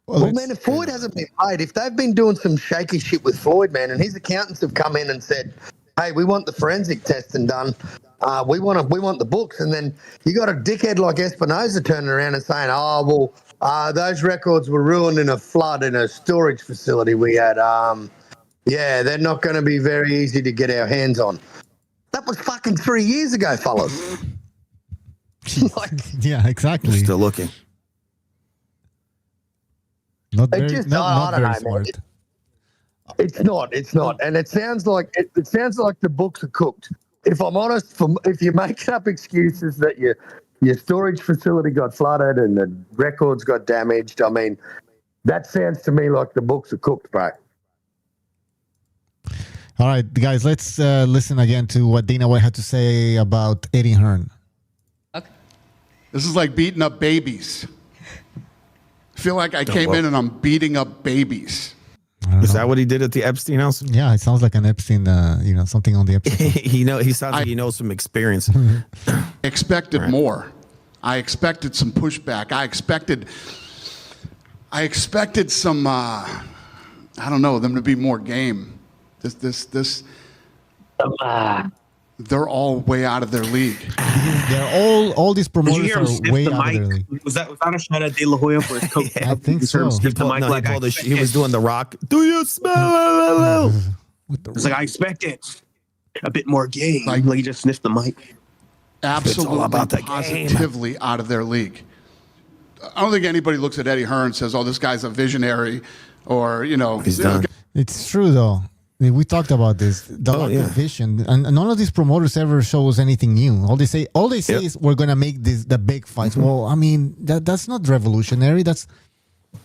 Well, man, if Floyd hasn't been paid, if they've been doing some shaky shit with Floyd, man, and his accountants have come in and said, hey, we want the forensic testing done. We want the books. And then you got a dickhead like Espinosa turning around and saying, those records were ruined in a flood in a storage facility we had. They're not going to be very easy to get our hands on. That was fucking 3 years ago, fellas. Yeah, exactly. They're still looking. Not very, not very smart. It's not. And it sounds like the books are cooked. If I'm honest, if you make up excuses that your storage facility got flooded and the records got damaged, I mean, that sounds to me like the books are cooked, bro. All right, guys, let's listen again to what Dana White had to say about Eddie Hearn. Okay. This is like beating up babies. I feel like I came in and I'm beating up babies. Is that what he did at the Epstein house? Yeah, it sounds like an Epstein, something on the Epstein. He sounds like he knows some experience. I expected more. I expected some pushback. I expected some, them to be more game. They're all way out of their league. They're all these promoters are way out of their league. Was that a shot at De La Hoya for his coach? I think so. He was doing the Rock. Do you smell? It's like I expected a bit more game. Like he just sniffed the mic. Absolutely, about the positively out of their league. I don't think anybody looks at Eddie Hearn and says, "Oh, this guy's a visionary," or he's done. It's true though. I mean, we talked about this. The lack of vision, and none of these promoters ever shows anything new. All they say is we're gonna make the big fights. Well, I mean that's not revolutionary.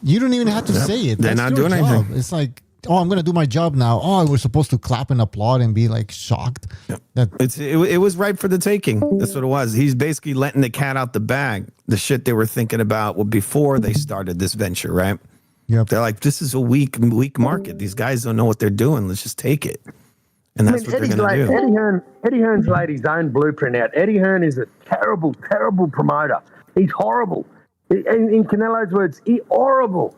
You don't even have to say it. They're not doing anything. It's like, oh, I'm gonna do my job now. Oh, we're supposed to clap and applaud and be like shocked. It was ripe for the taking. That's what it was. He's basically letting the cat out the bag. The shit they were thinking about before they started this venture, right? Yep. They're like, this is a weak market. These guys don't know what they're doing. Let's just take it. And that's what they're going to do. Eddie Hearn's laid his own blueprint out. Eddie Hearn is a terrible, terrible promoter. He's horrible. In Canelo's words, he's horrible.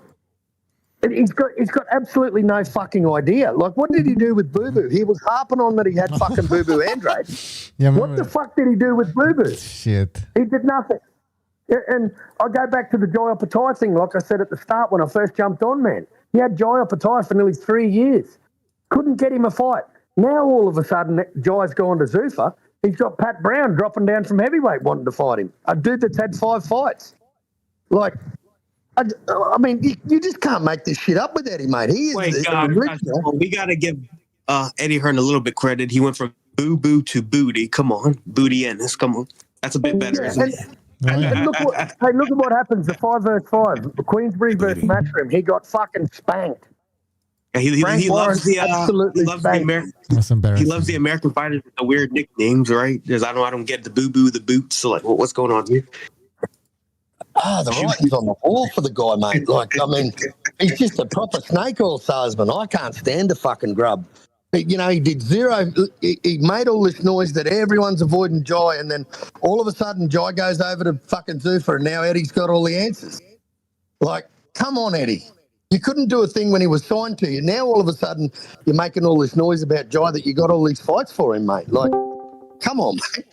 And he's got absolutely no fucking idea. Like, what did he do with Boo Boo? He was harping on that he had fucking Boo Boo Andrade. What the fuck did he do with Boo Boo? Shit. He did nothing. And I go back to the Jai Opetaia thing, like I said at the start when I first jumped on, man. He had Jai Opetaia for nearly 3 years. Couldn't get him a fight. Now all of a sudden, Jai's gone to Zuffa. He's got Pat Brown dropping down from heavyweight wanting to fight him. A dude that's had 5 fights. Like, I mean, you just can't make this shit up with Eddie, mate. He is we got to give Eddie Hearn a little bit credit. He went from boo-boo to booty. Come on. Booty Ennis. Come on. That's a bit better, isn't it? And look at what happens. The 5 versus 5. Queensbury versus Matchroom. He got fucking spanked. Yeah, he loves the American. That's embarrassing. He loves the American fighters with the weird nicknames, right? Because I don't get the boo boo, the boots. So like, what's going on here? The writing's on the wall for the guy, mate. Like, I mean, he's just a proper snake oil salesman. I can't stand the fucking grub. You know, he did zero. He made all this noise that everyone's avoiding Jai, and then all of a sudden Jai goes over to fucking Zuffa, and now Eddie's got all the answers. Like, come on, Eddie. You couldn't do a thing when he was signed to you. Now all of a sudden you're making all this noise about Jai that you got all these fights for him, mate. Like, come on, mate.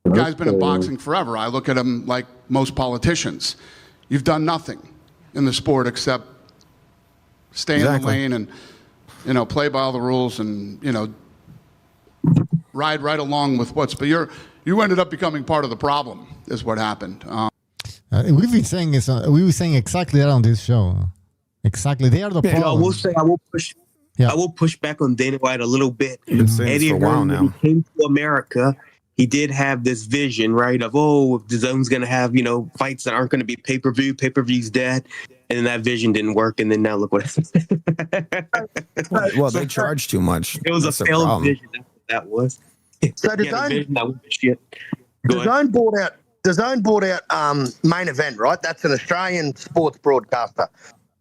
The guy's been in boxing forever. I look at him like most politicians. You've done nothing in the sport except stay in the lane and, you know, play by all the rules and, you know, ride right along with but you ended up becoming part of the problem is what happened. We've been saying this. We were saying exactly that on this show. Exactly, they are the problem. I will push back on Dana White a little bit. You've been saying this for a while now. When he came to America, he did have this vision, right, of, the zone's going to have, you know, fights that aren't going to be pay-per-view. Pay-per-view's dead. And then that vision didn't work. And then now look what happened. Well, they charged too much. It was a failed vision. That's what that was. So the Zone bought out Main Event, right? That's an Australian sports broadcaster.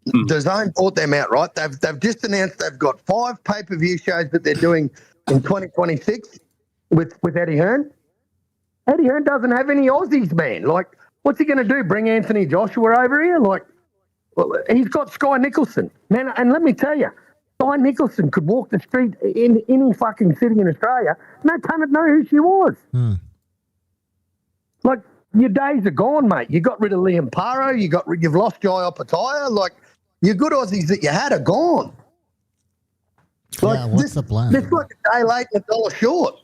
The Zone bought them out, right? They've just announced they've got 5 pay-per-view shows that they're doing in 2026 with Eddie Hearn. Eddie Hearn doesn't have any Aussies, man. Like, what's he going to do? Bring Anthony Joshua over here? Like, well, he's got Sky Nicholson, man. And let me tell you, Sky Nicholson could walk the street in any fucking city in Australia. No cunt know who she was. Like, your days are gone, mate. You got rid of Liam Paro. You've lost Jai Opetaia. Like, your good Aussies that you had are gone. Like, what's the plan? It's like a day late and $1 short.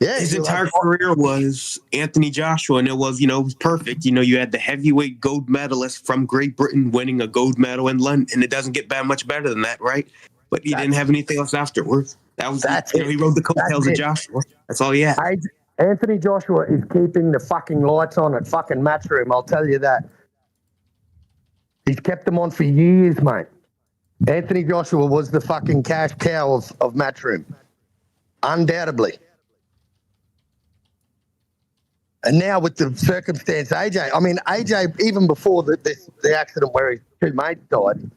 His entire career was Anthony Joshua, and it was perfect. You know, you had the heavyweight gold medalist from Great Britain winning a gold medal in London, and it doesn't get much better than that, right? But he didn't have anything else afterwards. He rode the coattails of Joshua. That's all he had. Anthony Joshua is keeping the fucking lights on at fucking Matchroom, I'll tell you that. He's kept them on for years, mate. Anthony Joshua was the fucking cash cow of Matchroom. Undoubtedly. And now with the circumstance, AJ, even before the accident where his 2 mates died,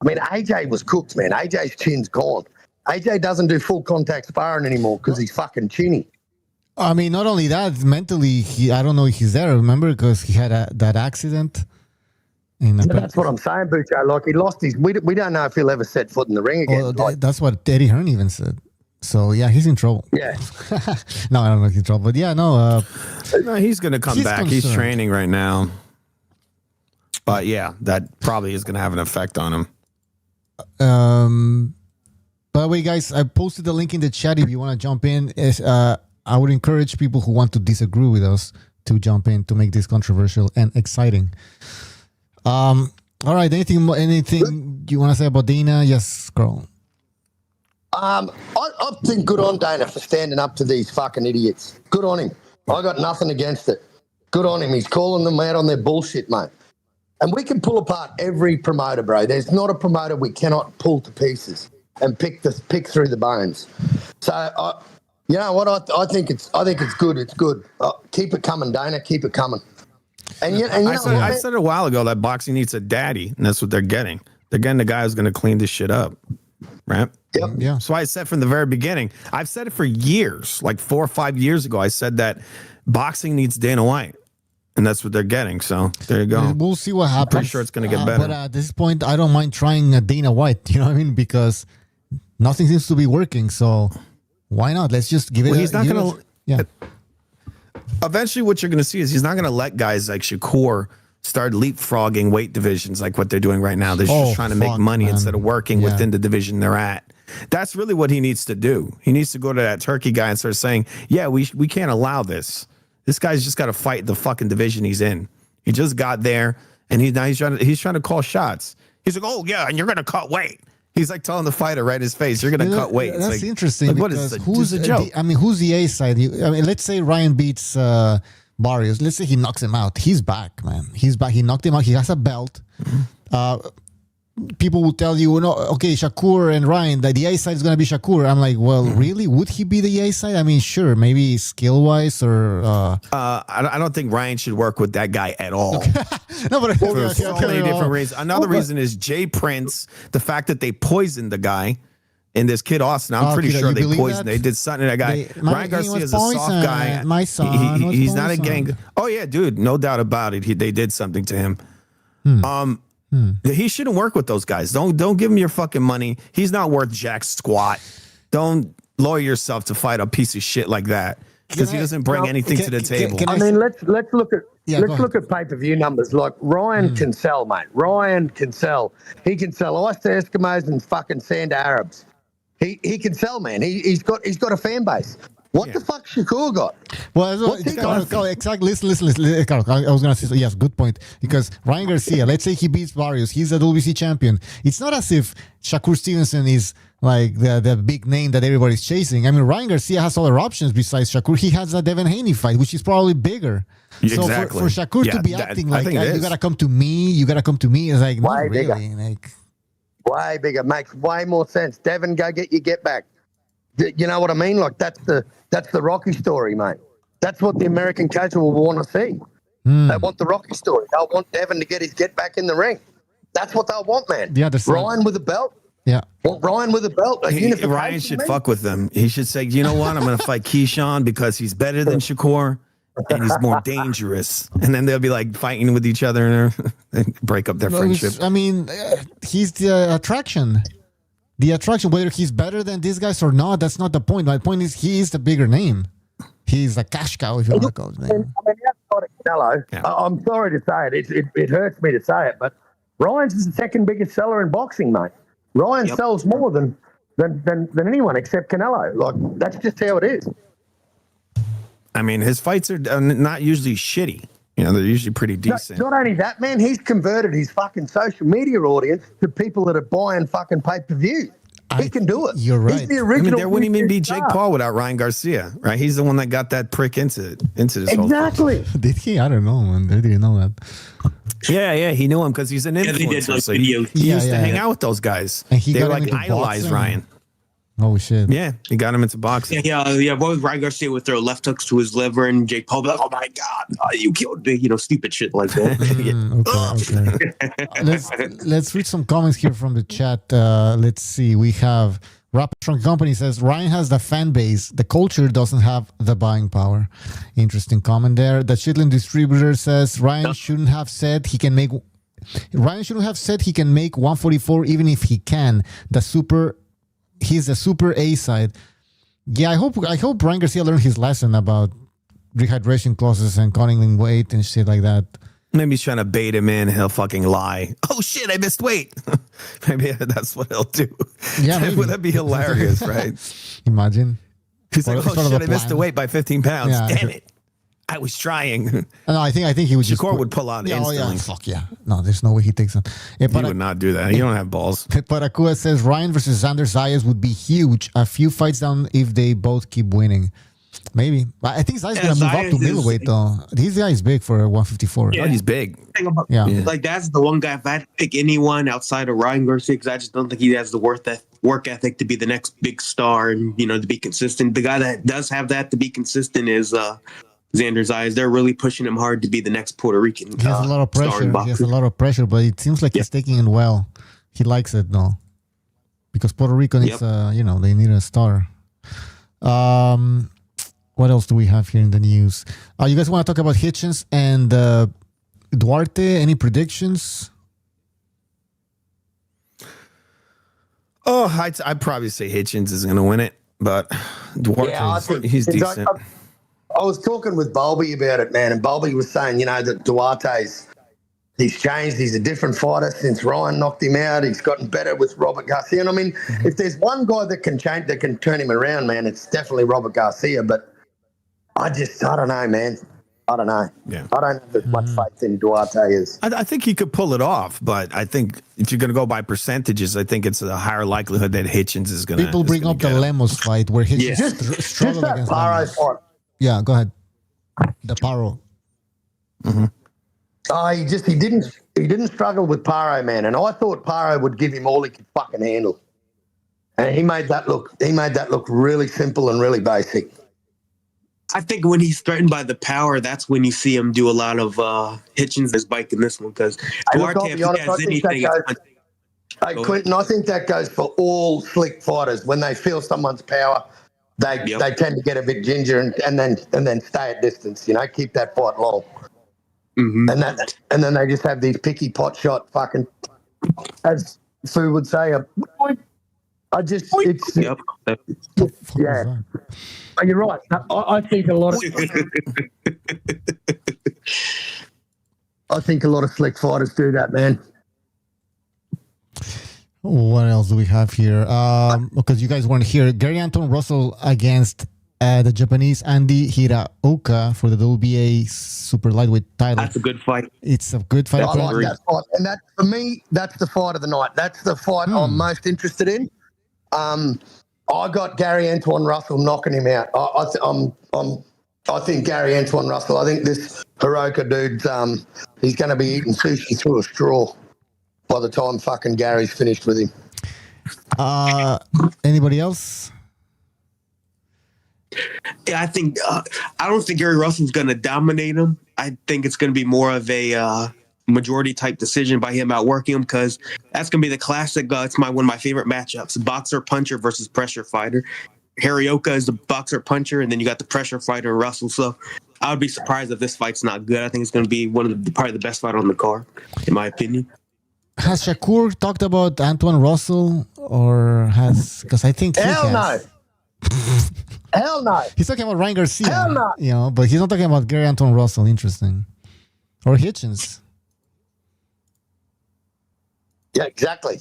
AJ was cooked, man. AJ's chin's gone. AJ doesn't do full contact sparring anymore because he's fucking chinny. I mean, not only that, mentally, I don't know if he's there, remember, because he had that accident. That's what I'm saying, Bucho. Like, he lost his... We don't know if he'll ever set foot in the ring again. That's what Eddie Hearn even said. So, yeah, he's in trouble. Yeah. No, I don't know if he's in trouble. But, yeah, no, he's going to come back. Concerned. He's training right now. But, yeah, that probably is going to have an effect on him. By the way, guys, I posted the link in the chat if you want to jump in. I would encourage people who want to disagree with us to jump in to make this controversial and exciting. All right, anything you want to say about Dana? Yes, girl. I think good on Dana for standing up to these fucking idiots. Good on him. I got nothing against it. Good on him. He's calling them out on their bullshit, mate. And we can pull apart every promoter, bro. There's not a promoter we cannot pull to pieces and pick through the bones. So, you know what? I think it's good. It's good. Keep it coming, Dana. Keep it coming. And I said a while ago that boxing needs a daddy, and that's what they're getting. They're getting the guy who's going to clean this shit up, right? Yep. Yeah. So I said from the very beginning. I've said it for years, like 4 or 5 years ago. I said that boxing needs Dana White, and that's what they're getting. So there you go. We'll see what happens. Pretty sure it's going to get better. But at this point, I don't mind trying a Dana White. You know what I mean? Because nothing seems to be working. So why not? Let's just give it. He's not going to. Yeah. Eventually, what you're going to see is he's not going to let guys like Shakur start leapfrogging weight divisions like what they're doing right now. They're just trying to make money instead of working within the division they're at. That's really what he needs to do. He needs to go to that Turkey guy and start saying, yeah, we can't allow this. This guy's just got to fight the fucking division he's in. He just got there, and he's trying to call shots. He's like, oh, yeah, and you're going to cut weight. He's like telling the fighter right in his face, you're going to cut weight. It's That's like, interesting. Like, what is who's a joke? who's the A side? Let's say Ryan beats Barrios. Let's say he knocks him out. He's back, man. He's back. He knocked him out. He has a belt. People will tell you, no, okay, Shakur and Ryan, that the A side is going to be Shakur. I'm like, well, really? Would he be the A side? I mean, sure, maybe skill wise or. I don't think Ryan should work with that guy at all. No, but for so many different reasons. Another reason is Jay Prince, the fact that they poisoned the guy. And this kid Austin, I'm pretty sure they poisoned. They did something to that guy. Ryan Garcia is a soft guy. My son, he's not a gang. Oh yeah, dude, no doubt about it. They did something to him. He shouldn't work with those guys. Don't give him your fucking money. He's not worth jack squat. Don't lawyer yourself to fight a piece of shit like that because he doesn't bring anything to the table. I mean, let's look at pay-per-view numbers. Like Ryan can sell, mate. Ryan can sell. He can sell ice to Eskimos and fucking sand to Arabs. He can sell, man. He's got a fan base. What the fuck Shakur got? Well, exactly. Listen, Carlos, I was going to say, yes, good point. Because Ryan Garcia, let's say he beats Barrios, he's a WBC champion. It's not as if Shakur Stevenson is like the big name that everybody's chasing. I mean, Ryan Garcia has other options besides Shakur. He has a Devin Haney fight, which is probably bigger. Exactly. So for Shakur to be acting like, you got to come to me, it's like, not really. Like, way bigger, makes way more sense. Devin, go get your get back. You know what I mean? Like that's the Rocky story, mate. That's what the American casual will want to see. They want the Rocky story. They'll want Devin to get his get back in the ring. That's what they'll want, man. Yeah, Ryan with a belt. Yeah. Want Ryan with a belt. Ryan should fuck with them. He should say, you know what? I'm going to fight Keyshawn because he's better than Shakur and he's more dangerous. And then they'll be like fighting with each other and break up their friendship. I mean, he's the attraction. The attraction, whether he's better than these guys or not, that's not the point. My point is he is the bigger name. He's a cash cow, if you want to call it. I mean, outside of Canelo, I'm sorry to say it. It hurts me to say it, but Ryan's the second biggest seller in boxing, mate. Ryan sells more than anyone except Canelo. Like, that's just how it is. I mean, his fights are not usually shitty. You know, they're usually pretty decent. Not only that, man, he's converted his fucking social media audience to people that are buying fucking pay-per-view. He can do it. You're right. He's the original. There wouldn't even be Jake Paul without Ryan Garcia, right? He's the one that got that prick into this whole thing. Did he? I don't know, man. I didn't know that. Yeah, he knew him because he's an influencer. So he used to hang out with those guys. And they like idolize Ryan. Oh shit! Yeah, he got him into boxing. Yeah. Both Ryan Garcia would throw left hooks to his liver, and Jake Paul would be like, "Oh my god, you killed me!" You know, stupid shit like that. Okay. Let's read some comments here from the chat. Let's see. We have Rap Strong Company says Ryan has the fan base. The culture doesn't have the buying power. Interesting comment there. The Chitlin distributor says Ryan shouldn't have said he can make 144 even if he can. He's a super A side. Yeah, I hope Ryan Garcia learned his lesson about rehydration clauses and cutting weight and shit like that. Maybe he's trying to bait him in. He'll fucking lie. Oh shit, I missed weight. Maybe that's what he'll do. Yeah, maybe. Would that be hilarious, right? Imagine. He's like, Or oh sort of shit, a I missed the plan. weight by 15 pounds. Yeah. Damn it. I was trying. No, I think he would just. Shakur would pull out instantly. Oh yeah, fuck yeah. No, there's no way he takes him. He would not do that. He don't have balls. Parakua says Ryan versus Xander Zayas would be huge. A few fights down if they both keep winning. Maybe. But I think Zayas gonna move up to middleweight though. This guy is big for 154. Yeah, he's big. Yeah. Like that's the one guy. If I had to pick anyone outside of Ryan Garcia, because I just don't think he has the work ethic to be the next big star and to be consistent. The guy that does have that to be consistent is Xander Zayas. They're really pushing him hard to be the next Puerto Rican. He has a lot of pressure. He has a lot of pressure, but it seems like he's taking it well. He likes it though, because Puerto Rico needs, they need a star. What else do we have here in the news? You guys want to talk about Hitchens and Duarte? Any predictions? Oh, I'd probably say Hitchens is going to win it, but Duarte, he's decent. I was talking with Bulby about it, man, and Bulby was saying, that he's changed. He's a different fighter since Ryan knocked him out. He's gotten better with Robert Garcia. And I mean, if there's one guy that can turn him around, man, it's definitely Robert Garcia. But I don't know, man. I don't know. Yeah. I don't have as much faith in Duarte as. I think he could pull it off, but I think if you're going to go by percentages, I think it's a higher likelihood that Hitchens is going to. People bring up the Lemos fight where Hitchens struggled against Lemos. Fight. Yeah, go ahead. The Paro. Mm-hmm. He didn't struggle with Paro, man, and I thought Paro would give him all he could fucking handle, and he made that look really simple and really basic. I think when he's threatened by the power, that's when you see him do a lot of Hitchens as bike in this one, because Duarte, if he has anything, Quentin, I think that goes for all slick fighters. When they feel someone's power, they tend to get a bit ginger and then stay at distance. Keep that fight long. Mm-hmm. And then they just have these picky pot shot fucking, as Fu would say, yeah. You're right. I think a lot of slick fighters do that, man. What else do we have here? Because you guys weren't here. Gary Anton Russell against the Japanese Andy Hiraoka for the WBA super lightweight title. That's a good fight. It's a good fight. I like that fight, and that for me, that's the fight of the night. That's the fight I'm most interested in. I got Gary Antoine Russell knocking him out. I think Gary Antoine Russell. I think this Hiroka dude, he's going to be eating sushi through a straw by the time fucking Gary's finished with him. Anybody else? Yeah, I don't think Gary Russell's going to dominate him. I think it's going to be more of a majority type decision by him outworking him, because that's going to be the classic. It's one of my favorite matchups: boxer puncher versus pressure fighter. Hirioka is the boxer puncher, and then you got the pressure fighter Russell. So I would be surprised if this fight's not good. I think it's going to be probably the best fight on the card, in my opinion. Has Shakur talked about Antoine Russell, or because I think Hell no. Hell no. He's talking about Ryan Garcia. Hell no. But he's not talking about Gary Antoine Russell. Interesting. Or Hitchens. Yeah, exactly.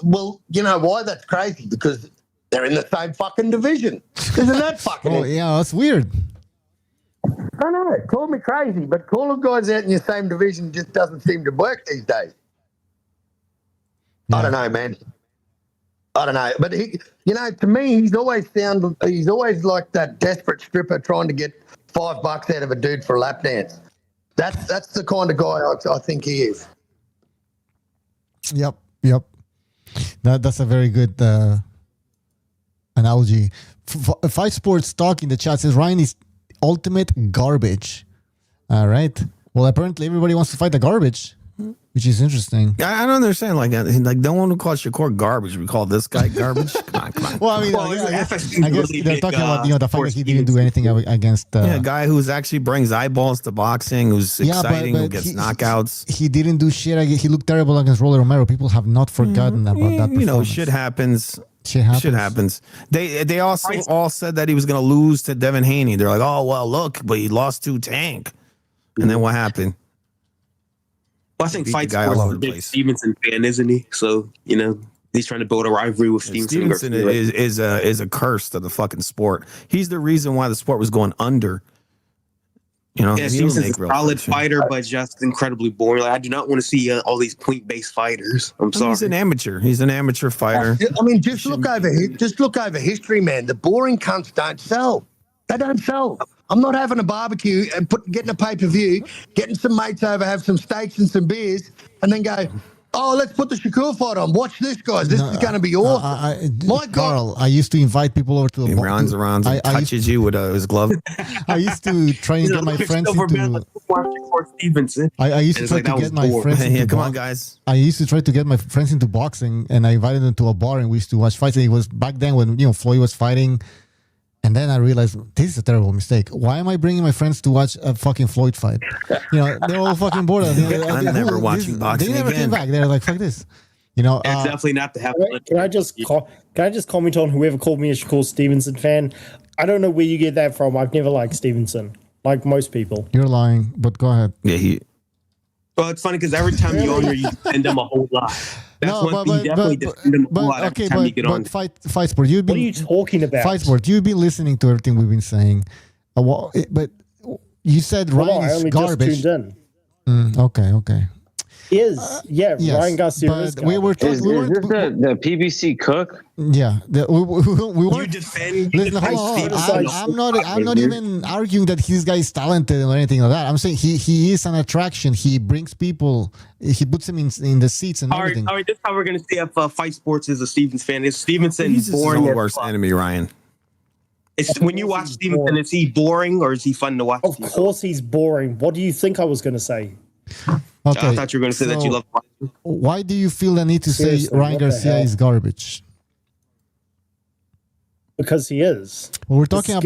Well, you know why that's crazy? Because they're in the same fucking division. Isn't that fucking? Oh, yeah, that's weird. I know. Call me crazy, but calling guys out in your same division just doesn't seem to work these days. Yeah. I don't know, man. I don't know, but he, to me, he's always like that desperate stripper trying to get $5 out of a dude for a lap dance. That's the kind of guy I think he is. Yep. That's a very good analogy. Fight Sports Talk in the chat says Ryan is ultimate garbage. All right. Well, apparently everybody wants to fight the garbage, which is interesting. I don't understand like that. Like, no one who calls Shakur garbage. We call this guy garbage. Come on. Well, I mean, I guess they're talking about the fact that he didn't do anything against. A guy who's actually brings eyeballs to boxing, who's exciting, who gets knockouts. He didn't do shit. He looked terrible against Rolly Romero. People have not forgotten about that. Shit happens. Shit happens. They also all said that he was going to lose to Devin Haney. They're like, oh well, look, but he lost to Tank, and then what happened? Well, I think Beat the Fight guy Sports all is over a the big place. Stevenson fan, isn't he? So, he's trying to build a rivalry with Stevenson. Stevenson is a curse to the fucking sport. He's the reason why the sport was going under. Yeah, Stevenson's a solid fighter, but just incredibly boring. Like, I do not want to see all these point-based fighters. I'm sorry. He's an amateur. He's an amateur fighter. I mean, just look over history, man. The boring cunts don't sell. They don't sell. I'm not having a barbecue and getting a pay-per-view, getting some mates over, have some steaks and some beers, and then go, oh, let's put the Shakur fight on. Watch this, guys. This is going to be awesome. My Carl, I used to invite people over to the He runs around and touches you with his glove. I used to try and get my friends into. I used to try to get my friends into. Come on, guys. I used to try to get my friends into boxing, and I invited them to a bar, and we used to watch fights. And it was back then when Floyd was fighting. And then I realized this is a terrible mistake. Why am I bringing my friends to watch a fucking Floyd fight? They're all fucking bored. I'm never watching boxing again. They never came back. They're like, fuck this. It's definitely not to happen. Can I just comment on whoever called me a Shakur Stevenson fan? I don't know where you get that from. I've never liked Stevenson, like most people. You're lying, but go ahead. Yeah, Well, it's funny because every time you on here, you send them a whole lot. That's one thing. You definitely just send them a whole lot every time you get on. Fight Sport. What are you talking about? Fight Sport. You've been listening to everything we've been saying, but you said Ryan is garbage. Just tuned in. Okay. Yes, Ryan Garcia is we were talking. Is this the PBC cook? Yeah, we weren't. defend. Listen, I'm not even arguing that this guy is talented or anything like that. I'm saying he is an attraction. He brings people. He puts them in the seats and everything. All right. This is how we're gonna see if Fight Sports is a Stevens fan. Is Stevenson he's boring? His worst enemy, Ryan. When you watch Stevenson, is he boring or is he fun to watch? Of course, he's boring. What do you think I was gonna say? Okay, I thought you were going to say that you love. Why do you feel the need to say Ryan Garcia is garbage? Because he is. Well, we're talking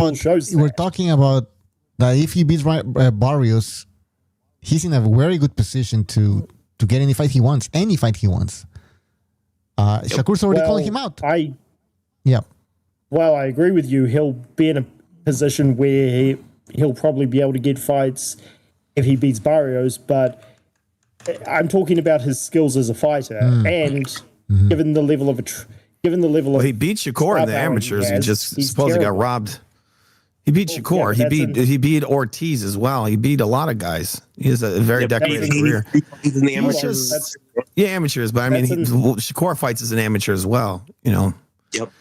about that if he beats Barrios, he's in a very good position to get any fight he wants. Shakur's already calling him out. Well, I agree with you. He'll be in a position where he'll probably be able to get fights if he beats Barrios, but I'm talking about his skills as a fighter, and given the level of he beat Shakur in the amateurs. He just supposedly got robbed. He beat Shakur. He beat Ortiz as well. He beat a lot of guys. He has a very decorated career. He's in the amateurs. Amateurs, but I mean, Shakur fights as an amateur as well. Yep.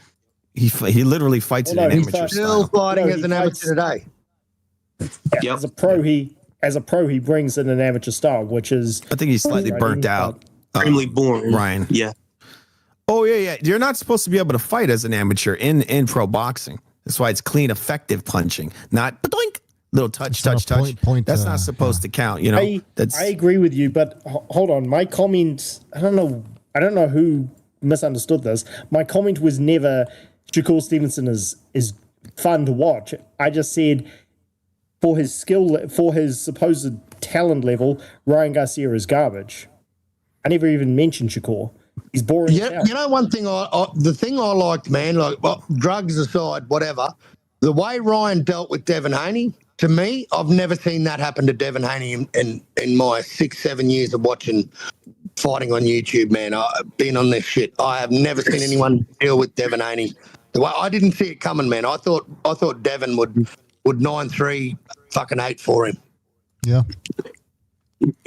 He literally fights in an amateur still style. fighting as an amateur today. Yeah, as a pro, he brings in an amateur style, which is I think he's slightly burnt out. Extremely boring, Ryan. Yeah. Oh yeah. You're not supposed to be able to fight as an amateur in pro boxing. That's why it's clean, effective punching, not doink, little touch. That's not supposed to count. I agree with you, but hold on. My comment, I don't know who misunderstood this. My comment was never Shakur Stevenson is fun to watch. I just said, for his skill, for his supposed talent level, Ryan Garcia is garbage. I never even mentioned Shakur. He's boring. Yeah, one thing the thing I liked, man, drugs aside, whatever, the way Ryan dealt with Devin Haney, to me, I've never seen that happen to Devin Haney in my 6-7 years of watching fighting on YouTube, man. I've been on this shit. I have never seen anyone deal with Devin Haney. The way I didn't see it coming, man. I thought Devin would 9-3 fucking 8 for him. Yeah.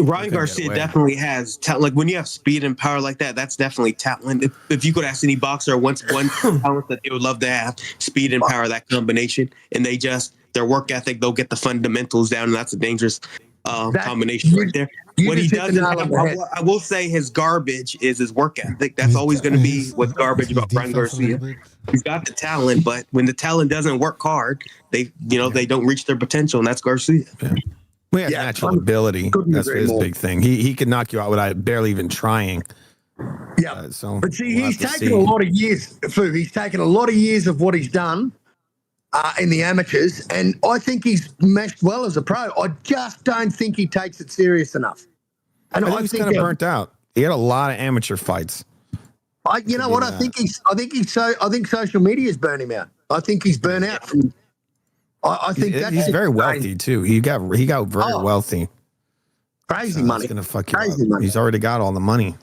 Ryan Garcia definitely has talent. Like when you have speed and power like that, that's definitely talent. If you could ask any boxer once one talent that they would love to have, speed and power, that combination, and their work ethic, they'll get the fundamentals down, and that's a dangerous combination right there. What he doesn't have, I will say his garbage is his work ethic. That's always going to be what's garbage about Ryan Garcia. He's got the talent, but when the talent doesn't work hard, they don't reach their potential, and that's Garcia. Yeah. We have natural ability. That's his big thing. He can knock you out without barely even trying. Yeah. But see, he's taken a lot of years, Fu. He's taken a lot of years of what he's done in the amateurs, and I think he's meshed well as a pro. I just don't think he takes it serious enough. And I think he's kind of burnt out. He had a lot of amateur fights. I think social media's burnt him out. I think he's burnt out from. I think he's very wealthy too. He got very wealthy. Crazy So money. It's gonna fuck you Crazy up. money. He's already got all the money.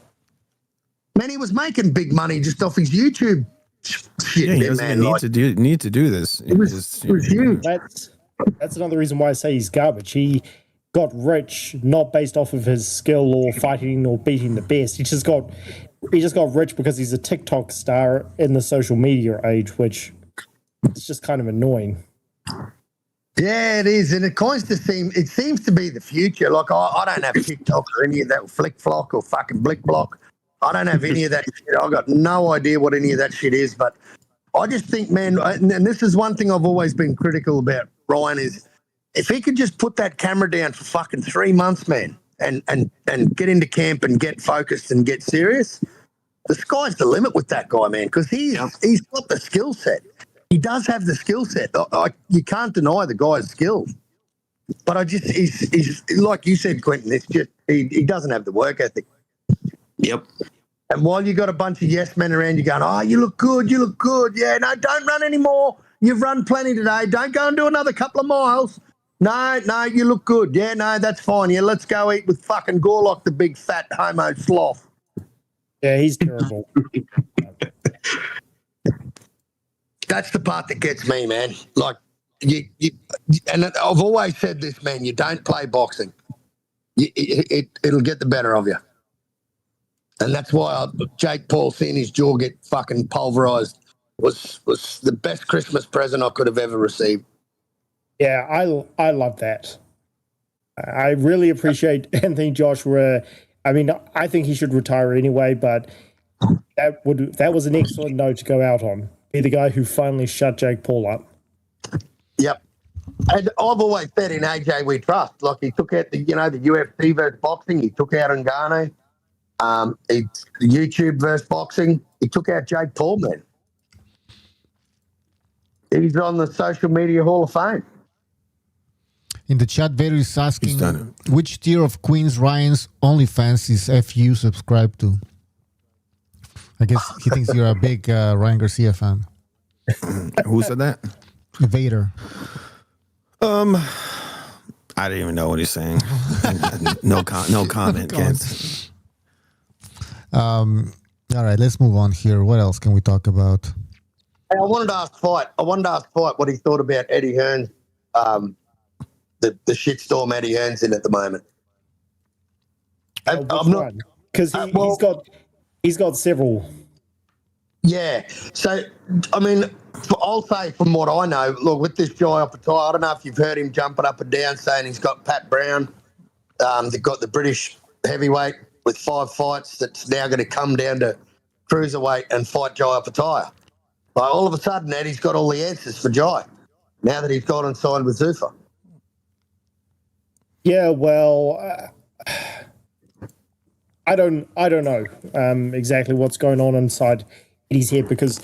Man, he was making big money just off his YouTube shit. Yeah, he there, doesn't man. even Like, need to do this. it was huge. That's another reason why I say he's garbage. He got rich not based off of his skill or fighting or beating the best. He just got rich because he's a TikTok star in the social media age, which is just kind of annoying. Yeah, it is, and it seems to be the future. Like I don't have TikTok or any of that Flick Flock or fucking Blick Block. I don't have any of that shit. I got no idea what any of that shit is, but I just think, man, and this is one thing I've always been critical about Ryan is if he could just put that camera down for fucking 3 months, man, and get into camp and get focused and get serious, the sky's the limit with that guy, man, because he's got the skill set. He does have the skill set. You can't deny the guy's skill. But he's like you said, Quentin, it's just he doesn't have the work ethic. Yep. And while you got a bunch of yes men around you going, oh, you look good. Yeah, no, don't run anymore. You've run plenty today. Don't go and do another couple of miles. No, you look good. Yeah, no, that's fine. Yeah, let's go eat with fucking Gorlock, the big fat homo sloth. Yeah, he's terrible. That's the part that gets me, man. Like, and I've always said this, man, you don't play boxing. It'll get the better of you. And that's why Jake Paul seeing his jaw get fucking pulverized was the best Christmas present I could have ever received. Yeah, I love that. I really appreciate Anthony Joshua. I mean, I think he should retire anyway, but that was an excellent note to go out on. Be the guy who finally shut Jake Paul up. Yep. And I've always said in AJ we trust. Like he took out the UFC versus boxing. He took out Ngannou. The YouTube versus boxing. He took out Jake Paul, man. He's on the social media Hall of Fame. In the chat, Vader is asking which tier of Queens Ryan's OnlyFans is FU subscribed to? I guess he thinks you're a big Ryan Garcia fan. Who said that? Vader. I didn't even know what he's saying. No comment, Kent. All right, let's move on here. What else can we talk about? Hey, I wanted to ask Fight what he thought about Eddie Hearns, the shitstorm Eddie Hearns in at the moment. I'm not because he's got several. Yeah. So, I mean, I'll say from what I know, look, with this Jai Opetaia, I don't know if you've heard him jumping up and down saying he's got Pat Brown. They've got the British heavyweight with 5 fights that's now going to come down to cruiserweight and fight Jai Opetaia. Like, all of a sudden, Eddie's got all the answers for Jai now that he's gone and signed with Zuffa. Yeah, well, I don't know exactly what's going on inside Eddie's head because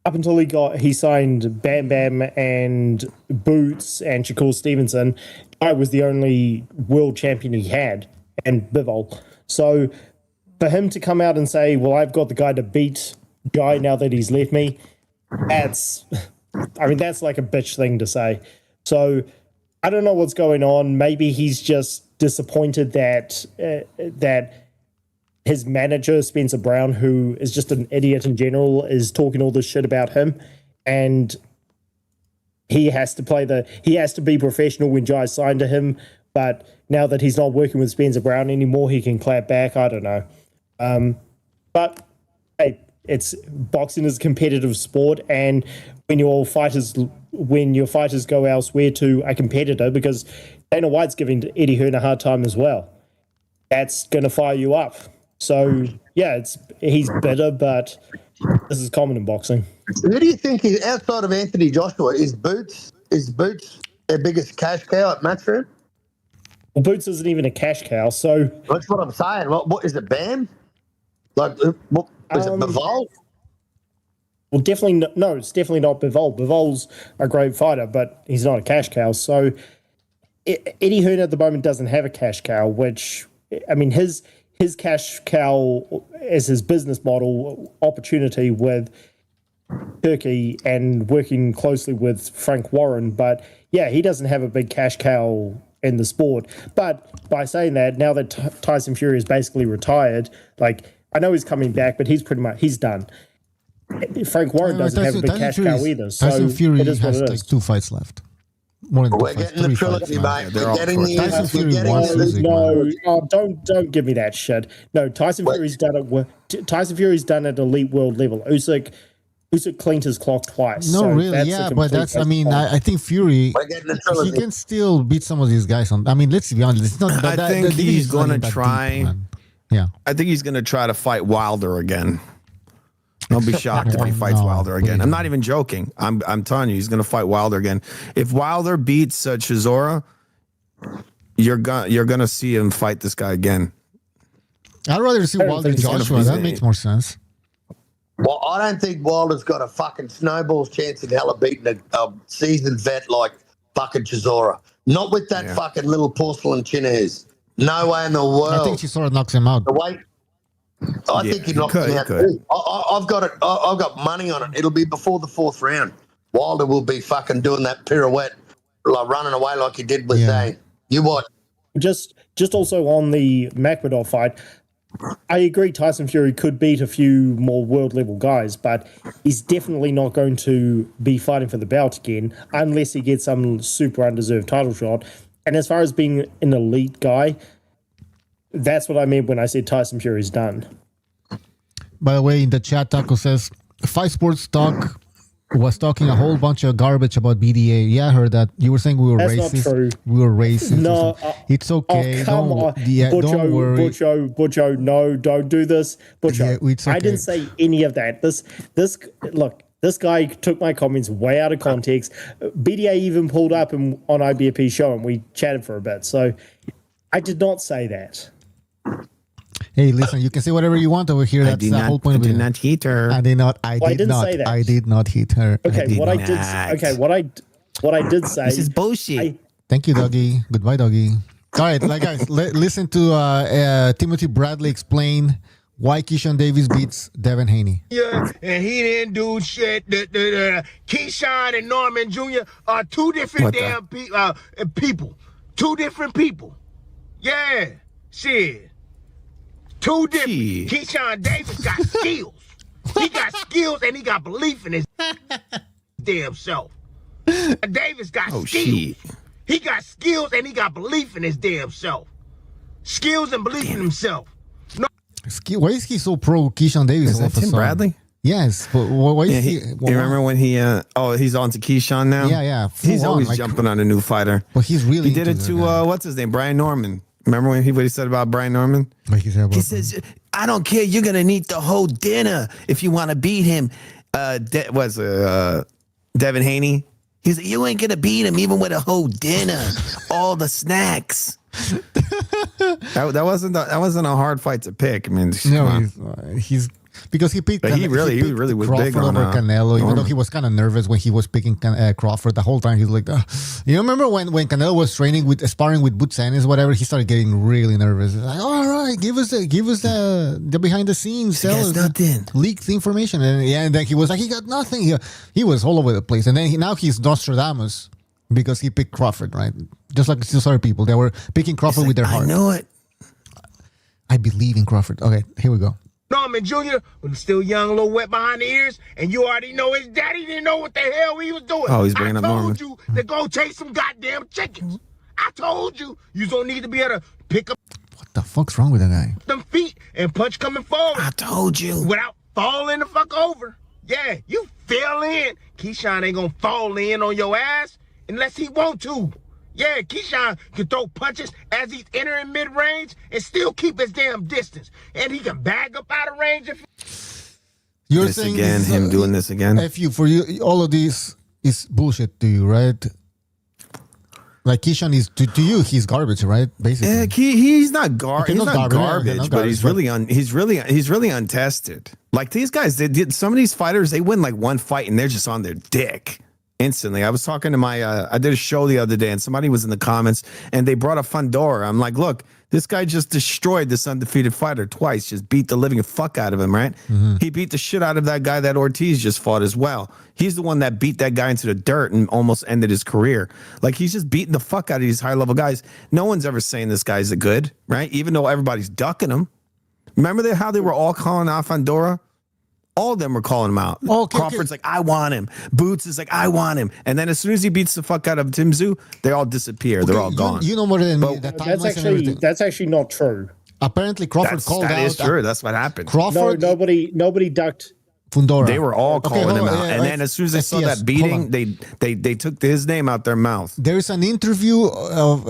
up until he signed Bam Bam and Boots and Shakur Stevenson, I was the only world champion he had, and Bivol. So for him to come out and say, well, I've got the guy to beat Jai now that he's left me, that's like a bitch thing to say. So I don't know what's going on. Maybe he's just disappointed that his manager, Spencer Brown, who is just an idiot in general, is talking all this shit about him. And he has to be professional when Jai signed to him. But now that he's not working with Spencer Brown anymore, he can clap back. I don't know. But hey, boxing is a competitive sport, and when your fighters go elsewhere to a competitor, because Dana White's giving Eddie Hearn a hard time as well, that's going to fire you up. So yeah, he's bitter, but this is common in boxing. Who do you think is outside of Anthony Joshua? Is Boots their biggest cash cow at Matchroom? Well, Boots isn't even a cash cow, so that's what I'm saying. What is it, Bam? Like, what is it, Bivol? Well, definitely no. It's definitely not Bivol. Bivol's a great fighter, but he's not a cash cow. So Eddie Hearn at the moment doesn't have a cash cow, which, I mean, his cash cow is his business model opportunity with Turkey and working closely with Frank Warren. But yeah, he doesn't have a big cash cow in the sport. But by saying that, now that Tyson Fury is basically retired, like I know he's coming back, but he's done. Frank Warren doesn't have a big cash cow either. So Tyson Fury it is what has it like is. 2 fights left. More than We're getting the trilogy, mate. We're getting Don't give me that shit. No, Tyson Fury's done it. Tyson Fury's done it at elite world level. Usyk cleaned his clock twice. No, so really, yeah, but that's. I mean, I think Fury he can still beat some of these guys. I mean, let's be honest. It's not. I think he's going to try. Yeah, I think he's going to try to fight Wilder again. I'll be shocked if he fights Wilder again. I'm not even joking. I'm telling you, he's going to fight Wilder again. If Wilder beats Chisora, you're gonna see him fight this guy again. I'd rather see Wilder and Joshua. That makes more sense. Well, I don't think Wilder's got a fucking snowball's chance in hell of beating a seasoned vet like fucking Chisora. Not with that fucking little porcelain chin of his. No way in the world. I think Chisora knocks him out. The way. I think he knocks him out too. I've got it. I've got money on it. It'll be before the 4th round. Wilder will be fucking doing that pirouette, like running away like he did with Zane. You watch. Just also on the Makmadov fight, I agree Tyson Fury could beat a few more world level guys, but he's definitely not going to be fighting for the belt again unless he gets some super undeserved title shot. And as far as being an elite guy, that's what I meant when I said Tyson Fury's done. By the way, in the chat, Taco says, Fight Sports Talk was talking a whole bunch of garbage about BDA. Yeah, I heard that. You were saying we were racist. That's not true. We were racist. No. It's okay. Come on. Don't worry. Butcho, no, don't do this. Butcho, it's okay. I didn't say any of that. Look, this guy took my comments way out of context. BDA even pulled up on IBFP show and we chatted for a bit. So I did not say that. Hey, listen, you can say whatever you want over here. That's the whole point of it. I did not hit her. I did not. I didn't say that. I did not hit her. Okay, what I did say. This is bullshit. Thank you, doggy. Goodbye, doggy. All right, guys, listen to Timothy Bradley explain why Keyshawn Davis beats Devin Haney. Yeah, and he didn't do shit. Keyshawn and Norman Jr. are two different people. Two different people. Yeah, shit. Two different. Keyshawn Davis got skills. He got skills and he got belief in his damn self. Davis got skills. Shit. He got skills and he got belief in his damn self. Skills and belief in himself. No. Why is he so pro Keyshawn Davis? Is that Tim Bradley? Yes, but why is he? You remember when he? He's on to Keyshawn now. Yeah. He's always jumping on a new fighter. Well, he's really. He did it to what's his name, Brian Norman. Remember what he said about Brian Norman? He says, "I don't care. You're gonna need the whole dinner if you want to beat him." Devin Haney? He's like, "You ain't gonna beat him even with a whole dinner, all the snacks." that wasn't a hard fight to pick. I mean, he's because he picked. But he really was Crawford big on over Canelo, even though he was kind of nervous when he was picking Crawford. The whole time he's like, you remember when Canelo was sparring with Boots Ennis, whatever? He started getting really nervous. He's like, all right, give us the behind the scenes, leaked information, and then he was like, he got nothing. He was all over the place, and then now he's Nostradamus because he picked Crawford, right? Just like these other people, they were picking Crawford with their heart. I know it. I believe in Crawford. Okay, here we go. Norman Jr. was still young, a little wet behind the ears, and you already know his daddy didn't know what the hell he was doing. Oh, he's bringing up Norman. I told you to go chase some goddamn chickens. I told you don't need to be able to pick up. What the fuck's wrong with that guy? Them feet and punch coming forward. I told you. Without falling the fuck over. Yeah, you fell in. Keyshawn ain't gonna fall in on your ass unless he want to. Yeah, Keyshawn can throw punches as he's entering mid-range and still keep his damn distance. And he can bag up out of range. You're this saying again, him doing this again? For you, all of this is bullshit to you, right? Like Keyshawn is to you, he's garbage, right? Basically, yeah, he's not garbage. He's not garbage, but he's really untested. Like these guys, some of these fighters, they win like one fight and they're just on their dick. instantly. I was talking to I did a show the other day, and somebody was in the comments, and they brought up Fundora. I'm like, look, this guy just destroyed this undefeated fighter twice, just beat the living fuck out of him, right? He beat the shit out of that guy that Ortiz just fought as well. He's the one that beat that guy into the dirt and almost ended his career. Like, he's just beating the fuck out of these high-level guys. No one's ever saying this guy's a good, right? Even though everybody's ducking him. Remember how they were all calling out Fundora? All of them were calling him out. Crawford's like, I want him. Boots is like, I want him. And then as soon as he beats the fuck out of Tim Tszyu, they all disappear. They're all gone. You know more than me. That's actually not true. Apparently, Crawford called out. That is true. That's what happened. Crawford. No, nobody ducked Fundora. They were all calling him out. And then as soon as they saw that beating, they took his name out their mouth. There is an interview of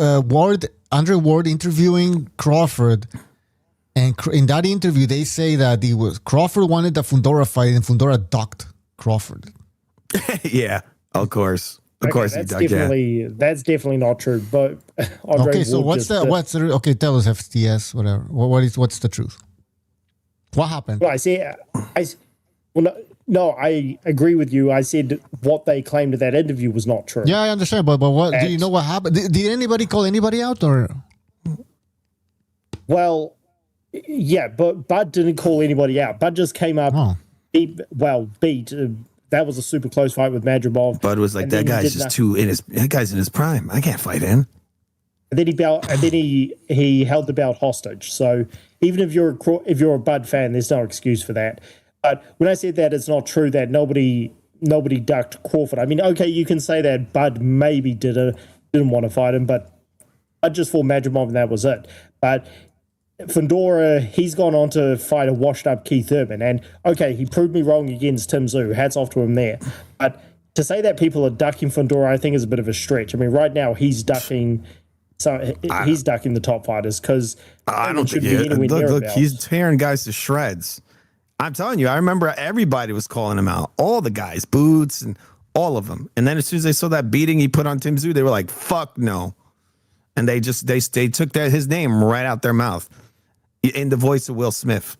Andre Ward interviewing Crawford. And in that interview, they say that Crawford wanted the Fundora fight, and Fundora ducked Crawford. Yeah, of course. Of course he ducked. That's definitely not true. But Andre okay, so Ward okay, tell us FTS, whatever. What's the truth? What happened? Well, I agree with you. I said what they claimed in that interview was not true. Yeah, I understand, but what do you know what happened? Did anybody call anybody out or? Well. Yeah, but Bud didn't call anybody out. Bud just came up, beat. That was a super close fight with Madrimov. Bud was like, that guy's just that guy's in his prime. I can't fight him. And then he held the belt hostage. So even if you're a Bud fan, there's no excuse for that. But when I said that, it's not true that nobody ducked Crawford. I mean, okay, you can say that Bud maybe didn't want to fight him, but Bud just fought Madrimov and that was it. But Fundora, he's gone on to fight a washed-up Keith Urban, and okay, he proved me wrong against Tim Tszyu. Hats off to him there. But to say that people are ducking Fundora, I think is a bit of a stretch. I mean, right now he's ducking, he's ducking the top fighters because I don't think look, he's tearing guys to shreds. I'm telling you, I remember everybody was calling him out, all the guys, Boots and all of them. And then as soon as they saw that beating he put on Tim Tszyu, they were like, "Fuck no," and they took his name right out their mouth. In the voice of Will Smith.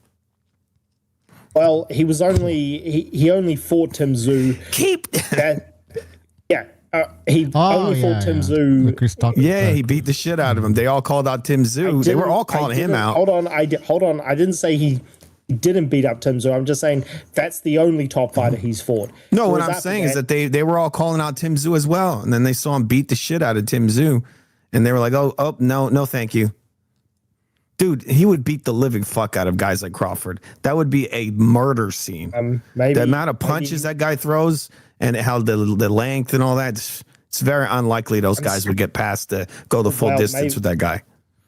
Well, he only fought Tim Tszyu. He only fought Tim Tszyu. Yeah, he beat the shit out of him. They all called out Tim Tszyu. They were all calling him out. Hold on. I didn't say he didn't beat up Tim Tszyu. I'm just saying that's the only top fighter he's fought. No, what I'm saying is that they were all calling out Tim Tszyu as well, and then they saw him beat the shit out of Tim Tszyu, and they were like, "Oh, no, thank you." Dude, he would beat the living fuck out of guys like Crawford. That would be a murder scene. The amount of punches that guy throws and how the length and all that, it's very unlikely those guys would get past go the full distance with that guy.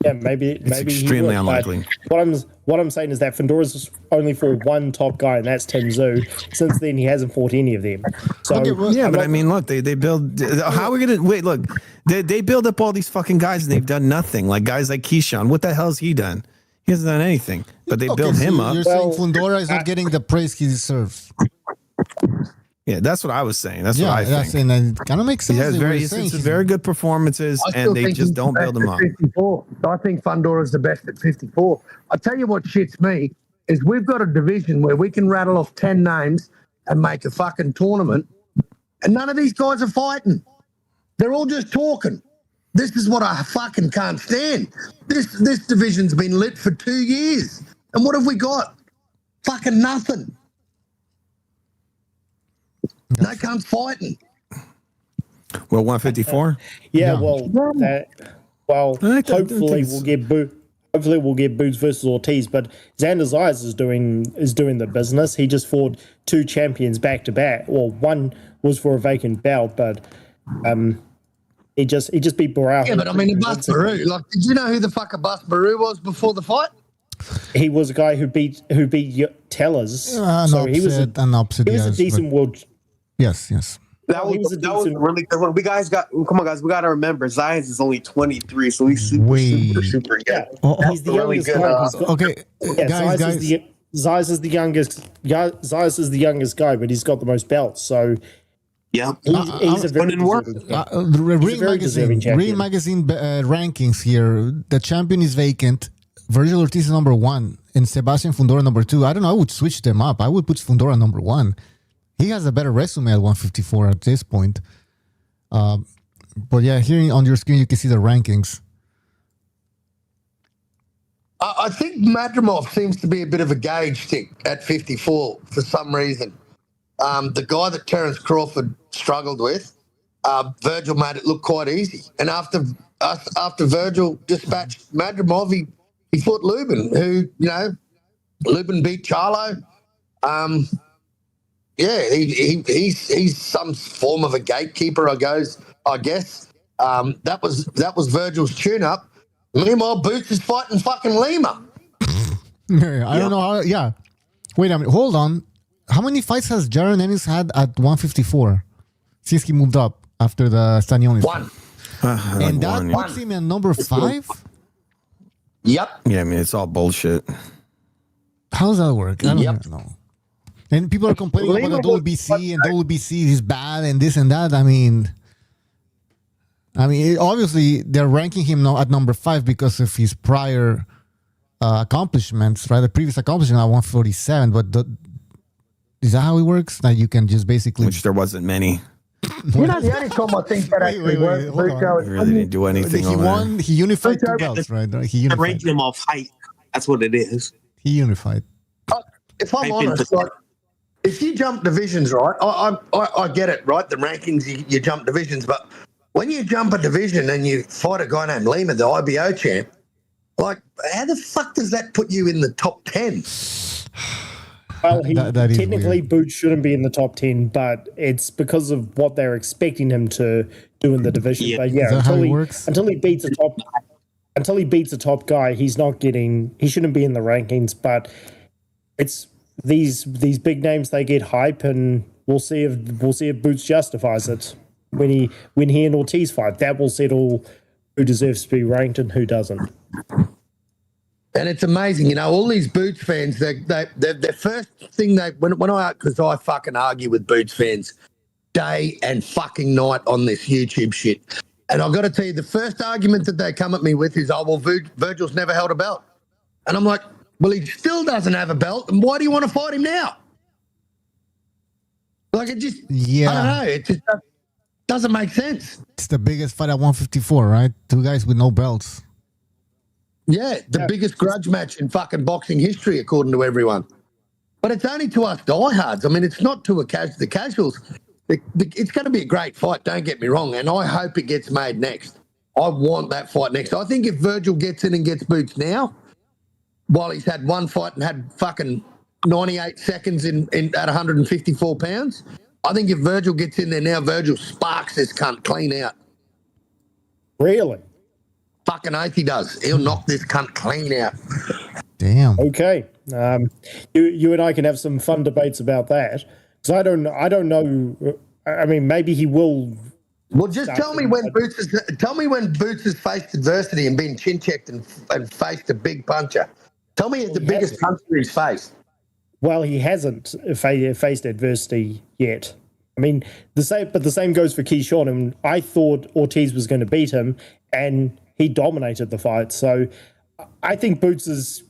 Yeah, maybe it's extremely unlikely. What I'm saying is that Fundora's only fought one top guy, and that's Tim Tszyu. Since then, he hasn't fought any of them. So I mean, look, they build. How are we gonna wait? Look, they build up all these fucking guys, and they've done nothing. Like guys like Keyshawn, what the hell's he done? He hasn't done anything. But they build him up. You're saying Fundora is not getting the praise he deserves. Yeah, that's what I was saying. That's what I think. And it kind of makes sense. He has very good performances, and they just don't build him up. 54. I think Fundora's the best at 54. I'll tell you what shits me is we've got a division where we can rattle off 10 names and make a fucking tournament, and none of these guys are fighting. They're all just talking. This is what I fucking can't stand. This division's been lit for 2 years, and what have we got? Fucking nothing. No comes fighting. Well, 154. Yeah, hopefully we'll get Boots versus Ortiz. But Xander Zayas is doing the business. He just fought two champions back to back. Well, one was for a vacant belt, but he just beat Barrios. Yeah, but I mean, Abbas Baru. Like, did you know who the fuck Abbas Baru was before the fight? He was a guy who beat Tellers. He was a decent world. Yes. That was a really good one. We got to remember, Zayas is only 23, so he's super young. He's the youngest guy. Zayas is the youngest. Zayas is the youngest guy, but he's got the most belts. So yeah, he's a very deserving champion. Real Magazine rankings here. The champion is vacant. Virgil Ortiz is number 1 and Sebastian Fundora number 2. I don't know. I would switch them up. I would put Fundora number 1. he has a better resume at 154 at this point. But yeah, here on your screen you can see the rankings. I think Madrimov seems to be a bit of a gauge stick at 54 for some reason. The guy that Terence Crawford struggled with, Virgil made it look quite easy. And after Virgil dispatched Madrimov, he fought Lubin, who, Lubin beat Charlo. He's some form of a gatekeeper, I guess. That was Virgil's tune-up. Meanwhile, Boots is fighting fucking Lima. I don't know how. Yeah. Wait a minute. Hold on. How many fights has Jaron Ennis had at 154 since he moved up after the Stanionis? One. And that puts him at number 5? Yep. Yeah, I mean, it's all bullshit. How does that work? I don't know. And people are complaining about the WBC and WBC is bad and this and that. I mean, obviously they're ranking him now at number 5 because of his prior accomplishments, right? The previous accomplishment at 147. But is that how it works? That you can just basically, which there wasn't many. The only time I think that actually worked. He really didn't do anything. He won. He unified 2 belts, right? He unified. Ranking him off height. That's what it is. He unified. If I'm honest, like, if you jump divisions, right, I get it, right? The rankings, you jump divisions, but when you jump a division and you fight a guy named Lima, the IBO champ, like, how the fuck does that put you in the top 10? Well, technically, Boots shouldn't be in the top 10, but it's because of what they're expecting him to do in the division. Yeah. But yeah, until he beats a top guy, he shouldn't be in the rankings. But it's these big names, they get hype, and we'll see if Boots justifies it when he and Ortiz fight. That will settle who deserves to be ranked and who doesn't. And it's amazing, all these Boots fans, their first thing because I fucking argue with Boots fans day and fucking night on this YouTube shit. And I've got to tell you, the first argument that they come at me with is, Virgil's never held a belt. And I'm like, well, he still doesn't have a belt, and why do you want to fight him now? Like, it just, I don't know, it just doesn't make sense. It's the biggest fight at 154, right? 2 guys with no belts. Yeah, the biggest grudge match in fucking boxing history, according to everyone. But it's only to us diehards. I mean, it's not to the casuals. It's going to be a great fight, don't get me wrong, and I hope it gets made next. I want that fight next. I think if Virgil gets in and gets Boots now, while he's had one fight and had fucking 98 seconds at 154 pounds, I think if Virgil gets in there now, Virgil sparks this cunt clean out. Really? Fucking oath he does. He'll knock this cunt clean out. Damn. Okay. You and I can have some fun debates about that. Because I don't know. I mean, maybe he will. Well, just tell me when Boots has faced adversity and been chin checked and faced a big puncher. Tell me the biggest puncher he's faced. Well, he hasn't faced adversity yet. I mean, the same goes for Keyshawn. And I thought Ortiz was going to beat him, and he dominated the fight. So I think Boots is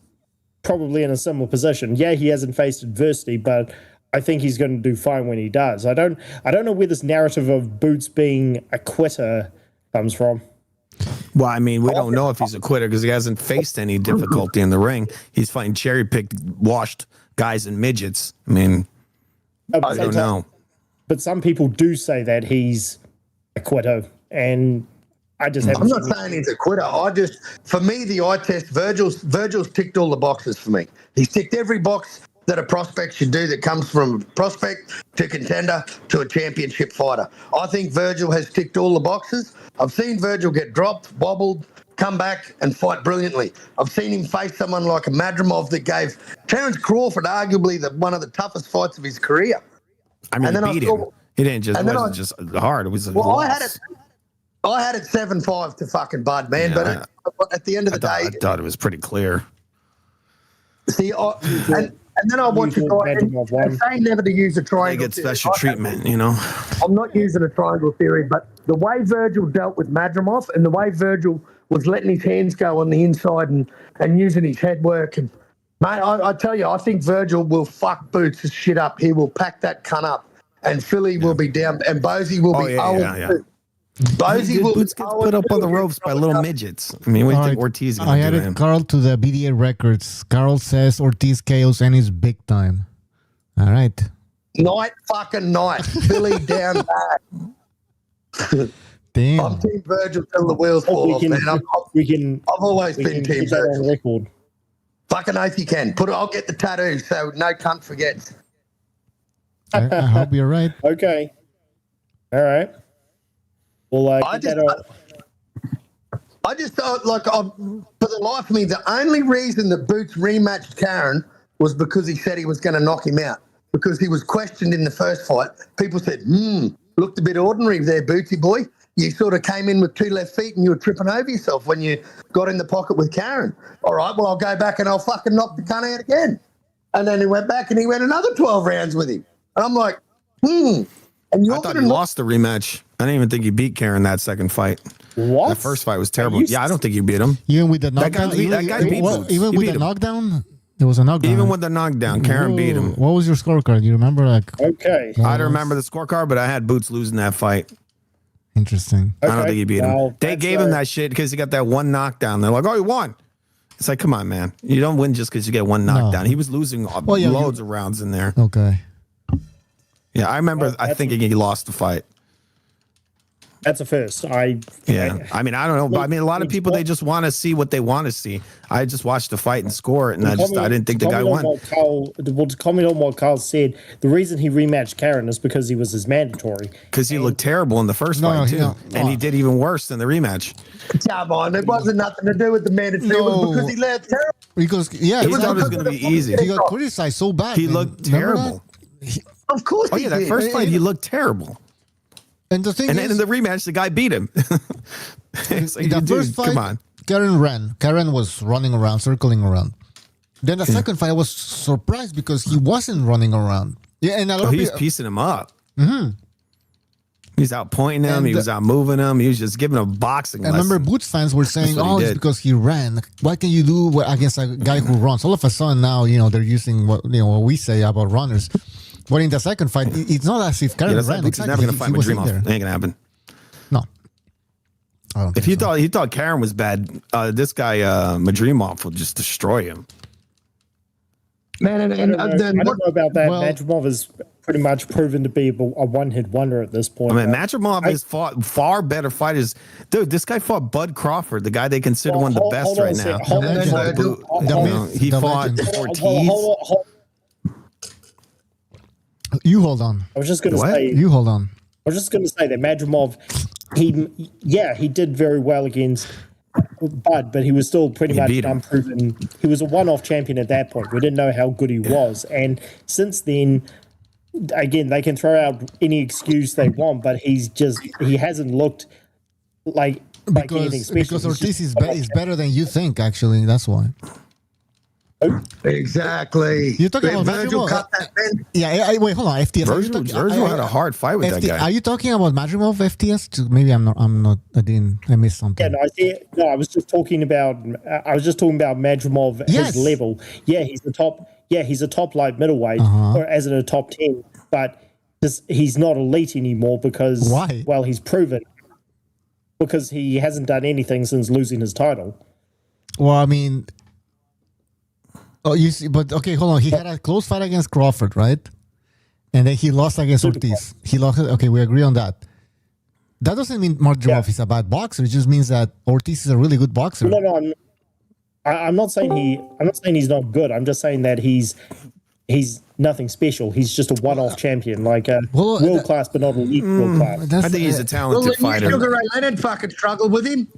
probably in a similar position. Yeah, he hasn't faced adversity, but I think he's going to do fine when he does. I don't know where this narrative of Boots being a quitter comes from. Well, I mean, we don't know if he's a quitter because he hasn't faced any difficulty in the ring. He's fighting cherry-picked, washed guys and midgets. I mean, I don't know. But some people do say that he's a quitter, and I just haven't. I'm not saying he's a quitter. For me, the eye test, Virgil's ticked all the boxes for me. He's ticked every box that a prospect should do that comes from prospect to contender to a championship fighter. I think Virgil has ticked all the boxes. I've seen Virgil get dropped, wobbled, come back and fight brilliantly. I've seen him face someone like a Madrimov that gave Terence Crawford arguably one of the toughest fights of his career. I mean, he beat him. He didn't just, wasn't just hard. It was a loss. I had it 7-5 to fucking Bud, man. Yeah. But at the end of the day, I thought it was pretty clear. See, and then I watch a guy and say never to use a triangle. They get special treatment, you know. I'm not using a triangle theory, but the way Virgil dealt with Madrimov and the way Virgil was letting his hands go on the inside and using his head work. And, mate, I tell you, I think Virgil will fuck Boots' shit up. He will pack that cunt up. and Philly will be down, and Bozy will be 0-2. Bozy will Boots gets put up on the ropes by little midgets. I mean, what do you think Ortiz is going to do? I added Carl to the BDA records. Carl says Ortiz KOs and is big time. All right. Night. Philly down bad. Damn. I'm Team Virgil till the wheels fall off, man. I've always been Team Virgil. Record. Fucking oath you can. I'll get the tattoo so no cunt forgets. I hope you're right. Okay. All right. Well, I just thought, for the life of me, the only reason that Boots rematched Karen was because he said he was going to knock him out. Because he was questioned in the first fight. People said, looked a bit ordinary there, Bootsy boy. You sort of came in with 2 left feet and you were tripping over yourself when you got in the pocket with Karen. All right, well, I'll go back and I'll fucking knock the cunt out again. And then he went back and he went another 12 rounds with him. And I'm like, And I thought he lost the rematch. I didn't even think he beat Karen that second fight. What? That first fight was terrible. Yeah, I don't think he beat him. Even with the knockdown? That guy beat Boots. Even with the knockdown? There was a knockdown. Even with the knockdown, Karen beat him. What was your scorecard? You remember? Okay. I don't remember the scorecard, but I had Boots losing that fight. Interesting. I don't think he beat him. They gave him that shit because he got that one knockdown. They're like, oh, he won. It's like, come on, man. You don't win just because you get one knockdown. He was losing loads of rounds in there. Okay. Yeah, I remember. I think he lost the fight. That's a first. I mean, I don't know. But I mean, a lot of people, they just want to see what they want to see. I just watched the fight and score it, and I didn't think the guy won. To comment on what Carl said, the reason he rematched Karen is because he was his mandatory. Because he looked terrible in the first fight, too. And he did even worse than the rematch. Come on, it wasn't nothing to do with the mandatory. It was because he looked terrible. Because, he thought it was going to be easy. He got criticized so bad. He looked terrible. Of course he did. That first fight, he looked terrible. And the thing and then in the rematch, the guy beat him. It's like, the first fight, come on. Karen ran. Karen was running around, circling around. Then the second fight, I was surprised because he wasn't running around. Yeah, and he was piecing him up. Mm-hmm. He was out pointing him. He was out moving him. He was just giving him a boxing lesson. I remember Boots fans were saying, it's because he ran. What can you do against a guy who runs? All of a sudden now, they're using what we say about runners. But in the second fight, it's not as if Karen ran. He's never going to fight Madrimov. It ain't going to happen. No. If he thought Karen was bad, this guy Madrimov will just destroy him. Man, I don't know about that. Madrimov is pretty much proven to be a one-hit wonder at this point. I mean, Madrimov has fought far better fighters. Dude, this guy fought Bud Crawford, the guy they consider one of the best right now. He fought Ortiz. You hold on. I was just going to say. You hold on. I was just going to say that Madrimov, he did very well against Bud, but he was still pretty much unproven. He was a one-off champion at that point. We didn't know how good he was, and since then, again, they can throw out any excuse they want, but he hasn't looked like anything special. Because Ortiz is better than you think. Actually, that's why. Exactly. You're talking about Madrimov? Wait, hold on. FTS. Virgil had a hard fight with that guy. Are you talking about Madrimov FTS? Maybe I'm not. I missed something. Yeah, I was just talking about. Madrimov his level. Yeah, he's the top. Yeah, he's a top light middleweight, or as in a top 10. But he's not elite anymore because why? Well, he's proven because he hasn't done anything since losing his title. Well, I mean. Oh, you see, but okay, hold on. He had a close fight against Crawford, right? And then he lost against Ortiz. He lost. Okay, we agree on that. That doesn't mean Madrimov is a bad boxer. It just means that Ortiz is a really good boxer. No, I'm not saying he's not good. I'm just saying that he's nothing special. He's just a one-off champion, like a world class, but not elite world class. I think he's a talented fighter. I didn't fucking struggle with him.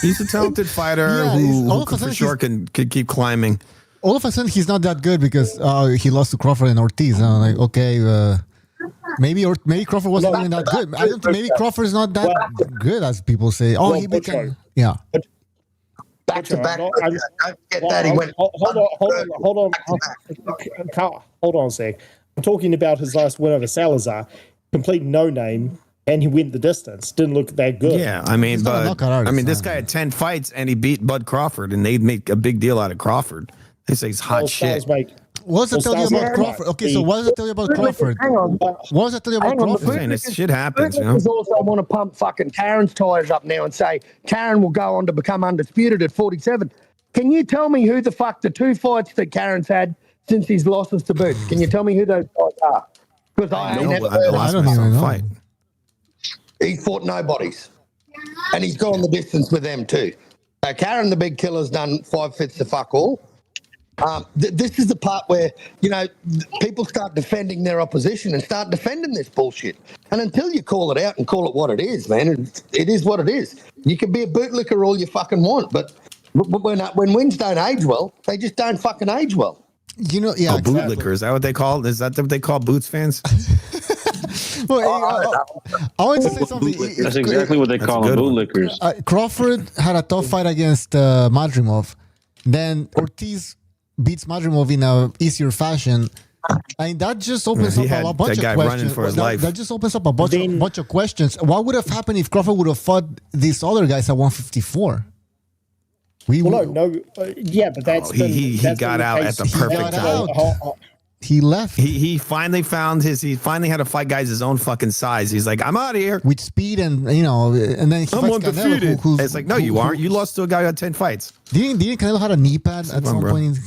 He's a talented fighter who for sure can keep climbing. All of a sudden, he's not that good because he lost to Crawford and Ortiz. I'm like, okay, maybe Crawford wasn't even that good. I don't think maybe Crawford's not that good as people say. Oh, he became back to back. Hold on a sec. I'm talking about his last win over Salazar, complete no name. And he went the distance. Didn't look that good. Yeah, I mean, this guy had 10 fights and he beat Bud Crawford, and they make a big deal out of Crawford. They say he's hot shit. What does it tell you about Crawford? Okay, so what does it tell you about Crawford? Hang on. What does it tell you about Hang on, Crawford? Saying this shit happens, you know. Bootlickers also want to pump fucking Karen's tires up now and say Karen will go on to become undisputed at 47. Can you tell me who the fuck the 2 fights that Karen's had since his losses to Boots? Can you tell me who those fights are? Because I ain't never heard I of don't him. even know. Fight. He's fought nobodies. And he's gone the distance with them too. Karen, the big killer's done 5/5 of fuck all. This is the part where, people start defending their opposition and start defending this bullshit. And until you call it out and call it what it is, man, it is what it is. You can be a bootlicker all you fucking want, but when wins don't age well, they just don't fucking age well. Bootlicker, is that what they call? Is that what they call Boots fans? I want to say something. That's exactly what they call them, bootlickers. Crawford had a tough fight against Madrimov. Then Ortiz beats Madrimov in a easier fashion. I mean, that just opens up a bunch of questions. That just opens up a bunch of questions. What would have happened if Crawford would have fought these other guys at 154? Yeah, but that's he got out at the perfect time. He left. He finally found he finally had to fight guys his own fucking size. He's like, I'm out of here. With speed and then he fights Canelo. It's like, no, you aren't. You lost to a guy who had 10 fights. Didn't Canelo had a knee pad at some point in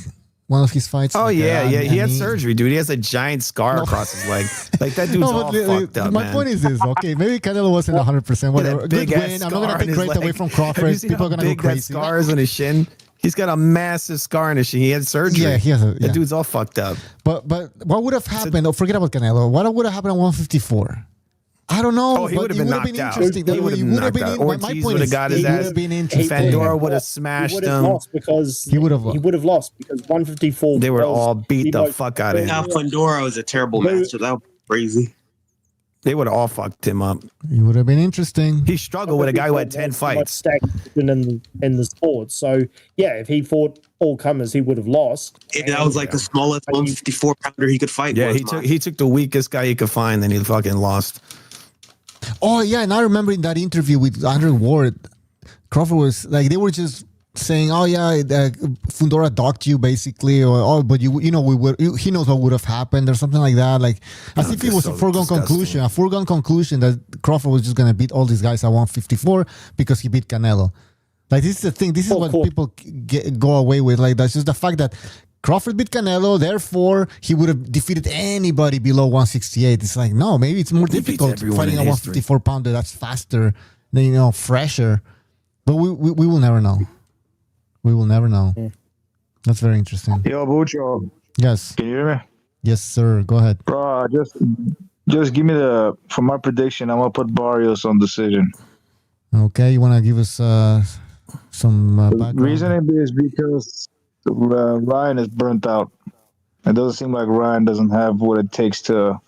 one of his fights? Oh, yeah. He had surgery, dude. He has a giant scar across his leg. Like, that dude's all fucked up, My point is this, okay, maybe Canelo wasn't 100%. Whatever. Good win. I'm not going to take credit away from Crawford. People are going to go crazy. Scars on his shin. He's got a massive scar in his shin. He had surgery. Yeah, he has That dude's all fucked up. But what would have happened? Forget about Canelo. What would have happened at 154? I don't know. Oh, he would have been knocked out. He would have been knocked out. Ortiz would have got his ass. Fandora would have smashed him. He would have lost because 154. They were all beat the fuck out of him. Now Fandora was a terrible match. That was crazy. They would have all fucked him up. It would have been interesting. He struggled with a guy who had 10 fights. In the sport. So, yeah, if he fought all comers, he would have lost. That was like the smallest 154 pounder he could fight. Yeah, he took the weakest guy he could find, and he fucking lost. Oh, yeah, and I remember in that interview with Andrew Ward, Crawford was like, they were just saying, "Oh yeah, Fundora docked you basically," or but he knows what would have happened or something like that. Like as if it was a foregone conclusion that Crawford was just gonna beat all these guys at 154 because he beat Canelo. Like this is the thing. This is what people go away with. Like that's just the fact that Crawford beat Canelo, therefore he would have defeated anybody below 168. It's like no, maybe it's more difficult fighting a 154 pounder that's faster, than fresher. But we will never know. We will never know. That's very interesting. Yo, Bucho. Yes. Can you hear me? Yes, sir. Go ahead. Bro, just give me for my prediction, I'm going to put Barrios on decision. Okay. You want to give us some background? The reason is because Ryan is burnt out. It doesn't seem like Ryan doesn't have what it takes to...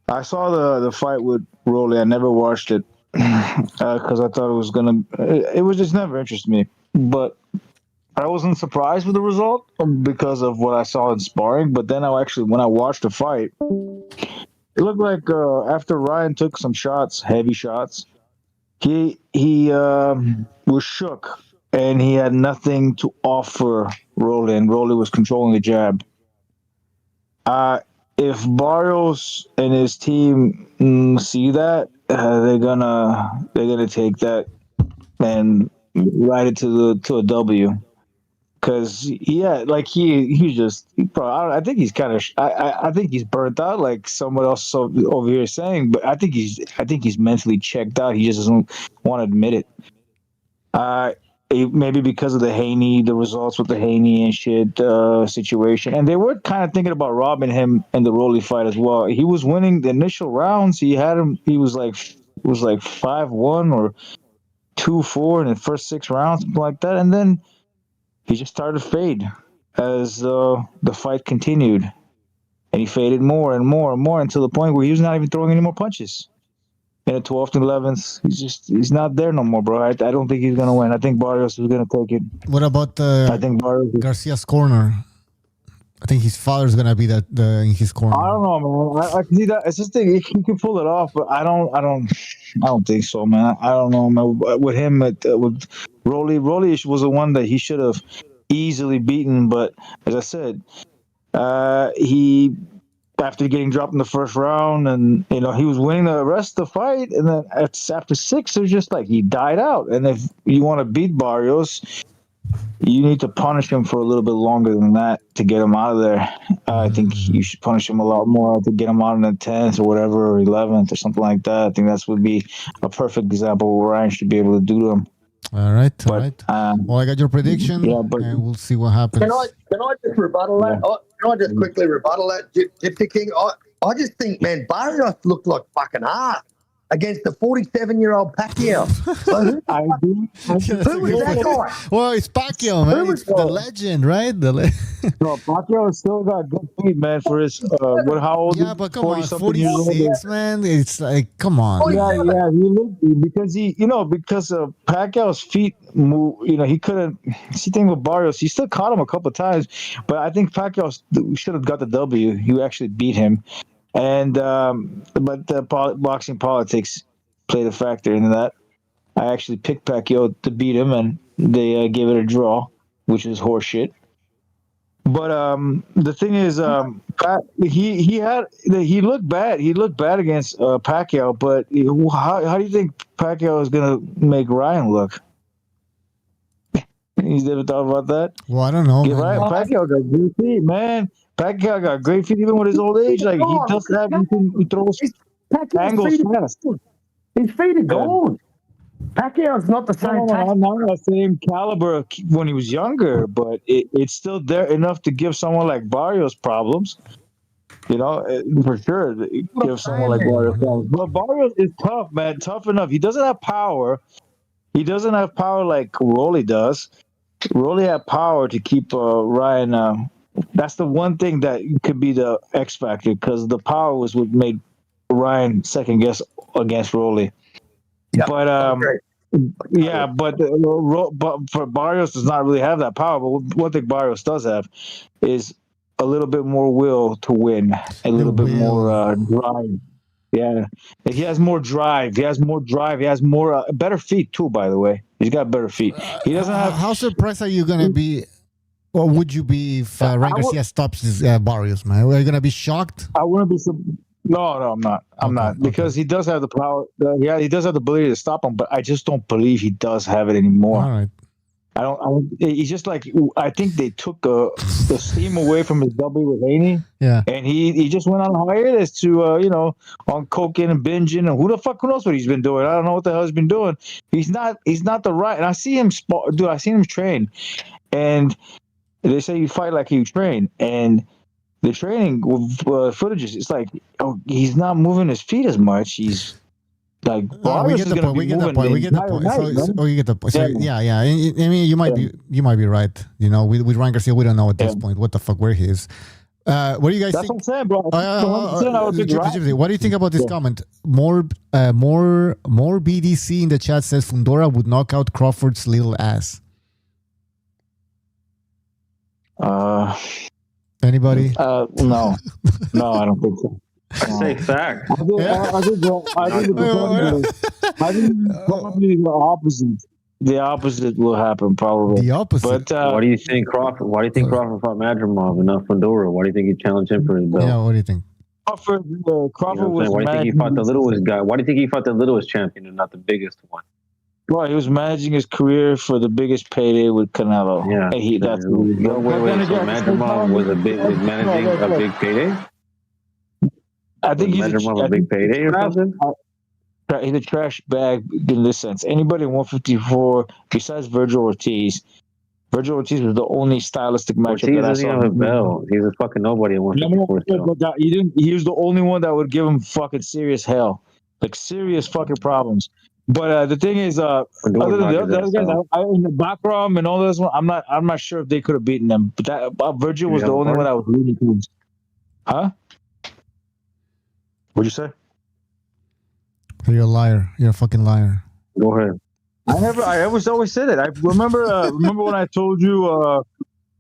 I saw the fight with Rolly. I never watched it because I thought it was going to... It was just never interested me. But I wasn't surprised with the result because of what I saw in sparring. But then when I watched the fight, it looked like after Ryan took some shots, heavy shots, he was shook and he had nothing to offer Rolly, and Rolly was controlling the jab. If Barrios and his team see that, they're gonna take that and ride it to a W, because he's just I think he's kind of I think he's burnt out, like someone else over here is saying, but I think he's mentally checked out. He just doesn't want to admit it. Maybe because of the results with the Haney and shit situation, and they were kind of thinking about robbing him in the Rolly fight as well. He was winning the initial rounds. He was like 5-1 or 2-4 in the first 6 rounds, something like that, and then he just started to fade as the fight continued, and he faded more and more and more until the point where he was not even throwing any more punches. In the 12th and 11th, he's not there no more, bro. I don't think he's gonna win. I think Barrios is gonna take it. What about Garcia's corner? I think his father's gonna be in his corner. I don't know, man. I can see that. It's just thing he can pull it off, but I don't think so, man. I don't know, man. With him, with Rolly was the one that he should have easily beaten. But as I said, He, after getting dropped in the first round, and he was winning the rest of the fight, and then after 6, it was just like he died out. And if you want to beat Barrios, you need to punish him for a little bit longer than that to get him out of there. I think you should punish him a lot more to get him out in the 10th or whatever, or 11th or something like that. I think that would be a perfect example of what Ryan should be able to do to him. All right. Well, I got your prediction, and we'll see what happens. Can I just rebuttal that? Can I just quickly rebuttal that, Gypsy King? I just think, man, Barrios looked like fucking ass against the 47-year-old Pacquiao. I agree. Who was that guy? Well, it's Pacquiao, man. It's the legend, right? No, Pacquiao still got good feet, man, for his, how old? Yeah, but come on, 46, man. It's like, come on. Yeah, he looked, because because Pacquiao's feet move, he couldn't, see, the thing with Barrios, he still caught him a couple of times, but I think Pacquiao should have got the W. He actually beat him. And but the boxing politics played a factor in that. I actually picked Pacquiao to beat him, and they gave it a draw, which is horseshit. But the thing is, he looked bad. He looked bad against Pacquiao. But how do you think Pacquiao is gonna make Ryan look? He's never thought about that. Well, I don't know. Yeah, right. Pacquiao got good feet, man. Pacquiao got great feet even with his old age. Like, he does have, he throws angles fast. His feet are gone. Pacquiao's not the same. Not the same caliber when he was younger, but it's still there enough to give someone like Barrios problems. For sure, give someone like Barrios problems. But Barrios is tough, man. Tough enough. He doesn't have power. He doesn't have power like Rolly does. Rolly had power to keep Ryan. That's the one thing that could be the X factor, because the power was what made Ryan second guess against Rolly. Yeah, but but for Barrios does not really have that power. But one thing Barrios does have is a little bit more will to win, a little bit more drive. Yeah, he has more drive. He has more better feet too. By the way, he's got better feet. He doesn't have. How surprised are you gonna be? Or would you be if Ryan Garcia stops this Barrios, man? Are you gonna be shocked? I wouldn't be. No, I'm not. I'm not, because he does have the power. He does have the ability to stop him, but I just don't believe he does have it anymore. All right. I don't. He's just like, I think they took the steam away from his W with Haney. Yeah. And he just went on hiatus to on cocaine and binging, and who knows what he's been doing? I don't know what the hell he's been doing. He's not the right. And I see him I seen him train, and they say you fight like you train, and the training footages, it's like, he's not moving his feet as much. He's like, we get the point. We get the point. We get the point. So, yeah. I mean, you might be right. With Ryan Garcia, we don't know at this point what the fuck where he is. What do you guys think? That's what I'm saying, bro. What do you think about this comment? More BDC in the chat says Fundora would knock out Crawford's little ass. Anybody? No, I don't think so. I say fact. I think probably the opposite. The opposite will happen, probably. The opposite. But why do you think Crawford? Why do you think Crawford fought Madrimov and not Fundora? Why do you think he challenged him for his belt? Yeah, what do you think? Crawford was. Why do you think he fought the littlest guy? Why do you think he fought the littlest champion and not the biggest one? Well, he was managing his career for the biggest payday with Canelo. Yeah. Wait. So Madrimov was managing a big payday? I think he's a big payday or something? He's a trash bag in this sense. Anybody in 154 besides Virgil Ortiz was the only stylistic matchup that I saw. Have a belt. He's a fucking nobody in 154. He was the only one that would give him fucking serious hell, like serious fucking problems. But the thing is, other than the other guys, in the background and all this one, I'm not sure if they could have beaten them. But that Virgil was the only one that was really close. Huh? What'd you say? You're a liar. You're a fucking liar. Go ahead. I always said it. I remember when I told you,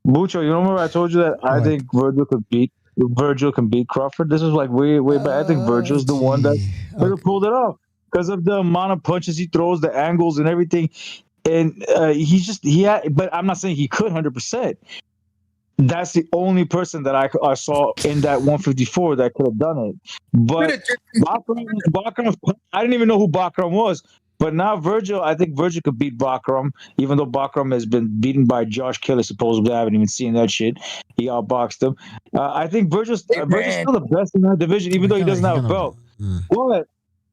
Bucho. You remember I told you that I think Virgil can beat Crawford. This was like way back. I think Virgil's the one that could have pulled it off because of the amount of punches he throws, the angles and everything. And but I'm not saying he could 100%. That's the only person that I saw in that 154 that could have done it. But Bakram, I didn't even know who Bakram was. But now Virgil, I think Virgil could beat Bakram, even though Bakram has been beaten by Josh Kelly, supposedly. I haven't even seen that shit. He outboxed him. I think Virgil's still the best in that division, even though he doesn't have a belt.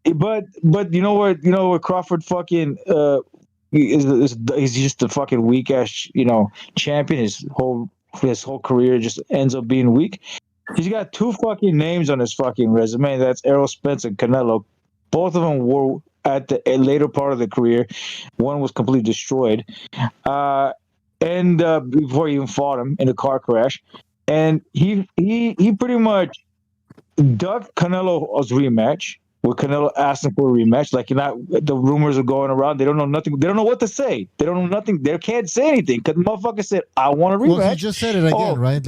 But you know what Crawford fucking he's just a fucking weak ass champion. His whole career just ends up being weak. He's got two fucking names on his fucking resume. That's Errol Spence and Canelo. Both of them were at the later part of the career. One was completely destroyed. And before he even fought him in a car crash. And he pretty much ducked Canelo's rematch. With Canelo asking for a rematch, the rumors are going around. They don't know nothing. They don't know what to say. They don't know nothing. They can't say anything because the motherfucker said, "I want a rematch." Well, he just said it again, right?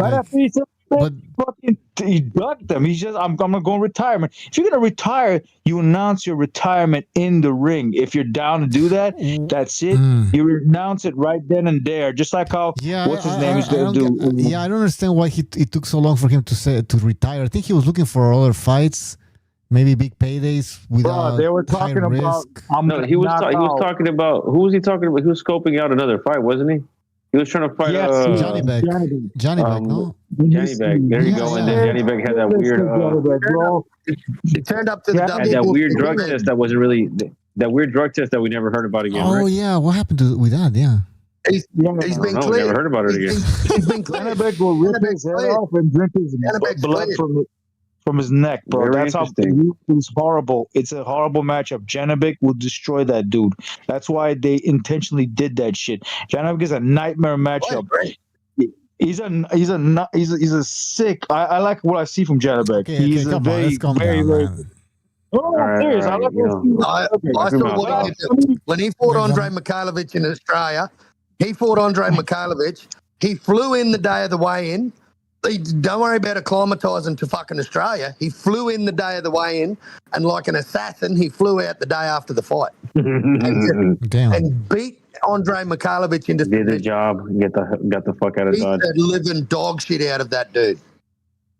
He ducked them. He's just, I'm gonna go in retirement. If you're gonna retire, you announce your retirement in the ring. If you're down to do that, that's it. You announce it right then and there, just like how what's his name is gonna do. I don't understand why it took so long for him to retire. I think he was looking for other fights. Maybe big paydays without they were talking high about. No, he was talking about. Who was he talking about? He was scoping out another fight, wasn't he? He was trying to fight Johnny Bag. Johnny Bag, no? Johnny Bag. There you go. And then Johnny Bag had that weird. He turned up to the had that weird drug test that wasn't really that weird drug test that we never heard about again. Oh right? yeah, what happened with that? Yeah. He's been cleared. We never heard about it again. He's been cleared. Johnny Bag will rip his head off and drink his blood from his neck, bro. Very That's how it's horrible. It's a horrible matchup. Janabek will destroy that dude. That's why they intentionally did that shit. Janabek is a nightmare matchup. He's a sick. I like what I see from Janabek. He's a very very. Oh, I'm serious. I like I saw what he did. When he fought Andre Mikhailovich in Australia, he fought Andre Mikhailovich. He flew in the day of the weigh-in. Don't worry about acclimatizing to fucking Australia. He flew in the day of the weigh-in, and like an assassin, he flew out the day after the fight and beat Andre Mikhailovich into did the job. Got the fuck out of Dodge. Beat the living dog shit out of that dude.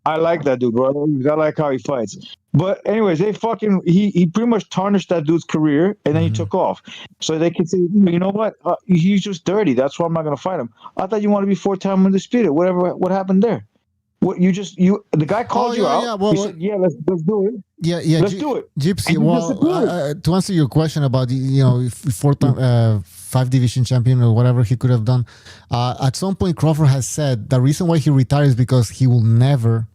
I like that dude, bro. I like how he fights. But anyways, he pretty much tarnished that dude's career, and then he took off. So they can say, you know what? He's just dirty. That's why I'm not gonna fight him. I thought you wanted to be 4-time undisputed. What happened there? What the guy called you out. Yeah, well, he said, yeah, let's do it. Yeah, let's do it. Gypsy. Well, to answer your question about if 4-time 5-division champion or whatever he could have done, at some point Crawford has said the reason why he retires is because he will never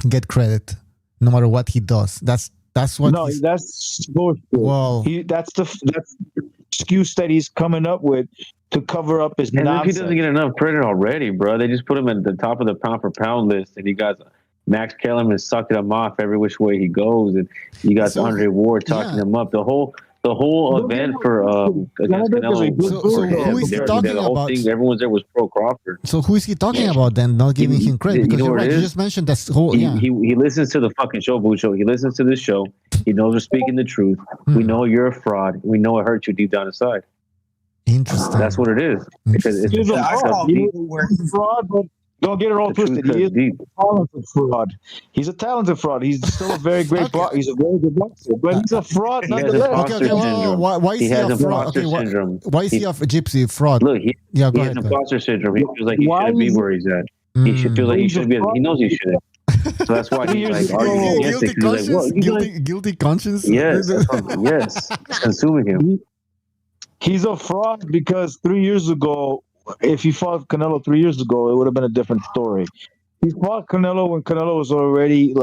get credit, no matter what he does. That's what. No, that's bullshit. Well, that's the excuse that he's coming up with to cover up his nonsense. If he doesn't get enough credit already, bro, they just put him at the top of the pound for pound list, and he got Max Kellerman sucking him off every which way he goes, and you got Andre Ward talking him up. The whole event for against Canelo. So who is he talking about? Everyone's there was pro Crawford. So who is he talking about then? Not giving him credit because you're right. You just mentioned that whole. He listens to the fucking show, Bucho. He listens to this show. He knows we're speaking the truth. We know you're a fraud. We know it hurts you deep down inside. Interesting. That's what it is. Because he's a fraud, but don't get it all twisted. He is a talented fraud. He's a talented fraud. He's still a very great boxer. He's a very good boxer, but he's a fraud nonetheless. Why is he a fraud? Why is he a gypsy fraud? Look, he has imposter syndrome. He feels like he shouldn't be where he's at. He should feel like he should be. He knows he shouldn't. So that's why he's like arguing against it. Guilty conscience. Yes, yes, it's consuming him. He's a fraud because 3 years ago, if he fought Canelo 3 years ago, it would have been a different story. He fought Canelo when Canelo was already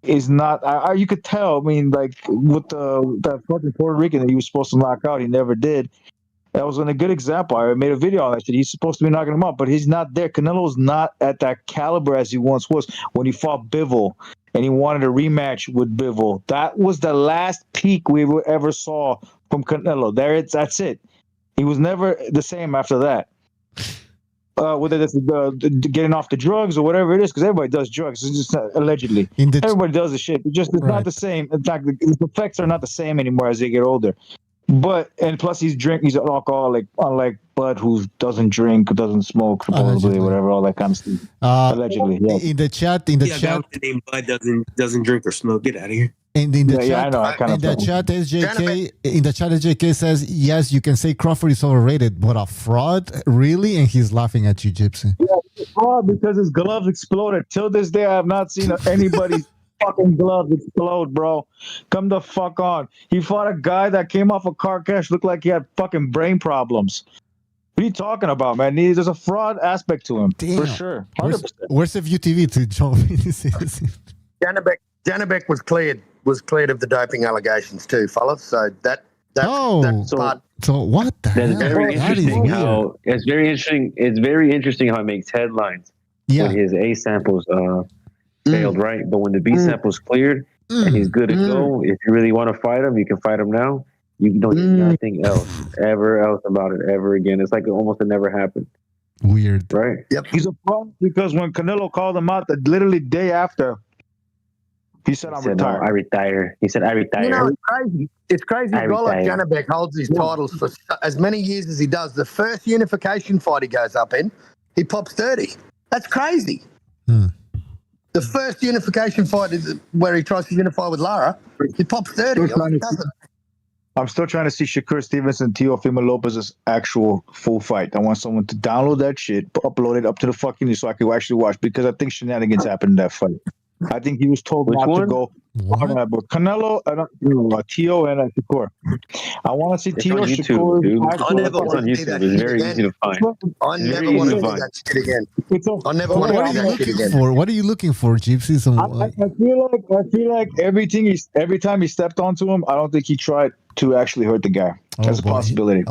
is not. You could tell. I mean, with that fucking Puerto Rican that he was supposed to knock out, he never did. That was a good example. I made a video on that shit. He's supposed to be knocking him out, but he's not there. Canelo's not at that caliber as he once was when he fought Bivol, and he wanted a rematch with Bivol. That was the last peak we ever saw from Canelo. That's it. He was never the same after that. Whether that's getting off the drugs or whatever it is, because everybody does drugs. It's just allegedly. Everybody does the shit. It's not the same. In fact, the effects are not the same anymore as they get older. But and plus he's an alcoholic, unlike Bud, who doesn't drink, doesn't smoke, supposedly, whatever, all that kind of stuff. Allegedly, yeah. In the chat, Guy with the name Bud doesn't drink or smoke. Get out of here. And in the chat, I know. I kind in the chat, SJK says, yes, you can say Crawford is overrated, but a fraud, really? And he's laughing at you, Gypsy. Yeah, it's fraud because his gloves exploded. Till this day, I have not seen anybody's fucking gloves explode, bro. Come the fuck on. He fought a guy that came off a car crash, looked like he had fucking brain problems. What are you talking about, man? There's a fraud aspect to him, for sure. 100%. Where's the View TV to jump in? Janabek was cleared of the doping allegations too, fellas. So that's part. So what the That's hell? very That is interesting. weird. How it's very interesting. It's very interesting how it makes headlines when his A samples failed, right? But when the B sample's cleared and he's good to go, if you really want to fight him, you can fight him now. You don't hear nothing else about it ever again. It's like almost it never happened. Weird, right? Yep. He's a fraud because when Canelo called him out, the literally day after, he said, "I'm retired." No, I retire. He said, "I retire." You know, it's crazy. It's crazy. I Golub retire. Janabek holds his titles for as many years as he does. The first unification fight he goes up in, he pops 30. That's crazy. The first unification fight is where he tries to unify with Lara. He pops 30. I'm still trying to see Shakur Stevenson, Teofimo Lopez's actual full fight. I want someone to download that shit, upload it up to the fucking so I can actually watch because I think shenanigans happened in that fight. I think he was told not to go. But Canelo, Teo, and Shakur. I want to see It's Teo on YouTube, Shakur. dude. It's on YouTube. It's very easy to find. I never want to see that shit again. I never want to see that shit again. What are you looking for, Gypsy? I feel like every time he stepped onto him, I don't think he tried to actually hurt the guy. That's a possibility.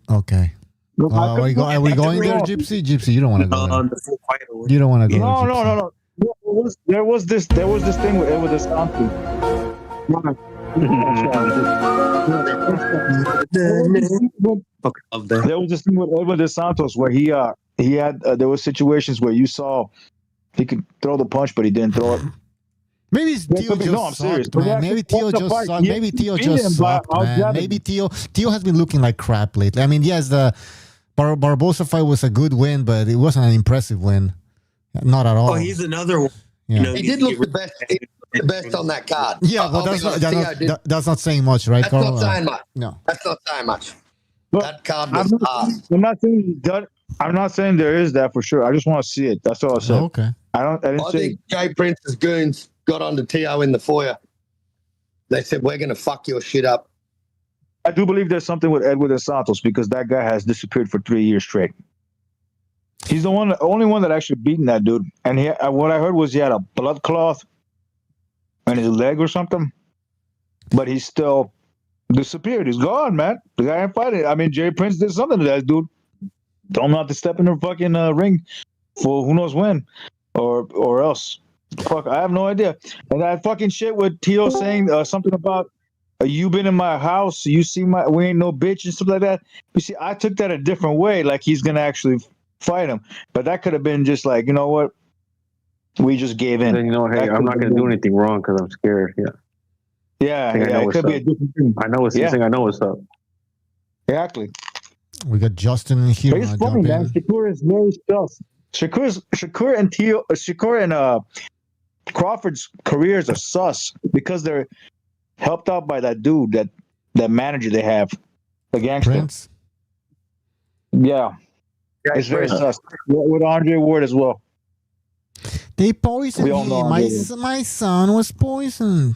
Okay. Are we going there, Gypsy? Gypsy, you don't want to go there. You don't want to go there. No. There was this thing with the Santos. There was this thing with Edwin dos Santos where he had there were situations where you saw he could throw the punch, but he didn't throw it. Maybe Teo just sucked, man. Maybe Teo just sucked. Maybe Teo just sucked, man. Maybe Teo has been looking like crap lately. I mean, yes, the Barbosa fight was a good win, but it wasn't an impressive win. Not at all. Oh, he's another one. Yeah. You know, He did look the best. He looked the best on that card. Yeah, but that's not saying much, right, That's Carl? not saying much. No, that's not saying much. But that card was ass. I'm not saying he's done. I'm not saying there is that for sure. I just want to see it. That's all I said. Okay. I think Jay Prince's goons got onto Teo in the foyer. They said, "We're going to fuck your shit up." I do believe there's something with Edwin dos Santos because that guy has disappeared for 3 years straight. He's the only one that actually beaten that dude. And what I heard was he had a blood cloth in his leg or something, but he's still disappeared. He's gone, man. The guy ain't fighting. I mean, Jay Prince did something to that dude. Told him not to step in the fucking ring for who knows when, or else. Fuck, I have no idea. And that fucking shit with Teo saying something about you been in my house, you see we ain't no bitch and stuff like that. You see, I took that a different way, like he's gonna actually fight him, but that could have been just like, you know what, we just gave in. Then, hey, I'm not gonna do anything wrong because I'm scared. Yeah, it could be a different thing. I know what's I know what's up. Exactly. We got Justin here. But it's funny, man. Shakur is very sus. Shakur and Crawford's careers are sus because they're helped out by that dude, that manager they have, the gangster. Prince? Yeah. It's very sus. With Andre Ward as well. They poisoned him. My son was poisoned.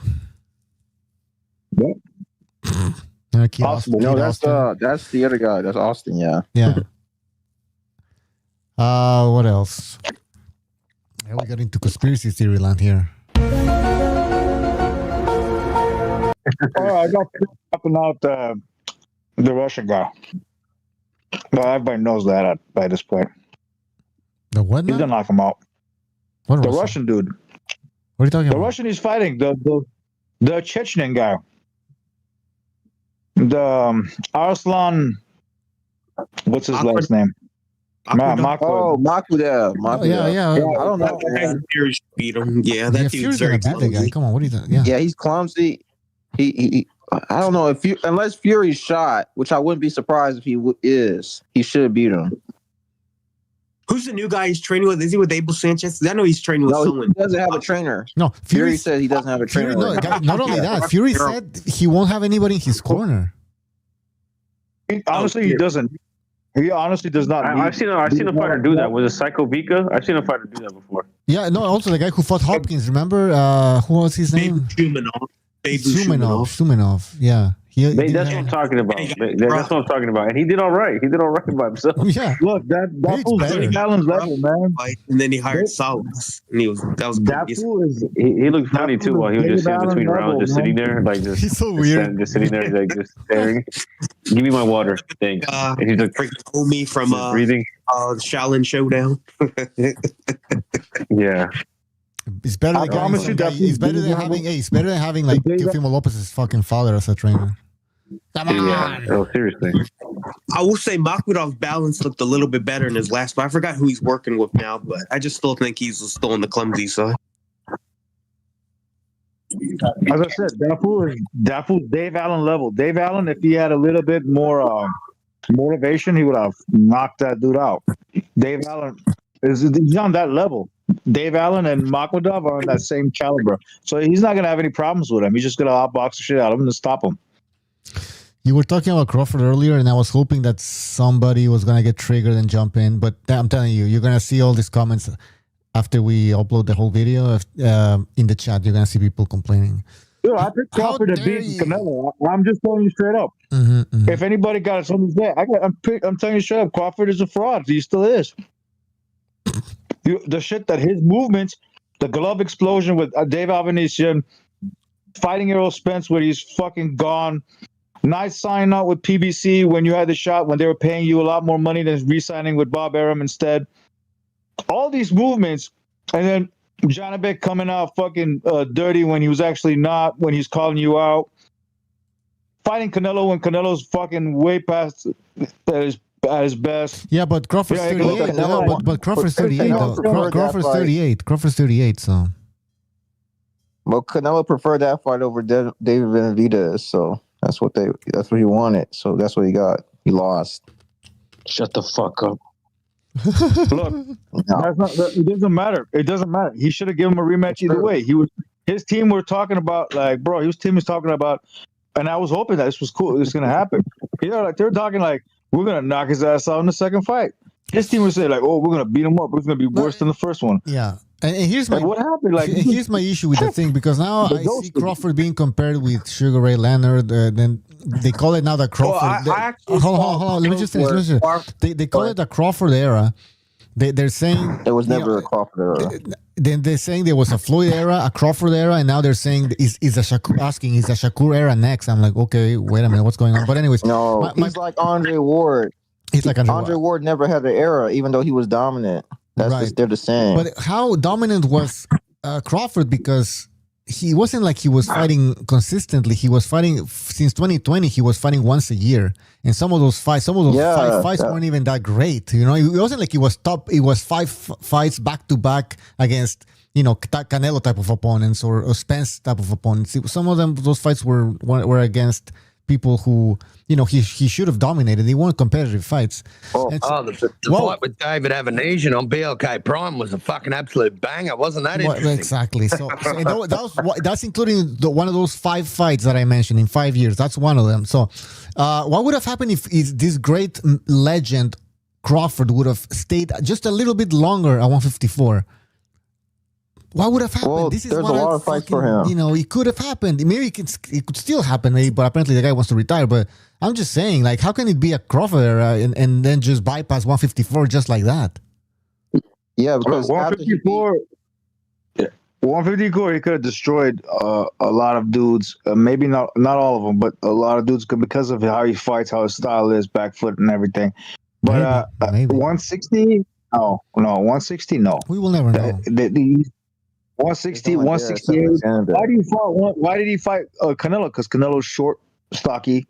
Yep. Possible. No, that's the other guy. That's Austin. Yeah. Yeah. What else? Yeah, we got into conspiracy theory land here. I got talking out the Russian guy. Well, everybody knows that by this point. The what? He's gonna knock him out. What the Russian dude. What are you talking about? The Russian he's fighting, the Chechen guy. The Arslan, what's his last name? Makudev. Yeah. I don't know. Beat him. Yeah, that dude's very clumsy. Guy. Come on, what are you doing? Yeah, he's clumsy. He I don't know if unless Fury's shot, which I wouldn't be surprised if he should beat him. Who's the new guy he's training with? Is he with Abel Sanchez? I know he's training with someone. He doesn't have a trainer. No, Fury said he doesn't have a trainer. Not only that, Fury said he won't have anybody in his corner. Honestly, he doesn't. He honestly does not. I've seen a fighter do that. Was it Psycho Vika? I've seen a fighter do that before. Yeah, no. Also, the guy who fought Hopkins. Remember who was his name? Sumanov. Yeah. That's what I'm talking about. That's what I'm talking about. And he did all right. He did all right by himself. Yeah. Look, that fool's Dave Allen's level, man. And then he hired Salas. And that fool is. He looked funny too while he was just in between rounds, just sitting there, like just. He's so weird. Just sitting there, like just staring. Give me my water, thanks. And he's like homie from breathing. The Shaolin Showdown. Yeah. It's better than having like Teofimo Lopez's fucking father as a trainer. Come on. Yeah. Oh, seriously. I will say Makhmudov's balance looked a little bit better in his last fight. I forgot who he's working with now, but I just still think he's still on the clumsy side. As I said, that fool's Dave Allen level. Dave Allen, if he had a little bit more motivation, he would have knocked that dude out. Dave Allen he's on that level. Dave Allen and Makhmudov are in that same caliber. So he's not going to have any problems with him. He's just going to outbox the shit out of him and stop him. You were talking about Crawford earlier, and I was hoping that somebody was going to get triggered and jump in. But I'm telling you, you're going to see all these comments after we upload the whole video. In the chat, you're going to see people complaining. Dude, I picked Crawford to beat Canelo. I'm just telling you straight up. If anybody got something to say, I'm telling you straight up, Crawford is a fraud. He still is. The shit that his movements, the glove explosion with Dave Alvanesian, fighting Errol Spence when he's fucking gone, nice signing out with PBC when you had the shot when they were paying you a lot more money than re-signing with Bob Arum instead. All these movements, and then Janibek coming out fucking dirty when he was actually not, when he's calling you out. Fighting Canelo when Canelo's fucking way past at his best. Yeah, but Crawford's 38. But Crawford's 38. Crawford's 38. Crawford's 38. So. Well, Canelo preferred that fight over David Benavidez, so that's what he wanted. So that's what he got. He lost. Shut the fuck up. Look, it doesn't matter. It doesn't matter. He should have given him a rematch either way. His team were talking about, like, bro, his team was talking about, and I was hoping that this was cool. This was gonna happen. Like they're talking like, we're gonna knock his ass out in the second fight. His team would say like, "Oh, we're gonna beat him up. It's gonna be worse than the first one." Yeah, and here's my what happened. Like, here's my issue with the thing, because now I see Crawford being compared with Sugar Ray Leonard. Then they call it now the Crawford. Hold on. Let me just finish. They call it the Crawford era. They're saying there was never a Crawford era. Then they're saying there was a Floyd era, a Crawford era, and now they're saying is a Shakur era next? I'm like, okay, wait a minute, what's going on? But anyways, no, he's like Andre Ward. He's like Andre Ward never had an era, even though he was dominant. That's right. They're the same. But how dominant was Crawford? Because he wasn't like he was fighting consistently. He was fighting since 2020. He was fighting once a year, and some of those fights weren't even that great. You know, it wasn't like he was top. It was 5 fights back to back against Canelo type of opponents or Spence type of opponents. Some of those fights were against people who he should have dominated. They weren't competitive fights. The fight with David Avanesian on BLK Prime was a fucking absolute banger. Wasn't that interesting? Exactly. So that's including one of those 5 fights that I mentioned in 5 years. That's one of them. So what would have happened if this great legend Crawford would have stayed just a little bit longer at 154? What would have happened? Well, there's a lot of fights for him. It could have happened. Maybe it could still happen, but apparently the guy wants to retire. But I'm just saying, like, how can it be a Crawford era and then just bypass 154 just like that? Yeah, because 154, he could have destroyed a lot of dudes. Maybe not all of them, but a lot of dudes because of how he fights, how his style is, back foot and everything. But maybe. 160, no, 160, no. We will never know. 160, 168. Why did he fight Canelo? Because Canelo's short, stocky,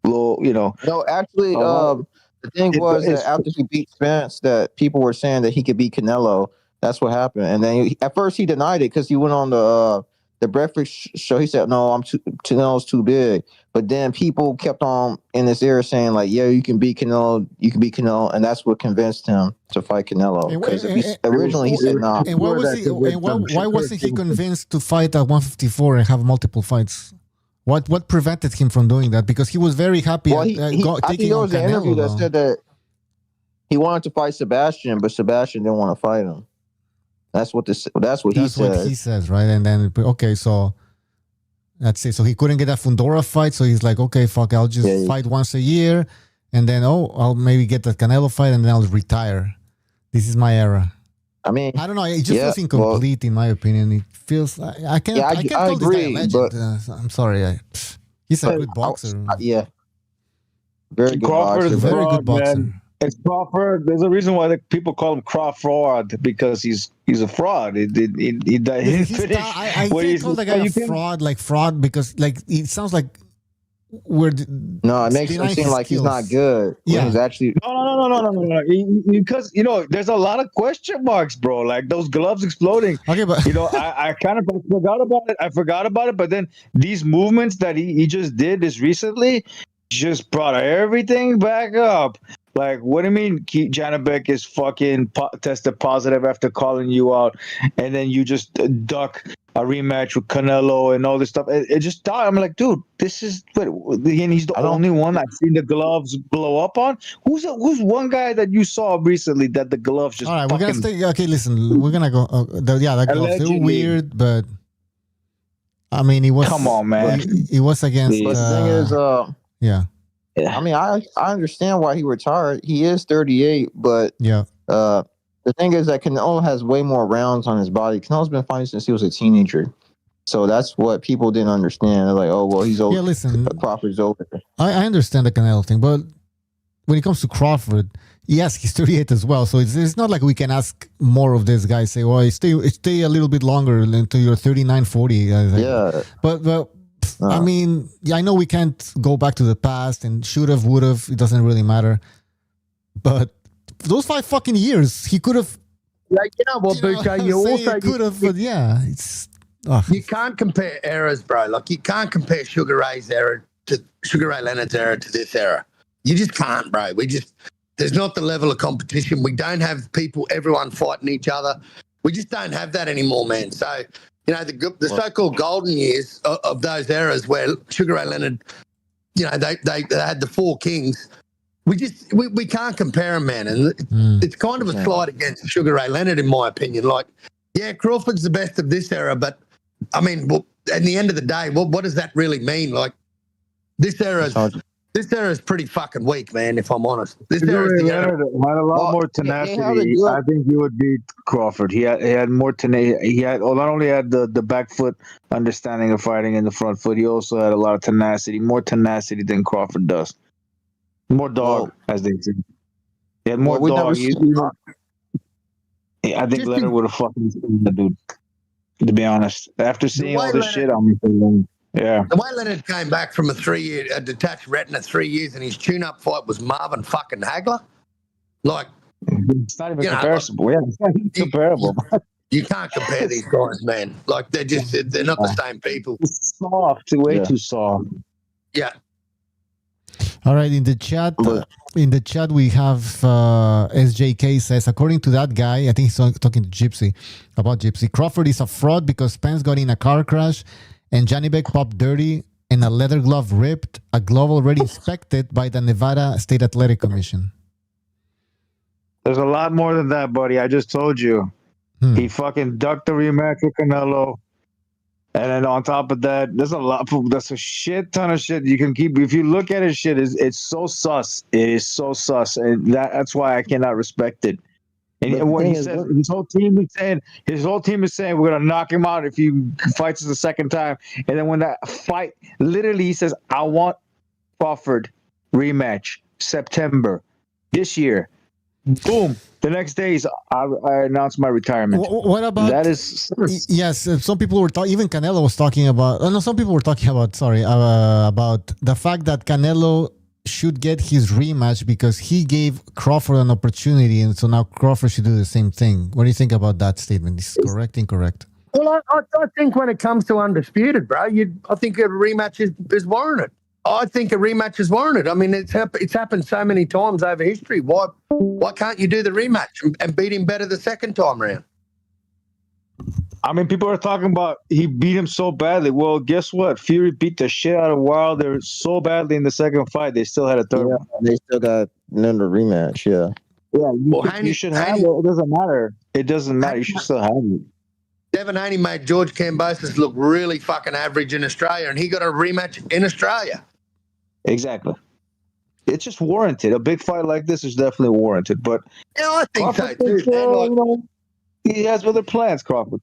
little, No, actually, the thing was that after he beat Spence, that people were saying that he could beat Canelo. That's what happened. And then at first he denied it because he went on the the breakfast show, he said, "No, Canelo's too big." But then people kept on in this era saying like, "Yeah, you can beat Canelo, and that's what convinced him to fight Canelo. Because originally he said, "No." And why wasn't he convinced to fight at 154 and have multiple fights? What prevented him from doing that? Because he was very happy I think there was an interview that said that he wanted to fight Sebastian, but Sebastian didn't want to fight him. That's what he said. That's what he says, right? And then so that's it. So he couldn't get that Fundora fight, so he's like, okay, fuck, I'll just fight once a year, and then I'll maybe get that Canelo fight, and then I'll retire. This is my era. I mean, I don't know. It just feels incomplete, in my opinion. It feels I can't. I can't call this guy a legend. I'm sorry. He's a good boxer. Very good Crawford boxer. is Very good boxer. Man. It's Crawford. There's a reason why people call him Crawford, because he's a fraud. He can't call the guy a fraud because it sounds like it makes him seem like he's not good. Yeah, he's actually no. Because there's a lot of question marks, bro. Like those gloves exploding. Okay, but I kind of forgot about it. But then these movements that he just did recently just brought everything back up. Like, what do you mean Janibek is fucking tested positive after calling you out, and then you just duck a rematch with Canelo and all this stuff? It just thought, I'm like, dude, this is and he's the only one I've seen the gloves blow up on. Who's one guy that you saw recently that the gloves just? All right, we're gonna stay. Okay, listen, we're gonna go. That gloves still weird, but I mean, it was. Come on, man. It was against. But the thing is, yeah. I mean, I understand why he retired. He is 38, but the thing is that Canelo has way more rounds on his body. Canelo's been fighting since he was a teenager, so that's what people didn't understand. They're like, "Oh, well, he's over." Yeah, listen, Crawford's over. I understand the Canelo thing, but when it comes to Crawford, yes, he's 38 as well. So it's not like we can ask more of this guy. Say, "Well, stay a little bit longer until you're 39, 40." Yeah, but. I mean, I know we can't go back to the past and should have, would have. It doesn't really matter. But those 5 fucking years, he could have. Like, you know what, Bucho? You also could have, but yeah, it's. You can't compare eras, bro. Like, you can't compare Sugar Ray Leonard's era to this era. You just can't, bro. There's not the level of competition. We don't have everyone fighting each other. We just don't have that anymore, man. So. The so-called golden years of those eras where Sugar Ray Leonard, they had the 4 kings. We can't compare them, man. And it's kind of a slight against Sugar Ray Leonard, in my opinion. Like, yeah, Crawford's the best of this era, but I mean, at the end of the day, what does that really mean? Like, this era is pretty fucking weak, man, if I'm honest. This era had a lot more tenacity. I think he would beat Crawford. He had more tenacity. He had not only had the back foot understanding of fighting in the front foot, he also had a lot of tenacity, more tenacity than Crawford does. More dog, as they say. He had more dog. I think Leonard would have fucking seen the dude, to be honest. After seeing all this shit on me. Yeah. The way Leonard came back from a detached retina 3 years, and his tune-up fight was Marvin fucking Hagler. Like, it's not even comparable. It's not even comparable. You can't compare these guys, man. Like, they're not the same people. It's soft, way too soft. Yeah. All right, in the chat, we have SJK says, according to that guy, I think he's talking to Gypsy about Gypsy. Crawford is a fraud because Spence got in a car crash. And Janibek popped dirty and a leather glove ripped, a glove already inspected by the Nevada State Athletic Commission. There's a lot more than that, buddy. I just told you. He fucking ducked the rematch with Canelo. And then on top of that, that's a shit ton of shit you can keep. If you look at his shit, it's so sus. It is so sus. And that's why I cannot respect it. And what he said, his whole team is saying we're gonna knock him out if he fights us the second time. And then when that fight, literally, he says, "I want Crawford rematch September this year." Boom! The next day, I announced my retirement. What about that? Is yes. Some people were talking. Even Canelo was talking about. No, some people were talking about. Sorry, about the fact that Canelo should get his rematch because he gave Crawford an opportunity, and so now Crawford should do the same thing. What do you think about that statement? Is correct, incorrect? Well, I think when it comes to undisputed, bro, I think a rematch is warranted. I think a rematch is warranted. I mean, it's happened so many times over history. Why can't you do the rematch and beat him better the second time round? I mean, people are talking about he beat him so badly. Well, guess what? Fury beat the shit out of Wilder so badly in the second fight. They still had a third one. They still got another rematch. Yeah. Yeah, you should have it. It doesn't matter. It doesn't matter. You should still have it. Devin Haney made George Kambosos look really fucking average in Australia, and he got a rematch in Australia. Exactly. It's just warranted. A big fight like this is definitely warranted. But yeah, I think Crawford so too. you know, he has other plans, Crawford.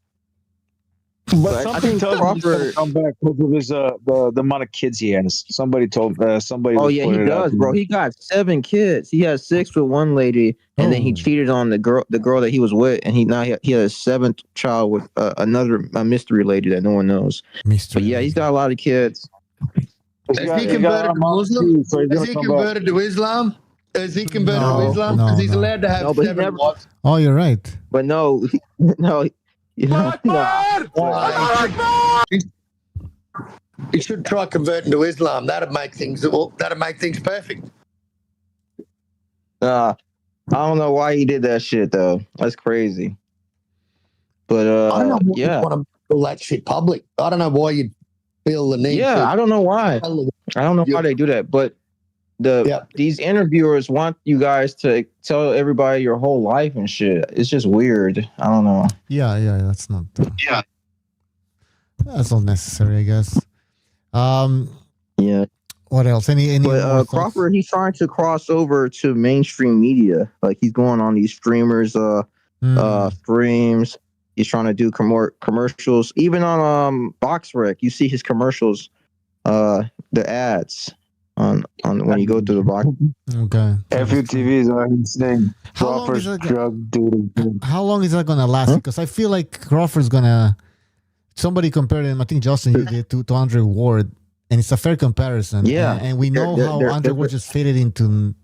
But something tells me he's gonna come back because of his the amount of kids he has. Somebody told somebody. Oh yeah, he does, bro. He got 7 kids. He had 6 with one lady, and then he cheated on the girl that he was with, and he had a 7th child with another mystery lady that no one knows. But yeah, he's got a lot of kids. Has he converted to Muslim? Has he converted to Islam? Has he converted to Islam? Because he's allowed to have 7 wives. Oh, you're right. But no. You know, he should try converting to Islam. That'd make things perfect. I don't know why he did that shit though. That's crazy. But I don't know why you want to pull that shit public. I don't know why you feel the need. Yeah, I don't know why. I don't know why they do that. But these interviewers want you guys to tell everybody your whole life and shit. It's just weird. I don't know. Yeah, that's not. That's not necessary, I guess. Yeah. What else? Any? But Crawford, he's trying to cross over to mainstream media. Like he's going on these streamers, streams. He's trying to do commercials. Even on BoxRec, you see his commercials, the ads. On when you go through the box. Okay. FUTVs are insane. How long is that gonna last? Because I feel like Crawford's gonna. Somebody compared him. I think Justin you did to Andre Ward, and it's a fair comparison. Yeah, and we know how Andre Ward just faded into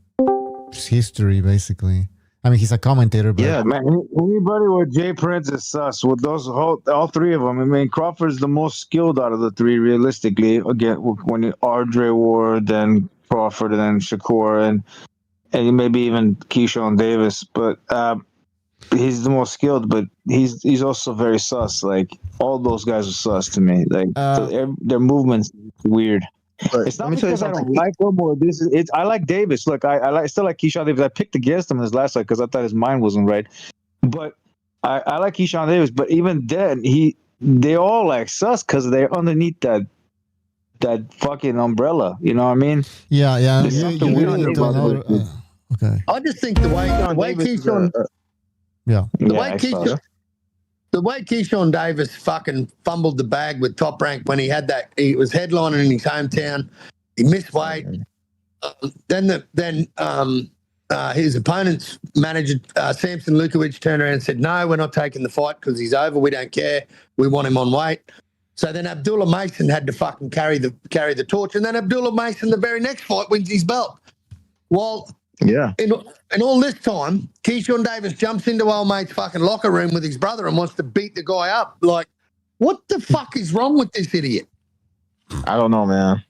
history, basically. I mean, he's a commentator, but yeah, man. Anybody with Jay Prince is sus. With those all 3 of them, I mean, Crawford's the most skilled out of the 3, realistically. Again, when Andre Ward, then Crawford, and then Shakur, and maybe even Keyshawn Davis, but he's the most skilled. But he's also very sus. Like all those guys are sus to me. Like their movements weird. But it's not because I don't like him or this is it's I like Davis. Look, I still like Keyshawn Davis. I picked against him in his last fight because I thought his mind wasn't right. But I like Keyshawn Davis, but even then they all like sus because they're underneath that fucking umbrella. You know what I mean? Yeah. Okay. I just think the way Keyshawn the way Keyshawn Davis fucking fumbled the bag with Top Rank when he was headlining in his hometown. He missed weight. Then his opponent's manager, Samson Lukowicz, turned around and said, "No, we're not taking the fight because he's over. We don't care. We want him on weight." So then Abdullah Mason had to fucking carry the torch, and then Abdullah Mason, the very next fight, wins his belt. Well. Yeah. And all this time, Keyshawn Davis jumps into old mate's fucking locker room with his brother and wants to beat the guy up. Like, what the fuck is wrong with this idiot? I don't know, man.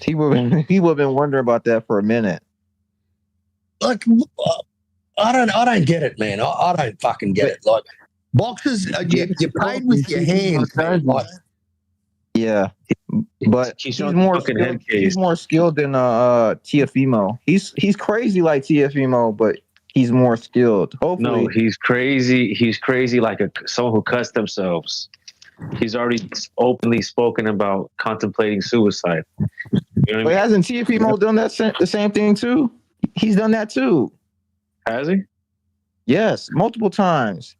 He would have been wondering about that for a minute. Like, I don't get it, man. I don't fucking get it. Like, boxers, you're paid with your hands, man. Like, yeah, but he's more skilled than Tiafimo. He's crazy like Tiafimo, but he's more skilled. Hopefully, no, he's crazy. He's crazy like someone who cuts themselves. He's already openly spoken about contemplating suicide. You know what I mean? But hasn't Tiafimo done the same thing too? He's done that too. Has he? Yes, multiple times.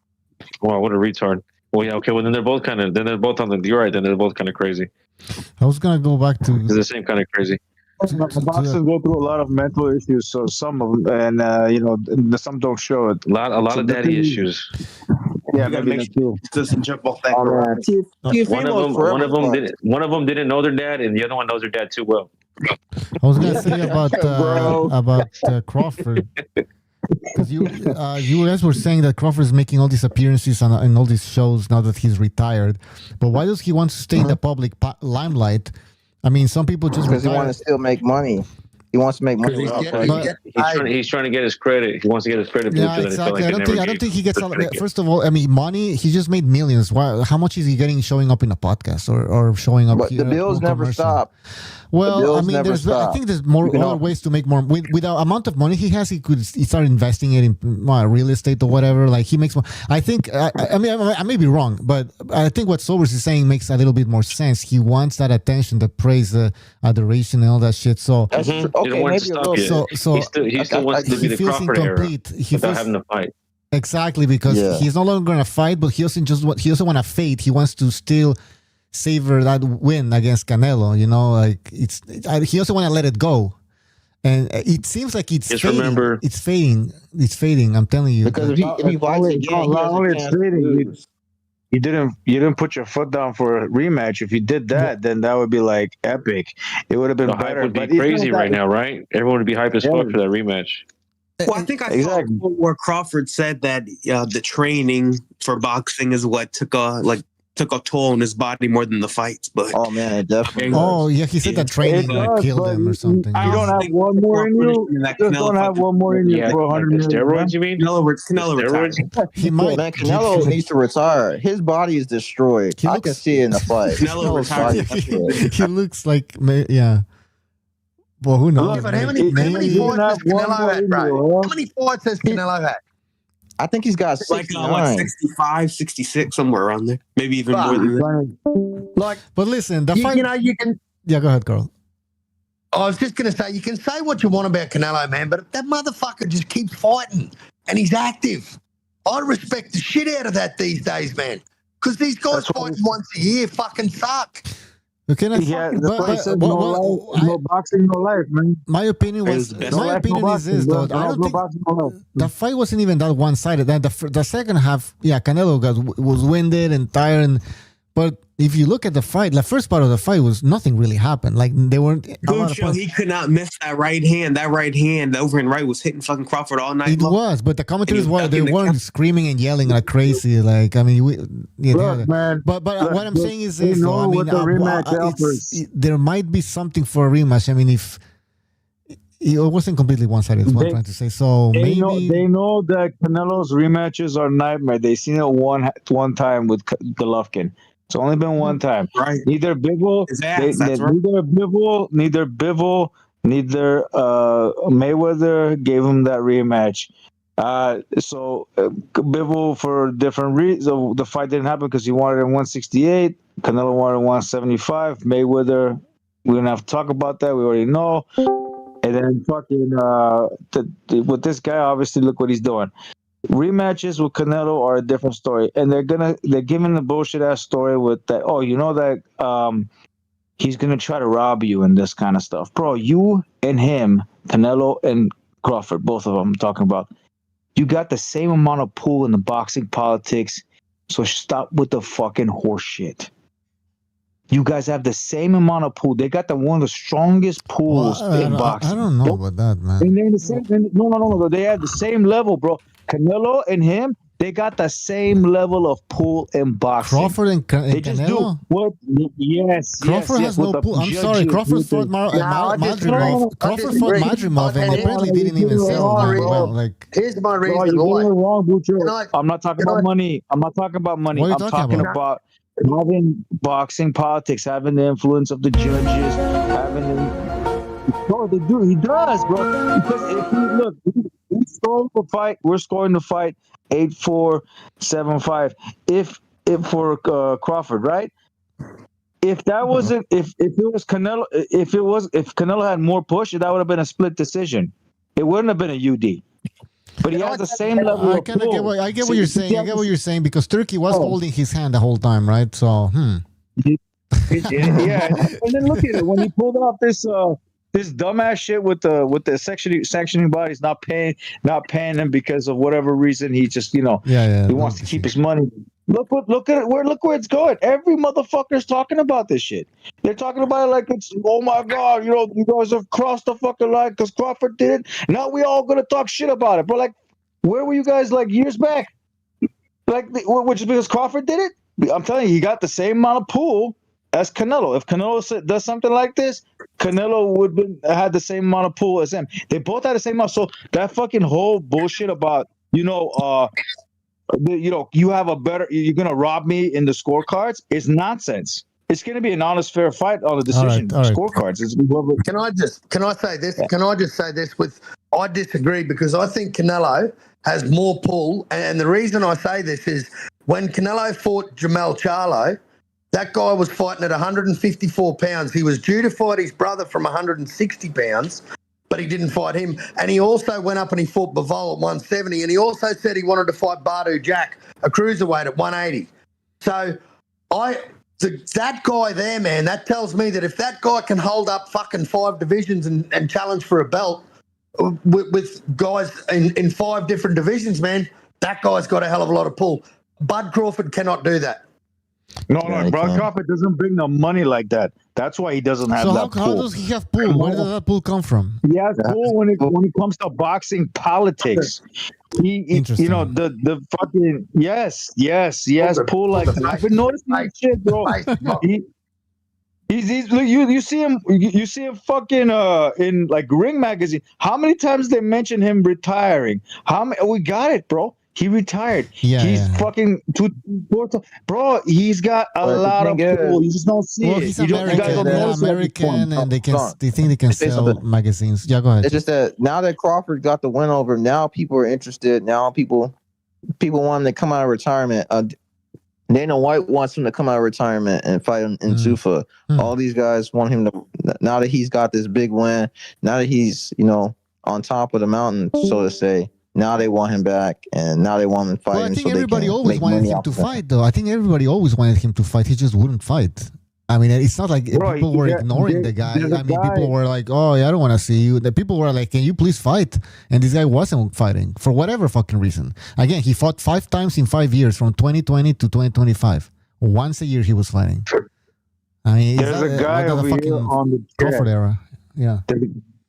Wow, what a retard. Well, yeah, okay. Well, then they're both on the. You're right. Then they're both kind of crazy. I was gonna go back to. It's the same kind of crazy. Boxers go through a lot of mental issues, so some of them, and some don't show it. A lot of daddy issues. Yeah, maybe that's true. Doesn't jump off that. One of them didn't know their dad, and the other one knows their dad too well. I was gonna say about Crawford. Because you guys were saying that Crawford is making all these appearances on all these shows now that he's retired. But why does he want to stay in the public limelight? I mean, some people just because he wants to still make money. He wants to make money. He's trying to get his credit. He wants to get his credit. Yeah, exactly. I don't think he gets. First of all, I mean, money. He just made millions. Why? How much is he getting showing up in a podcast or showing up? But the bills never stop. Well, I mean, I think there's more other ways to make more with the amount of money he has. He could start investing it in real estate or whatever. Like he makes more. I think. I mean, I may be wrong, but I think what Sobers is saying makes a little bit more sense. He wants that attention, the praise, the adoration, and all that shit. So okay, maybe a little. So he still wants to be the Crawford era without having to fight. Exactly, because he's no longer going to fight, but he doesn't want to fade. He wants to still savor that win against Canelo. You know, like he also want to let it go, and it seems like it's just fading. Remember, it's fading. I'm telling you, because if he fights again, it's fading. You didn't put your foot down for a rematch. If you did that, then that would be like epic. It would have been better. Hype would be crazy right now, right? Everyone would be hype as fuck for that rematch. Well, I think I saw where Crawford said that the training for boxing is what took a toll on his body more than the fights. But oh man, it definitely. Oh yeah, he said that training killed him or something. You don't have one more in you. You just don't have one more in you for 100 million. Steroids, you mean? Canelo retired. He might. Man, Canelo needs to retire. His body is destroyed. I can see it in the fight. Canelo retired. He looks like yeah. Well, who knows? Yeah, but how many fights has Canelo had, bro? How many fights has Canelo had? I think he's got 69. 65, 66, somewhere around there. Maybe even more than that. Like, but listen, the fight. You know, you can. Yeah, go ahead, Carl. I was just going to say, you can say what you want about Canelo, man, but that motherfucker just keeps fighting and he's active. I respect the shit out of that these days, man, because these guys fighting once a year fucking suck. Okay, no boxing, no life, man. My opinion is this, though. I don't think the fight wasn't even that one-sided. Then the second half, Canelo was winded and tired, but if you look at the fight, the first part of the fight was nothing really happened. Like they weren't. He could not miss that right hand. That right hand, the overhand right, was hitting fucking Crawford all night. It was, but the commentators weren't screaming and yelling like crazy. Like I mean, man. But what I'm saying is this: though, I mean, there might be something for a rematch. I mean, if it wasn't completely one-sided, is what I'm trying to say. So they maybe know that Canelo's rematches are nightmare. They've seen it one time with Golovkin. It's only been one time. Right. Neither Bivol, neither Mayweather gave him that rematch. So Bivol, for different reasons, the fight didn't happen because he wanted it 168. Canelo wanted 175. Mayweather, we don't have to talk about that. We already know. And then fucking with this guy, obviously, look what he's doing. Rematches with Canelo are a different story, and they're giving the bullshit ass story with that. Oh, you know that he's gonna try to rob you and this kind of stuff, bro. You and him, Canelo and Crawford, both of them, I'm talking about. You got the same amount of pull in the boxing politics, so stop with the fucking horse shit. You guys have the same amount of pull. They got one of the strongest pulls in boxing. I don't know about that, man. And they're the same. No. They have the same level, bro. Canelo and him, they got the same level of pull in boxing. Crawford and they just Canelo? do what? Yes. Crawford has no pull. I'm sorry. Crawford fought Madrimov. Crawford fought Madrimov, and apparently didn't even sell that well. Like, here's my reason. You're getting it wrong, Bucho. I'm not talking about money. I'm not talking about money. What are you I'm talking talking about having boxing politics, having the influence of the judges, having the... No, they do. He does, bro. Because if you look, we're scoring the fight. We're scoring the fight 8-4, 7-5. If for Crawford, right? If that wasn't, if it was Canelo, if Canelo had more push, that would have been a split decision. It wouldn't have been a UD. But he has the same level of pull. I get what you're saying. I get what you're saying because Turkey was holding his hand the whole time, right? So, yeah. And then look at it when he pulled off this dumbass shit with the sanctioning bodies not paying him because of whatever reason. He just he wants to keep his money. Look where it's going. Every motherfucker's talking about this shit. They're talking about it like it's, oh my God, you guys have crossed the fucking line because Crawford did it. Now we all gonna talk shit about it. But like, where were you guys like years back? Like, which is because Crawford did it. I'm telling you, he got the same amount of pull as Canelo. If Canelo does something like this, Canelo would had the same amount of pull as him. They both had the same amount. So that fucking whole bullshit about you have a better. You're gonna rob me in the scorecards is nonsense. It's gonna be an honest, fair fight on the decision all right. scorecards. Can I say this? Can I just say this? I disagree because I think Canelo has more pull, and the reason I say this is when Canelo fought Jamel Charlo, that guy was fighting at 154 pounds. He was due to fight his brother from 160 pounds, but he didn't fight him. And he also went up and he fought Bivol at 170, and he also said he wanted to fight Bardu Jack, a cruiserweight, at 180. So that guy there, man, that tells me that if that guy can hold up fucking 5 divisions and challenge for a belt with guys in 5 different divisions, man, that guy's got a hell of a lot of pull. Bud Crawford cannot do that. No, Bud Crawford doesn't bring the money like that. That's why he doesn't have that pull. How does he have pull? Where does that pull come from? He has pull when it comes to boxing politics. The fucking yes, pull like that. I've been noticing that shit, bro. You see him fucking in like Ring Magazine. How many times they mention him retiring? We got it, bro. He retired. He's fucking bro. He's got a lot of pull. You just don't see it. He's American, and they think they can sell magazines. Yeah, go ahead. It's just that now that Crawford got the win over, now people are interested. Now people want him to come out of retirement. Dana White wants him to come out of retirement and fight in Zuffa. All these guys want him to. Now that he's got this big win, now that he's on top of the mountain, so to say. Now they want him back, and now they want him to fight. Well, I think everybody always wanted him to fight, though. I think everybody always wanted him to fight. He just wouldn't fight. I mean, it's not like people were ignoring the guy. I mean, people were like, "Oh, yeah, I don't want to see you." The people were like, "Can you please fight?" And this guy wasn't fighting for whatever fucking reason. Again, he fought 5 times in 5 years, from 2020 to 2025. Once a year, he was fighting. I mean, there's a guy over here on the Crawford era. Yeah.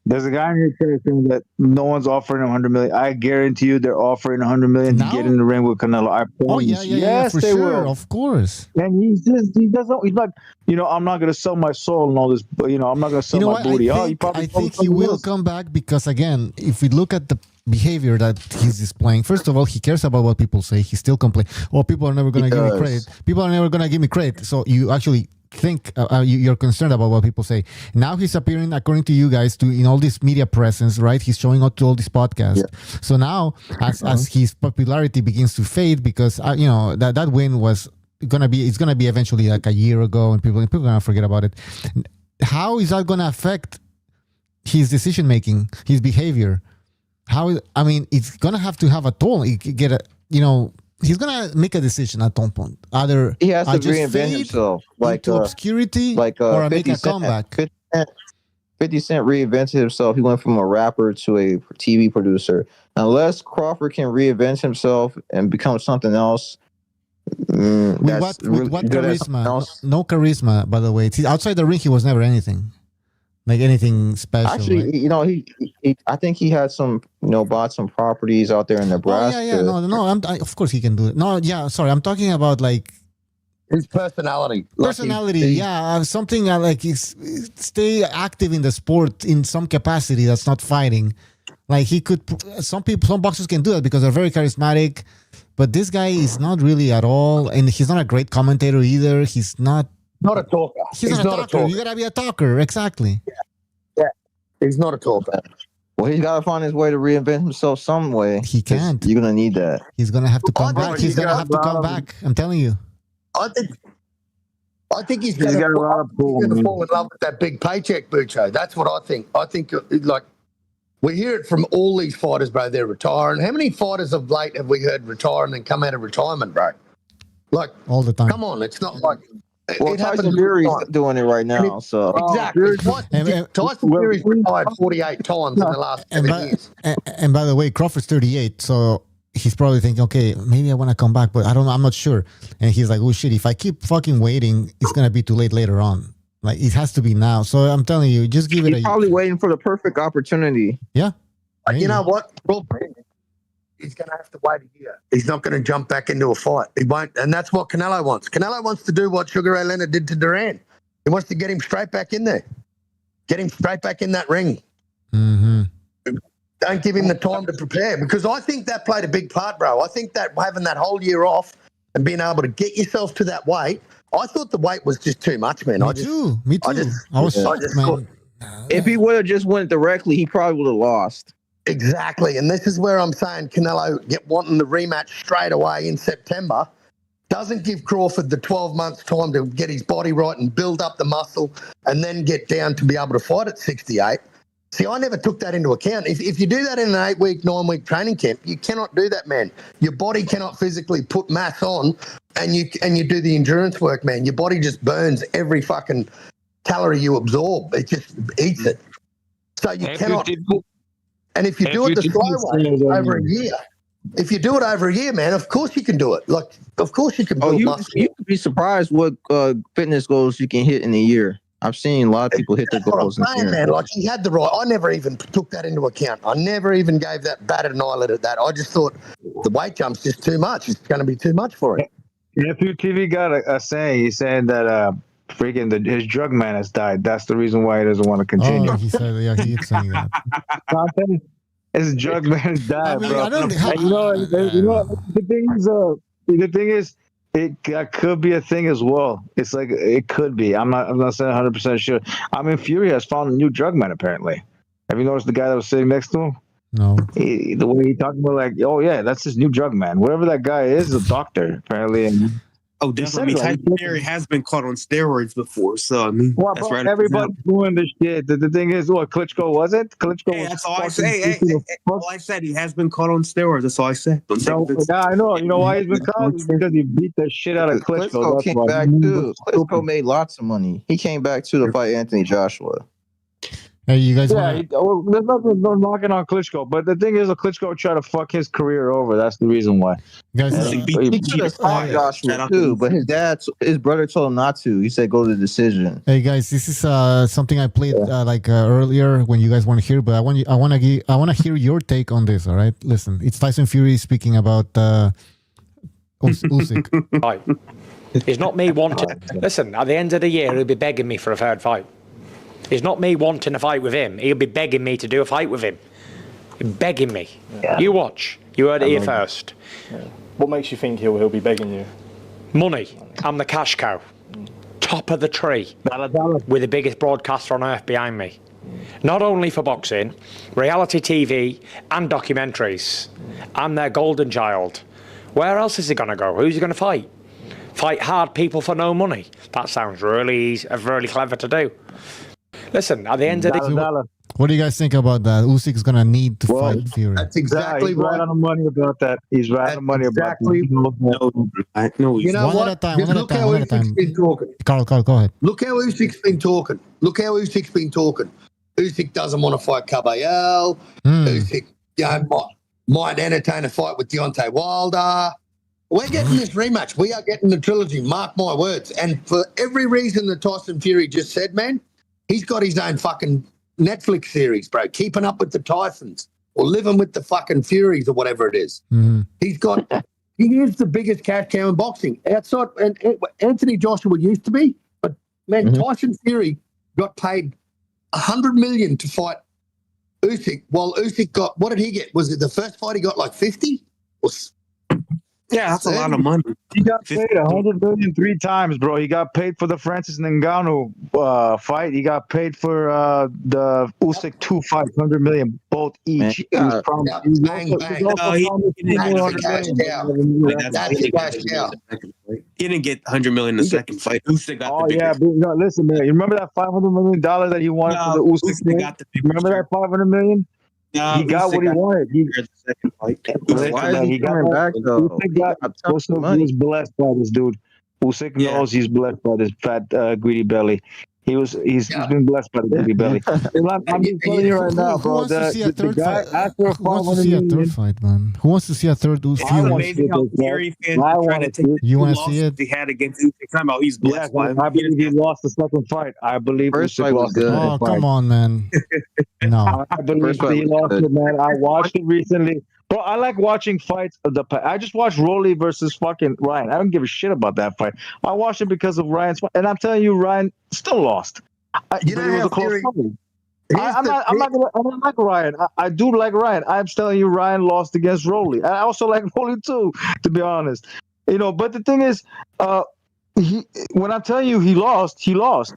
There's a guy in your chat saying that no one's offering him $100 million. I guarantee you, they're offering $100 million to get in the ring with Canelo. I promise. Yes, for sure, of course. And he doesn't. He's like, I'm not gonna sell my soul and all this, but I'm not gonna sell my booty. I think he will come back because, again, if we look at the behavior that he's displaying, first of all, he cares about what people say. He still complains. Oh, people are never gonna give me credit. People are never gonna give me credit. So you actually think you're concerned about what people say. Now he's appearing, according to you guys, in all this media presence, right? He's showing up to all these podcasts. So now, as his popularity begins to fade, because that win was gonna be eventually like a year ago, and people are gonna forget about it. How is that gonna affect his decision making, his behavior? It's gonna have to have a toll. He's gonna make a decision at some point. Either he has to reinvent himself, like into obscurity, or make a comeback. 50 Cent reinvented himself. He went from a rapper to a TV producer. Unless Crawford can reinvent himself and become something else. With what charisma? No charisma, by the way. Outside the ring, he was never anything. Like anything special. Actually, right? he I think he had some, bought some properties out there in Nebraska. Of course he can do it. I'm talking about like his personality. Something like stay active in the sport in some capacity that's not fighting. Like he could. Some boxers can do that because they're very charismatic, but this guy is not really at all, and he's not a great commentator either. He's not. Not a talker. He's not a talker. You gotta be a talker, exactly. Yeah. He's not a talker. Well, he's gotta find his way to reinvent himself some way. He can't. You're gonna need that. He's gonna have to come back. He's gonna have to come back. I'm telling you. I think he's gonna fall in love with that big paycheck, Bucho. That's what I think. I think like we hear it from all these fighters, bro. They're retiring. How many fighters of late have we heard retire and then come out of retirement, bro? Like all the time. Come on, it's not like. Well, Tyson Fury's doing it right now, so exactly. Tyson Fury's retired 48 times in the last 7 years. And by the way, Crawford's 38, so he's probably thinking, okay, maybe I want to come back, but I don't know. I'm not sure. And he's like, oh shit, if I keep fucking waiting, it's going to be too late later on. Like, it has to be now. So I'm telling you, just give it He's probably waiting for the perfect opportunity. Yeah. You know what? He's going to have to wait a year. He's not going to jump back into a fight. He won't. And that's what Canelo wants. Canelo wants to do what Sugar Ray Leonard did to Duran. He wants to get him straight back in there. Get him straight back in that ring. Mm-hmm. Don't give him the time to prepare, because I think that played a big part, bro. I think that having that whole year off and being able to get yourself to that weight, I thought the weight was just too much, man. Me too. I was shocked, man. If he would have just went directly, he probably would have lost. Exactly. And this is where I'm saying Canelo wanting the rematch straight away in September. Doesn't give Crawford the 12 months time to get his body right and build up the muscle and then get down to be able to fight at 68. See, I never took that into account. If you do that in an 8-week, 9-week training camp, you cannot do that, man. Your body cannot physically put mass on and you do the endurance work, man. Your body just burns every fucking calorie you absorb. It just eats it. So you cannot. And if you do it the slow way over a year, if you do it over a year, man, of course you can do it. Like, of course you can build muscle. You'd be surprised what fitness goals you can hit in a year. I've seen a lot of people hit their goals in a year. Man, like, he had the right. I never even took that into account. I never even gave that batted an eyelid at that. I just thought the weight jump's just too much. It's going to be too much for him. FUTV got a saying. He's saying that his drug man has died. That's the reason why he doesn't want to continue. Oh, he said, yeah, he is saying that. His drug man has died, bro. The thing is, it could be a thing as well. It's like it could be. I'm not saying 100% sure. I mean, Fury has found a new drug man apparently. Have you noticed the guy that was sitting next to him? No. The way he talked about, like, oh yeah, that's his new drug man. Whatever that guy is a doctor apparently. And oh, definitely. Tyson Fury has been caught on steroids before, so I mean, well, that's right. Everybody's doing this shit. The thing is, what Klitschko was it? Klitschko. Hey, that's all I say. All I said, he has been caught on steroids. That's all I said. Yeah, I know. You know why he's been caught? It's because he beat the shit out of Klitschko. Klitschko came back too. Klitschko made lots of money. He came back to fight Anthony Joshua. Hey, you guys. Yeah, there's nothing knocking on Klitschko, but the thing is, Klitschko tried to fuck his career over. That's the reason why. Guys, he could have fought Joshua too, but his brother told him not to. He said go to the decision. Hey guys, this is something I played earlier when you guys want to hear, but I want to hear your take on this. All right, listen, it's Tyson Fury speaking about Usyk. Right. It's not me wanting. Listen, at the end of the year, he'll be begging me for a third fight. It's not me wanting a fight with him. He'll be begging me to do a fight with him. Begging me. Yeah. You watch. You heard it here first. Yeah. What makes you think he'll be begging you? Money. I'm the cash cow. Top of the tree. With the biggest broadcaster on earth behind me. Not only for boxing, reality TV and documentaries. I'm their golden child. Where else is he going to go? Who's he going to fight? Fight hard people for no money. That sounds really clever to do. Listen, at the end of the what do you guys think about that? Usyk's gonna need to fight Fury. That's exactly right on the money about that. He's right on the money about that. No, you know what? Look how Usyk's been talking. Carl, go ahead. Look how Usyk's been talking. Usyk doesn't want to fight Caballero. Usyk, might entertain a fight with Deontay Wilder. We're getting this rematch. We are getting the trilogy. Mark my words. And for every reason that Tyson Fury just said, man, he's got his own fucking Netflix series, bro. Keeping Up with the Tysons or Living with the fucking Furies or whatever it is. Mm-hmm. He is the biggest cash cow in boxing. Outside, and Anthony Joshua used to be, but man, Tyson Fury got paid $100 million to fight Usyk, while Usyk got, what did he get? Was it the first fight he got like 50? Yeah, that's a lot of money. He got paid $100 million 3 times, bro. He got paid for the Francis Ngannou fight. He got paid for the Usyk 2 fight, $100 million both each. That's a cash cow. He didn't get $100 million in the second fight. Usyk got the yeah, but listen, man. You remember that $500 million that he wanted for the Usyk got the remember that $500 million? No, he got what he wanted. Why is he coming back though? Usyk is blessed by this dude. Usyk knows he's blessed by this fat, greedy belly. He's been blessed by the baby belly. I'm just telling you right now, Who bro. wants to see a third fight? After Who wants to see a third fight, man? Who wants to see a third It's Fury? amazing how Fury fans are trying to take the You two want to see losses it? he had against Usyk. Talking about he's blessed by him. I believe he lost the second fight. I believe First Usyk fight was lost the good. second Oh, fight. come on, man. No. I believe First fight he was lost good. it, man. I watched it recently. Bro, I like watching fights. I just watched Rolly versus fucking Ryan. I don't give a shit about that fight. I watched it because of Ryan's fight. And I'm telling you, Ryan still lost. But it was a close fight. I don't like Ryan. I do like Ryan. I'm telling you, Ryan lost against Rolly. I also like Rolly too, to be honest. But the thing is, when I'm telling you he lost.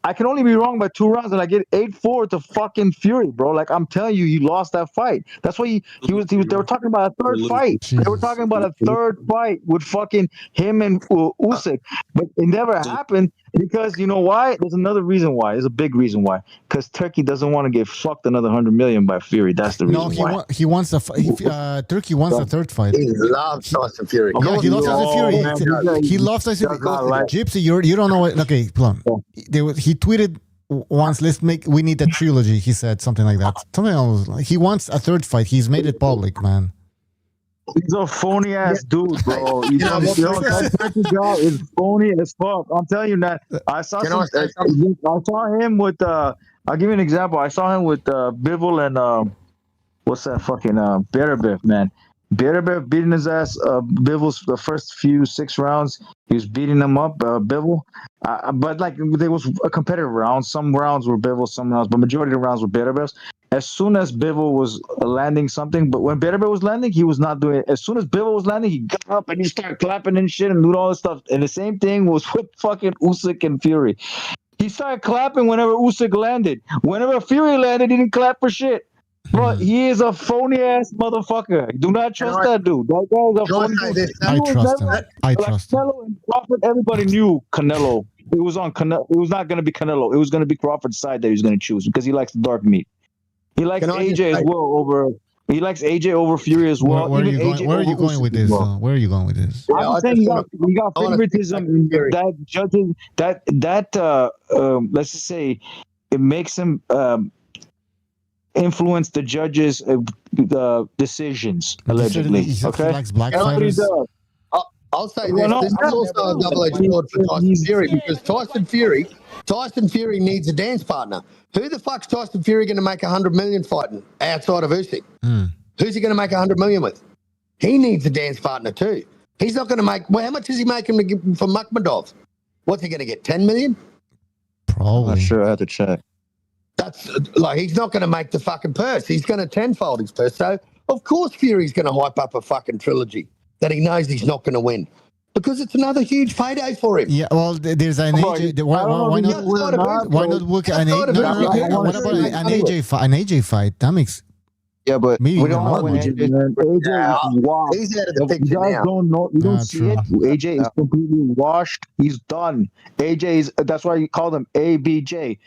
I can only be wrong by 2 rounds, and I get 8-4 to fucking Fury, bro. Like I'm telling you, he lost that fight. That's why they were talking about a third fight. They were talking about a third fight with fucking him and Usyk, but it never happened because you know why? There's another reason why. There's a big reason why. Because Turkey doesn't want to get fucked another $100 million by Fury. That's the reason why. He wants Turkey wants a third fight. He loves Tyson Fury. Yeah, he loves Tyson Fury. He loves Tyson Fury. Gypsy, you don't know what? Okay, Plum. He tweeted once. We need a trilogy. He said something like that. Something else. He wants a third fight. He's made it public, man. He's a phony ass dude, bro. That Turkey guy is phony as fuck. I'm telling you that. I saw him with. I'll give you an example. I saw him with Bivol and what's that fucking Beterbiev, man. Beterbiev beating his ass. Bivol's the first few 6 rounds, he was beating him up. Bivol, but like there was a competitive round. Some rounds were Bivol, some rounds, but majority of the rounds were Beterbiev. As soon as Bivol was landing something, but when Beterbiev was landing, he was not doing it. As soon as Bivol was landing, he got up and he started clapping and shit and doing all this stuff. And the same thing was with fucking Usyk and Fury. He started clapping whenever Usyk landed. Whenever Fury landed, he didn't clap for shit. But he is a phony ass motherfucker. Do not trust that dude. That guy is a phony dude. I trust him. I trust him. Canelo and Crawford, everybody knew Canelo. It was on Canelo. It was not going to be Canelo. It was going to be Crawford's side that he was going to choose because he likes the dark meat. He likes AJ as well over. He likes AJ over Fury as well. Where are you going with this? Where are you going with this? I'm saying you got favoritism. That judges that let's just say it makes him influence the judges' decisions allegedly. Okay, he likes black fighters. I'll say this. This is also a double-edged sword for Tyson Fury because Tyson Fury needs a dance partner. Who the fuck's Tyson Fury going to make $100 million fighting outside of Usyk? Who's he going to make $100 million with? He needs a dance partner too. He's not going to make. Well, how much is he making for Makhmudov? What's he going to get? $10 million? Probably. I'm not sure. I have to check. That's like he's not going to make the fucking purse. He's going to tenfold his purse. So of course Fury's going to hype up a fucking trilogy that he knows he's not going to win because it's another huge payday for him. Yeah, well, there's an AJ. Why not book an AJ? What about an AJ fight? An AJ fight that makes. Yeah, but we don't know when AJ is washed. He's out of the picture You guys now. don't know. You don't see it. AJ is completely washed. He's done. AJ is. That's why you call him ABJ.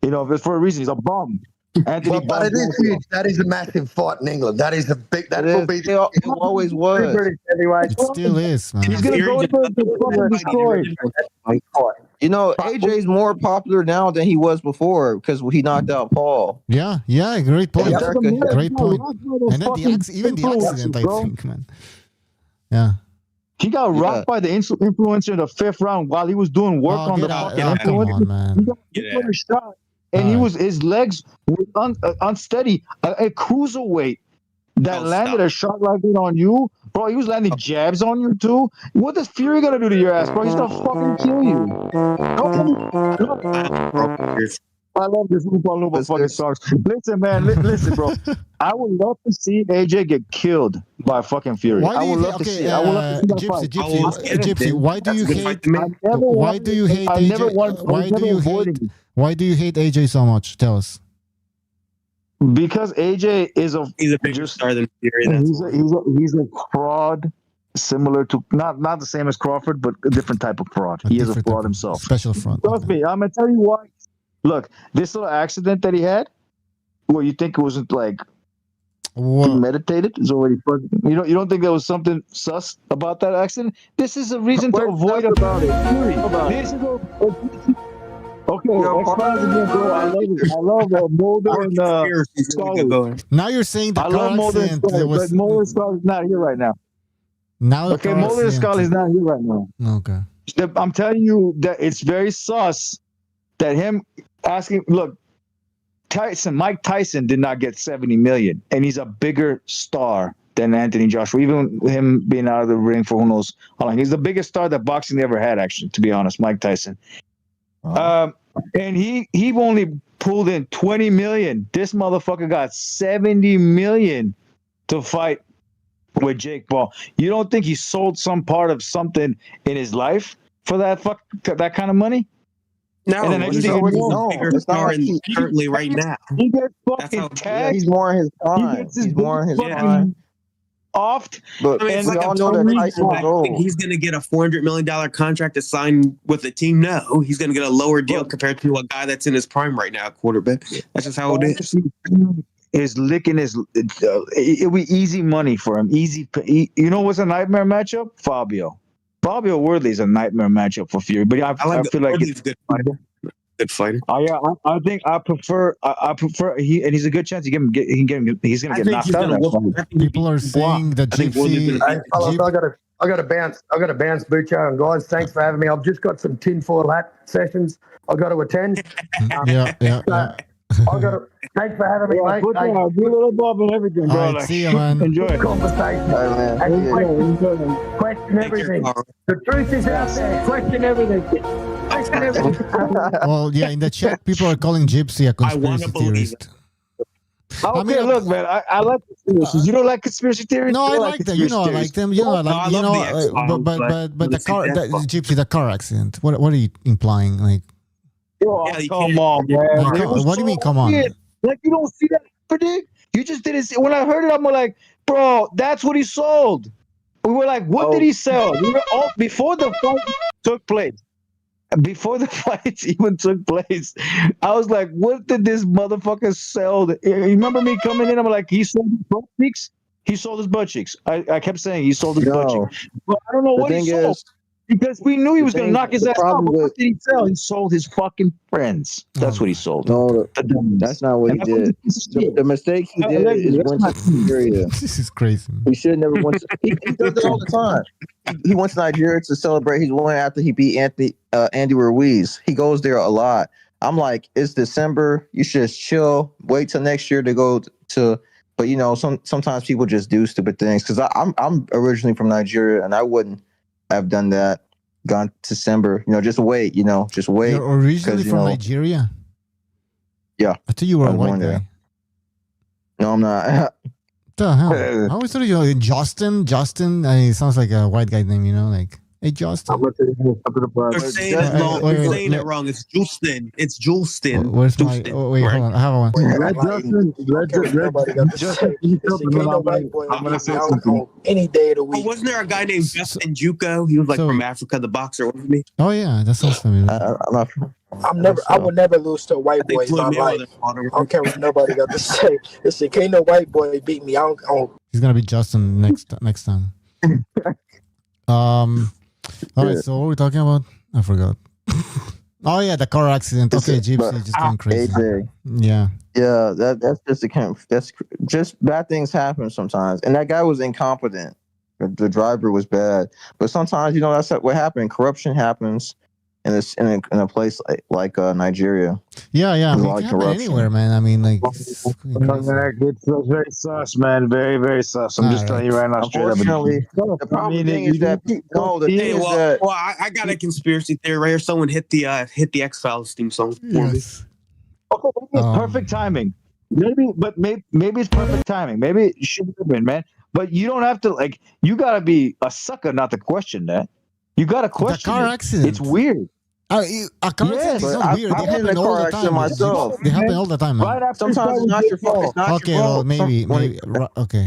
It's for a reason. He's a bum. Anthony, but it is huge. That is a massive fight in England. That is a big. That will be. It always was. It still is, man. He's gonna go to destroy. AJ's more popular now than he was before because he knocked out Paul. Yeah, great point. Great point. And then even the accident, I think, man. Yeah. He got rocked by the influencer in the 5th round while he was doing work on the fucking influencer. Come on, man. He got a shot. And his legs were unsteady. A cruiserweight that landed a shot like that on you, bro. He was landing jabs on you too. What is Fury gonna do to your ass, bro? He's gonna fucking kill you. I love this Oompa fucking songs. Listen, man. Listen, bro. I would love to see AJ get killed by fucking Fury. I would love to see it. I would love to see that fight. Gypsy, why do you hate? Why do you hate AJ? Why do you hate AJ so much? Tell us. Because AJ is he's a bigger star than Fury. He's a fraud, similar to not the same as Crawford, but a different type of fraud. He is a fraud himself. Special fraud. Trust me, I'm gonna tell you why. Look, this little accident that he had, well, you think it wasn't like premeditated? It's already you don't think there was something sus about that accident? This is a reason to avoid about it. Okay, X-Files again, bro. I love it. I love Mulder and Scully. Now you're saying the I car love Mulder and accident. Scully, but Mulder and Scully's not here right now. Now the Okay, car Mulder and accident. Scully's not here right now. Okay. I'm telling you that it's very sus that him asking. Look, Mike Tyson did not get 70 million, and he's a bigger star than Anthony Joshua. Even him being out of the ring for who knows how long. He's the biggest star that boxing ever had, actually. To be honest, Mike Tyson. And he only pulled in 20 million. This motherfucker got 70 million to fight with Jake Paul. You don't think he sold some part of something in his life for that kind of money? No, and then he's already bigger star currently right now. He gets fucking tagged. He's more in his prime. He's more in his prime. Offed. But I mean, it's we like all know that Tyson was old. he's going to get a $400 million contract to sign with the team. No, he's going to get a lower deal compared to a guy that's in his prime right now, quarterback. That's just how it is. Is licking his. It'll be easy money for him. Easy. You know what's a nightmare matchup? Fabio Worthy is a nightmare matchup for Fury, but I feel like he's a good fighter. Good fighter. I think I prefer. And he's a good chance he's gonna get knocked out. People are saying that Gypsy. I got to bounce. Bucho and guys. Thanks for having me. I've just got some tinfoil hat sessions I got to attend. Yeah. I got to. Thanks for having me, mate. Do a little bob and everything, bro. Right, see you, man. Enjoy it. Conversation. And question everything. The truth is out there. Question everything. Well, yeah, in the chat, people are calling Gypsy a conspiracy theorist. Okay, look, man, I like conspiracies. You don't like conspiracy theories? No, I like them. You know, I like them. You know, but the car, Gypsy, the car accident. What are you implying? Like, come on, man. What do you mean? Come on. Like you don't see that predict? You just didn't see. When I heard it, I'm like, bro, that's what he sold. We were like, what did he sell? We were all before the fight took place. Before the fights even took place, I was like, what did this motherfucker sell? You remember me coming in? I'm like, he sold his butt cheeks? He sold his butt cheeks. I kept saying he sold his butt cheeks. But I don't know what he sold. Because we knew he was going to knock his ass out. But what did he sell? He sold his fucking friends. That's what he sold. No, that's not what he did. The mistake he did is went to Nigeria. This is crazy. He should have never went to. He does it all the time. He went to Nigeria to celebrate his win after he beat Andy Ruiz. He goes there a lot. I'm like, it's December. You should just chill. Wait till next year to go to. But you know, sometimes people just do stupid things. Because I'm originally from Nigeria, and I wouldn't have done that. Gone to December. You know, just wait. Just wait. You're originally from Nigeria. Yeah, I thought you were a white guy. No, I'm not. The hell? I always thought you were Justin. It sounds like a white guy name. Like, hey, Justin. You're saying it wrong. You're saying it wrong. It's Julston. It's Julston. Where's my? Oh, wait, hold on. I have one. I'm gonna say something. Any day of the week. Wasn't there a guy named Justin Juco? He was like from Africa, the boxer, wasn't he? Oh yeah, that sounds familiar. I would never lose to a white boy in my life. I don't care what nobody got to say. Listen, can't no white boy beat me. He's gonna be Justin next time. All right. So what were we talking about? I forgot. Oh yeah, the car accident. Okay, Gypsy just going crazy. AJ. Yeah. Yeah, that's just bad things happen sometimes. And that guy was incompetent. The driver was bad. But sometimes, that's what happened. Corruption happens in a place like Nigeria. Yeah. I mean, it can happen anywhere, man. I mean, like, it's very sus, man. Very, very sus. I'm just telling you right now. Unfortunately, the problem is that I got a conspiracy theory right here. Someone hit the X-Files theme song for me. Okay, maybe it's perfect timing. Maybe it's perfect timing. Maybe it should have been, man. But you don't have to you gotta be a sucker not to question that. You gotta question the car accident. It's weird. A car accident is not weird. They happen all the time. Myself. They happen all the time, man. Sometimes it's not your fault. It's not your fault. Maybe. Okay.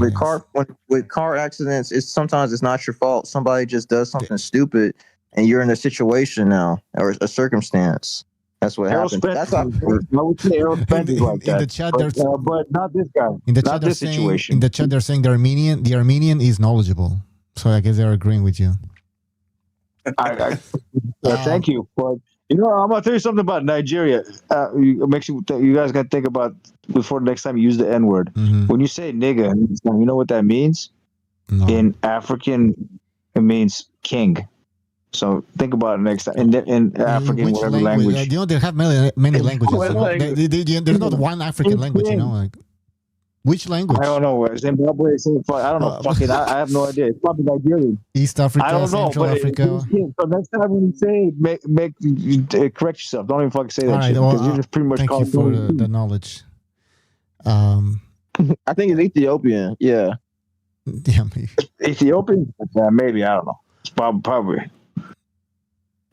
With car accidents, sometimes it's not your fault. Somebody just does something stupid, and you're in a situation now or a circumstance. That's what happens. That's I would say Errol Spence is like that. In the chat, but not this guy. In the not chat, this situation. In the chat, they're saying the Armenian is knowledgeable. So I guess they're agreeing with you. Thank you, but You know, I'm gonna tell you something about Nigeria. Makes you guys gotta think about before the next time you use the N word. When you say nigga, you know what that means? No. In African, it means king. So think about it next time. In African, whatever language. You know, they have many languages. You know? There's not one African language. You know, like which language? I don't know. Zimbabwe. I don't know. Fucking, I have no idea. It's probably Nigerian. East Africa. I don't know. Central Africa. So next time when you say, correct yourself. Don't even fucking say that shit because you're just pretty much. Thank you for the knowledge. I think it's Ethiopian. Yeah. Yeah, maybe. Ethiopian? Yeah, maybe. I don't know. It's probably.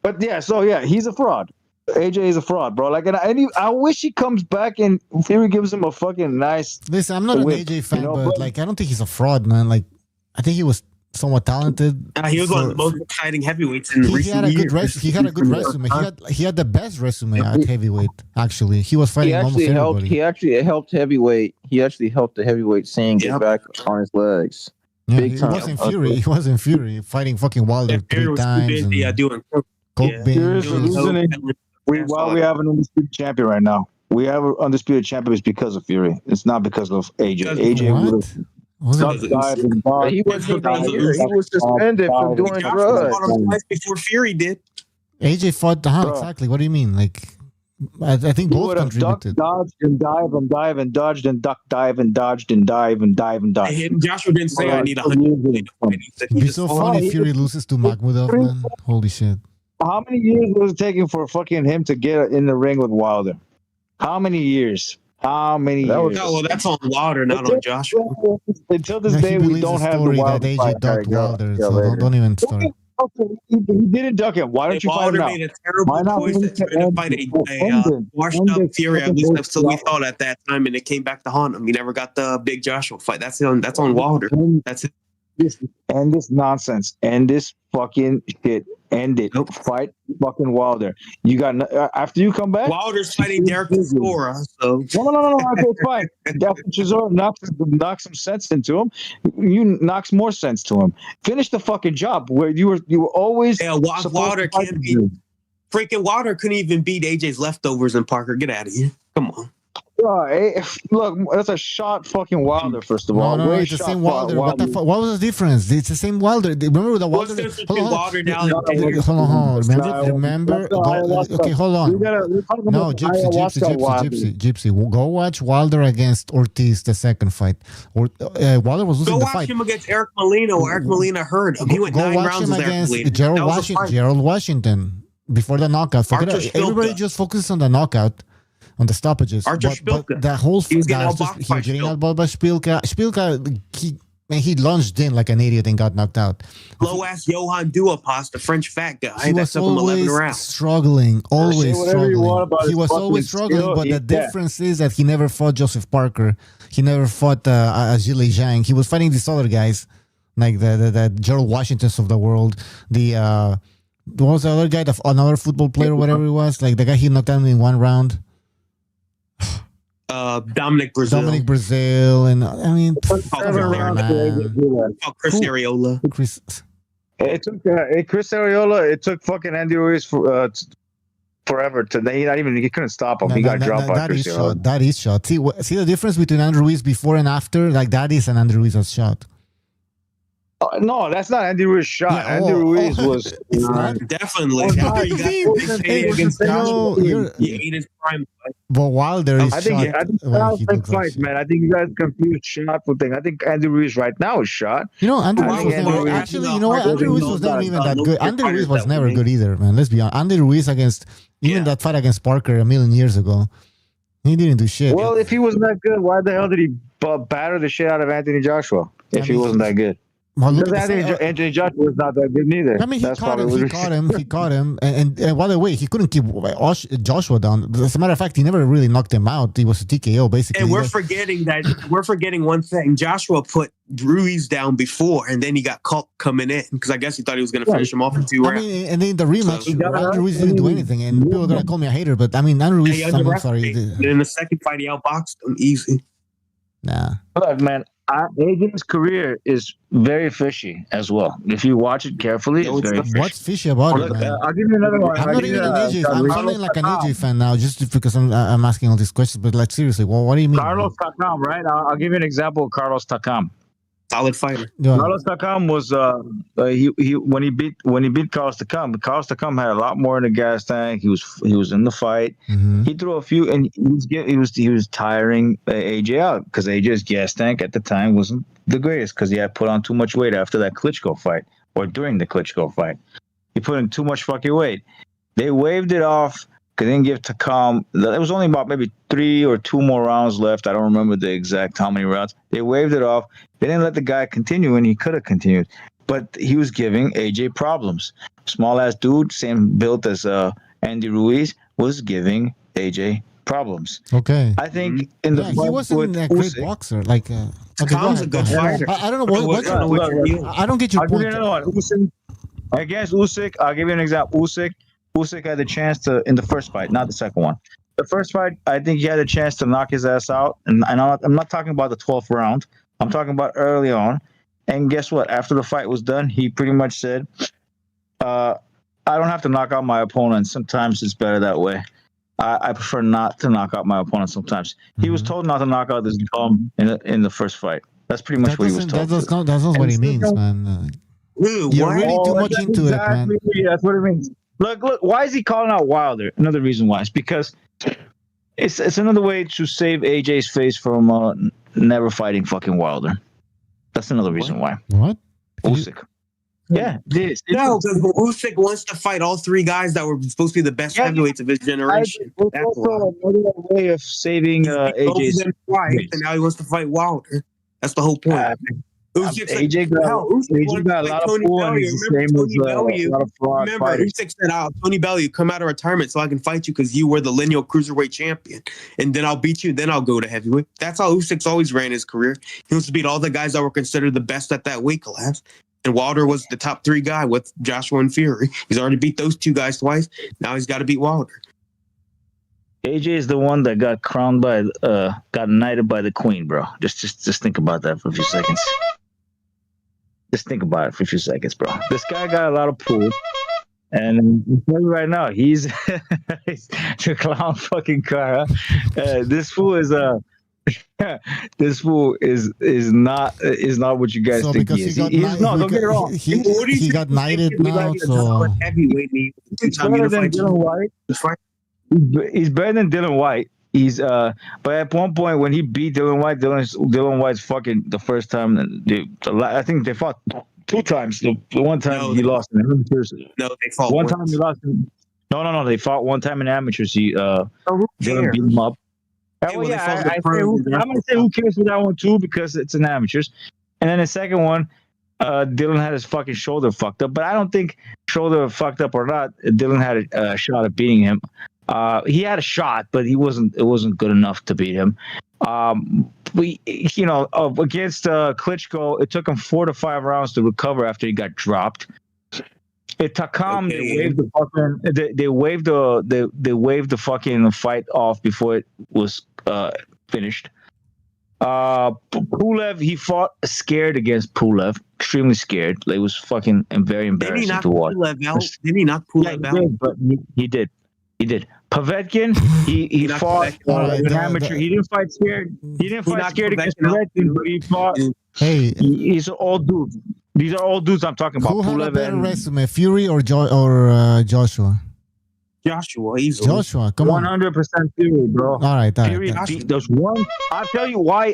But yeah, so yeah, he's a fraud. AJ is a fraud, bro. Like, and I wish he comes back and Fury gives him a fucking nice. Listen, I'm not an AJ fan, but like, I don't think he's a fraud, man. Like, I think he was somewhat talented. He was one of the most exciting heavyweights in recent years. He had a good resume. He had the best resume at heavyweight. Actually, he was fighting almost everybody. He actually helped heavyweight. He actually helped the heavyweight scene get back on his legs. Yeah, Big time. He was in Fury, fighting fucking Wilder 3 times. Doing coke while we have an undisputed champion right now, we have an undisputed champion is because of Fury. It's not because of AJ. AJ he was suspended for doing drugs before Fury did. AJ fought exactly. What do you mean? Like, I think both contributed. Dodged and dive and dive and dodged and duck, dive and dodged and dive and dive and dodged. Joshua didn't say I need 100. It'd be so funny if Fury loses to Makhmudov, man. Holy shit. How many years was it taking for fucking him to get in the ring with Wilder? How many years? How many years? No, well, that's on Wilder, not on Joshua. Until this day, we don't have the Wilder AJ ducked Wilder, so don't even start. Okay, he didn't duck him. Why don't you fight him now? Made a terrible choice to fight a washed up Fury, at least that's what we thought at that time, and it came back to haunt him. He never got the big Joshua fight. That's on Wilder. That's it. End this nonsense. End this fucking shit. End it. Nope. Fight fucking Wilder. You got after you come back. Wilder's fighting Derek Chisora. So no. Okay, fine. Derek Chisora knocks some sense into him. You knocks more sense to him. Finish the fucking job. Where you were always. Yeah, Wilder can't beat. Freaking Wilder couldn't even beat AJ's leftovers in Parker. Get out of here. Come on. Look, that's a shot fucking Wilder, first of all. No, it's the same Wilder. What the fuck? What was the difference? It's the same Wilder. Remember the Wilder? Hold on. Remember? Okay, hold on. No, Gypsy. Go watch Wilder against Ortiz, the second fight. Wilder was losing the fight. Go watch him against Eric Molina. Eric Molina hurt him. He went 9 rounds with Eric Molina. Gerald Washington before the knockout. Everybody just focuses on the knockout. On the stoppages, but the whole he was getting outballed by Szpilka. Szpilka, he lunged in like an idiot and got knocked out. Low ass Johan Duapas, the French fat guy. He was always struggling. He was always struggling, but the difference is that he never fought Joseph Parker. He never fought Zhilei Zhang. He was fighting these other guys, like the Gerald Washingtons of the world. What was the other guy? Another football player, or whatever it was. Like the guy he knocked down in 1 round. Dominic Brazil, and I mean, Chris Arreola. It took Chris Arreola. It took fucking Andy Ruiz forever he couldn't stop him. He got dropped by Chris Arreola. That is shot. See the difference between Andy Ruiz before and after. Like that is an Andy Ruiz's shot. No, that's not Andy Ruiz's shot. Andy Ruiz was definitely. But Wilder is I think fight, man. I think you guys confused shot with thing. I think Andy Ruiz right now is shot. You know, Andy Ruiz was never actually. You know what? Andy Ruiz was never even that good. Andy Ruiz was never good either, man. Let's be honest. Andy Ruiz against that fight against Parker a million years ago, he didn't do shit. Well, if he wasn't that good, why the hell did he batter the shit out of Anthony Joshua? If he wasn't that good. Because Anthony Joshua was not that good neither. I mean, he caught him. And by the way, he couldn't keep Joshua down. As a matter of fact, he never really knocked him out. He was a TKO, basically. And we're forgetting one thing. Joshua put Ruiz down before, and then he got caught coming in because I guess he thought he was going to finish him off in 2 rounds. I mean, and then the rematch, Andrew Ruiz didn't do anything, and people are going to call me a hater, but I mean, Andrew Ruiz, in the second fight, he outboxed him easy. Nah. Look, man, AJ's career is very fishy as well. If you watch it carefully, it's very fishy. What's fishy about it, man? I'll give you another one. I'm not even an AJ. I'm sounding like an AJ fan now, just because I'm asking all these questions. But like seriously, what do you mean? Carlos Takam, right? I'll give you an example of Carlos Takam. Solid fighter. Yeah. Carlos Takam was when he beat Carlos Takam had a lot more in the gas tank. He was in the fight. Mm-hmm. He threw a few, and he was tiring AJ out because AJ's gas tank at the time wasn't the greatest because he had put on too much weight after that Klitschko fight or during the Klitschko fight. He put in too much fucking weight. They waved it off. They didn't give Takam. There was only about maybe 3 or 2 more rounds left. I don't remember the exact how many rounds. They waved it off. They didn't let the guy continue, and he could have continued. But he was giving AJ problems. Small ass dude, same built as Andy Ruiz, was giving AJ problems. Okay. I think in the he wasn't a great boxer. Like, Takam's a good fighter. I don't know I don't get your I'll point. give you another one. Usyk, against Usyk, I'll give you an example. Usyk had the chance to in the first fight, not the second one. The first fight, I think he had a chance to knock his ass out, and I'm not talking about the 12th round. I'm talking about early on. And guess what? After the fight was done, he pretty much said, "I don't have to knock out my opponent. Sometimes it's better that way. I prefer not to knock out my opponent. Sometimes." He was told not to knock out this bum in the first fight. That's pretty much what he was told. That's not what he means, man. You're reading too much into it, man. That's what it means. Look, why is he calling out Wilder? Another reason why is because it's another way to save AJ's face from never fighting fucking Wilder. That's another reason why. What? Usyk. Yeah, this. No, because Usyk wants to fight all 3 guys that were supposed to be the best heavyweights of his generation. That's also another way of saving AJ's face. And now he wants to fight Wilder. That's the whole point. AJ got a lot of pull, and he's the same as a lot of fraud fighters. Usyk said, Tony Bellew, come out of retirement so I can fight you because you were the lineal cruiserweight champion. And then I'll beat you, then I'll go to heavyweight. That's how Usyk's always ran his career. He wants to beat all the guys that were considered the best at that weight class. And Wilder was the top 3 guy with Joshua and Fury. He's already beat those 2 guys twice. Now he's got to beat Wilder. AJ is the one that got crowned got knighted by the queen, bro. Just think about that for a few seconds. Just think about it for a few seconds, bro. This guy got a lot of pull, and I'm telling you right now, he's the clown fucking car. This fool is this fool is not what you guys think he is. Don't get it wrong. He got knighted now, so he's better than Dylan White. He's better than Dylan White. He's but at one point when he beat Dylan White's fucking the first time. I think they fought 2 times. The one time he lost in amateurs. No, they fought one time he lost. No. They fought one time in amateurs. Dylan beat him up. I'm gonna say who cares for that one too because it's in amateurs. And then the second one, Dylan had his fucking shoulder fucked up. But I don't think shoulder fucked up or not, Dylan had a shot at beating him. He had a shot, but it wasn't good enough to beat him. Against Klitschko, it took him 4 to 5 rounds to recover after he got dropped. Takam, they waved the fucking fight off before it was finished. Pulev, he fought scared against Pulev, extremely scared. It was fucking very embarrassing to watch. Did he knock Pulev out? But he did. Pavetkin, he fought an amateur. He didn't fight scared. He didn't fight scared against Pavetkin, but he fought. Hey, he's an old dude. These are all dudes I'm talking about. Who had a better resume, Fury or Joshua? Joshua, easily. Joshua, come on. 100% Fury, bro. All right. Fury beat those one. I'll tell you why.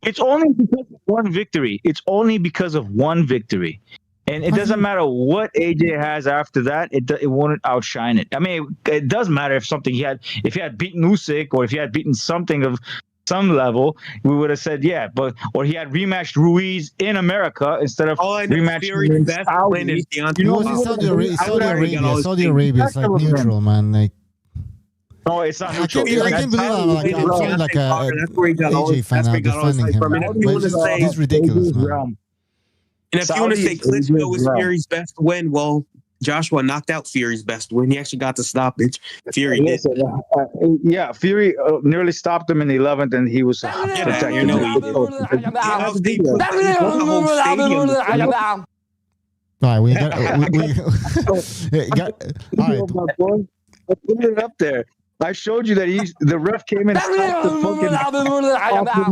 It's only because of one victory. It's only because of one victory. And it doesn't matter what AJ has after that. It won't outshine it. I mean, it does matter if he had beaten Usyk or if he had beaten something of some level, we would have said or he had rematched Ruiz in America instead of rematching Saudi. Saudi Arabia is like neutral, man. Like, no, it's not neutral. I can't believe I'm sounding like a AJ fan now defending him. He's ridiculous, man. And if you want to say Klitschko was Fury's best win, well, Joshua knocked out Fury's best win. He actually got the stoppage. Fury did. Yeah, Fury nearly stopped him in the 11th, and he was protected. You know he did. They put the whole stadium. All right, we got. All right, I put it up there. I showed you that the ref came in and stopped the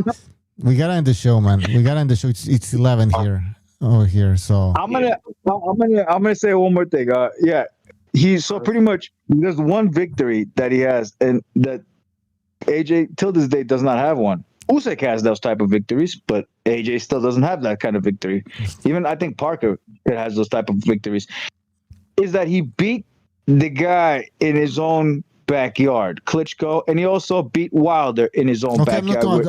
fucking. We gotta end the show, man. We gotta end the show. It's 11 here. Over here, so I'm gonna say one more thing. Yeah, he's so pretty much there's one victory that he has, and that AJ till this day does not have one. Usyk has those type of victories, but AJ still doesn't have that kind of victory. Even I think Parker has those type of victories. Is that he beat the guy in his own backyard, Klitschko, and he also beat Wilder in his own backyard.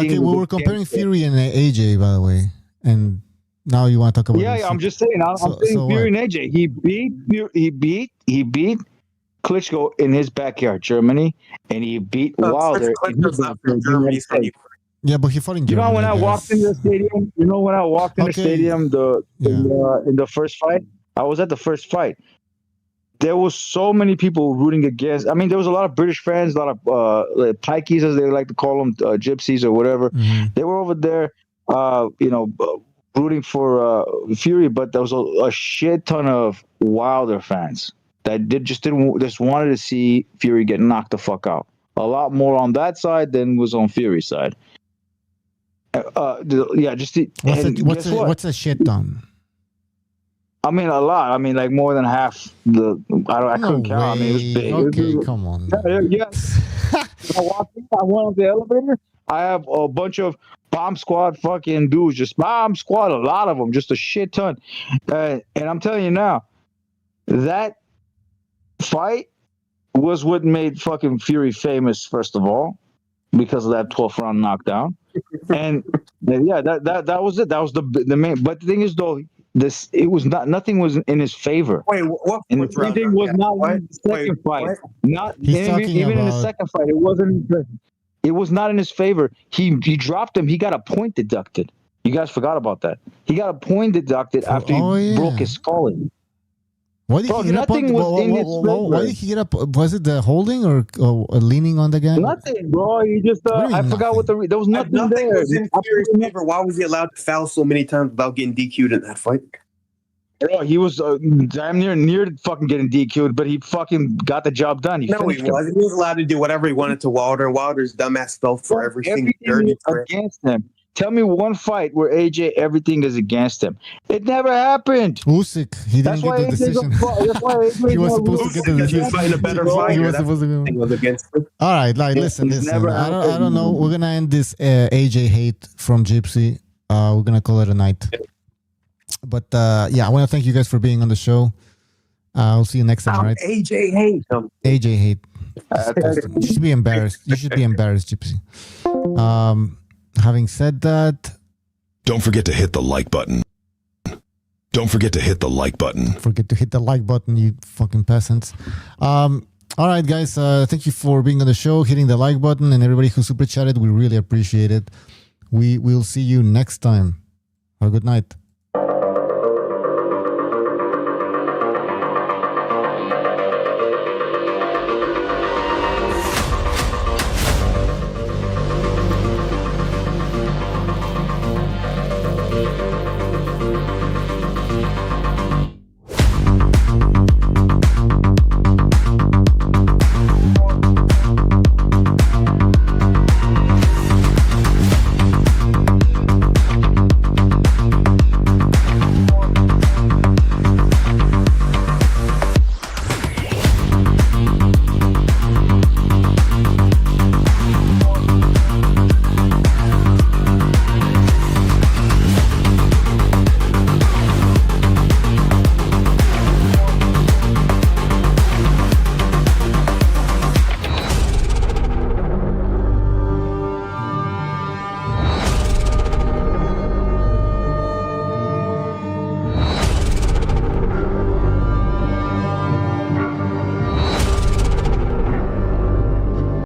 We were comparing Fury and AJ, by the way, and now you want to talk about? Yeah, I'm just saying. I'm saying Fury and AJ. He beat Klitschko in his backyard, Germany, and he beat Wilder in his backyard, Germany. Yeah, but he fought in Germany. You know when I walked into the stadium. You know when I walked in the stadium, in the first fight. I was at the first fight. There was so many people rooting against. I mean, there was a lot of British fans, a lot of pikeys, as they like to call them, gypsies or whatever. Mm-hmm. They were over there, rooting for Fury, but there was a shit ton of Wilder fans that just wanted to see Fury get knocked the fuck out. A lot more on that side than was on Fury's side. What's a shit ton? I mean, a lot. I mean, like more than half. I couldn't count. I mean, it was big. Okay, come on. Yeah. I went up the elevator. I have a bunch of bomb squad fucking dudes, just bomb squad, a lot of them, just a shit ton. And I'm telling you now, that fight was what made fucking Fury famous, first of all, because of that 12th round knockdown. And yeah, that was it. That was the main. But the thing is, though, nothing was in his favor. Wait, what? And the same thing was not in the second fight. Not even in the second fight. It wasn't. It was not in his favor. He dropped him. He got a point deducted. You guys forgot about that. He got a point deducted after he broke his skull in. Why did he get up? Why did he get up? Was it the holding or leaning on the guy? Nothing, bro. He just I forgot what there was nothing there. Was in Fury's favor. Why was he allowed to foul so many times without getting DQ'd in that fight? Bro, he was damn near fucking getting DQ'd, but he fucking got the job done. He wasn't. He was allowed to do whatever he wanted to Wilder, and Wilder's dumbass fell for everything dirty against him. Tell me one fight where AJ everything is against him. It never happened. Usyk, he didn't get the decision. That's why AJ he was supposed to get the decision. He was fighting a better fighter. He was supposed to go. Was against him. All right, listen. I don't know. We're gonna end this AJ hate from Gypsy. We're gonna call it a night. But I want to thank you guys for being on the show. I'll see you next time, right? AJ hate. AJ hate. You should be embarrassed. You should be embarrassed, Gypsy. Having said that, don't forget to hit the like button. Don't forget to hit the like button. Forget to hit the like button, you fucking peasants. All right, guys. Thank you for being on the show, hitting the like button, and everybody who super chatted. We really appreciate it. We will see you next time. Have a good night.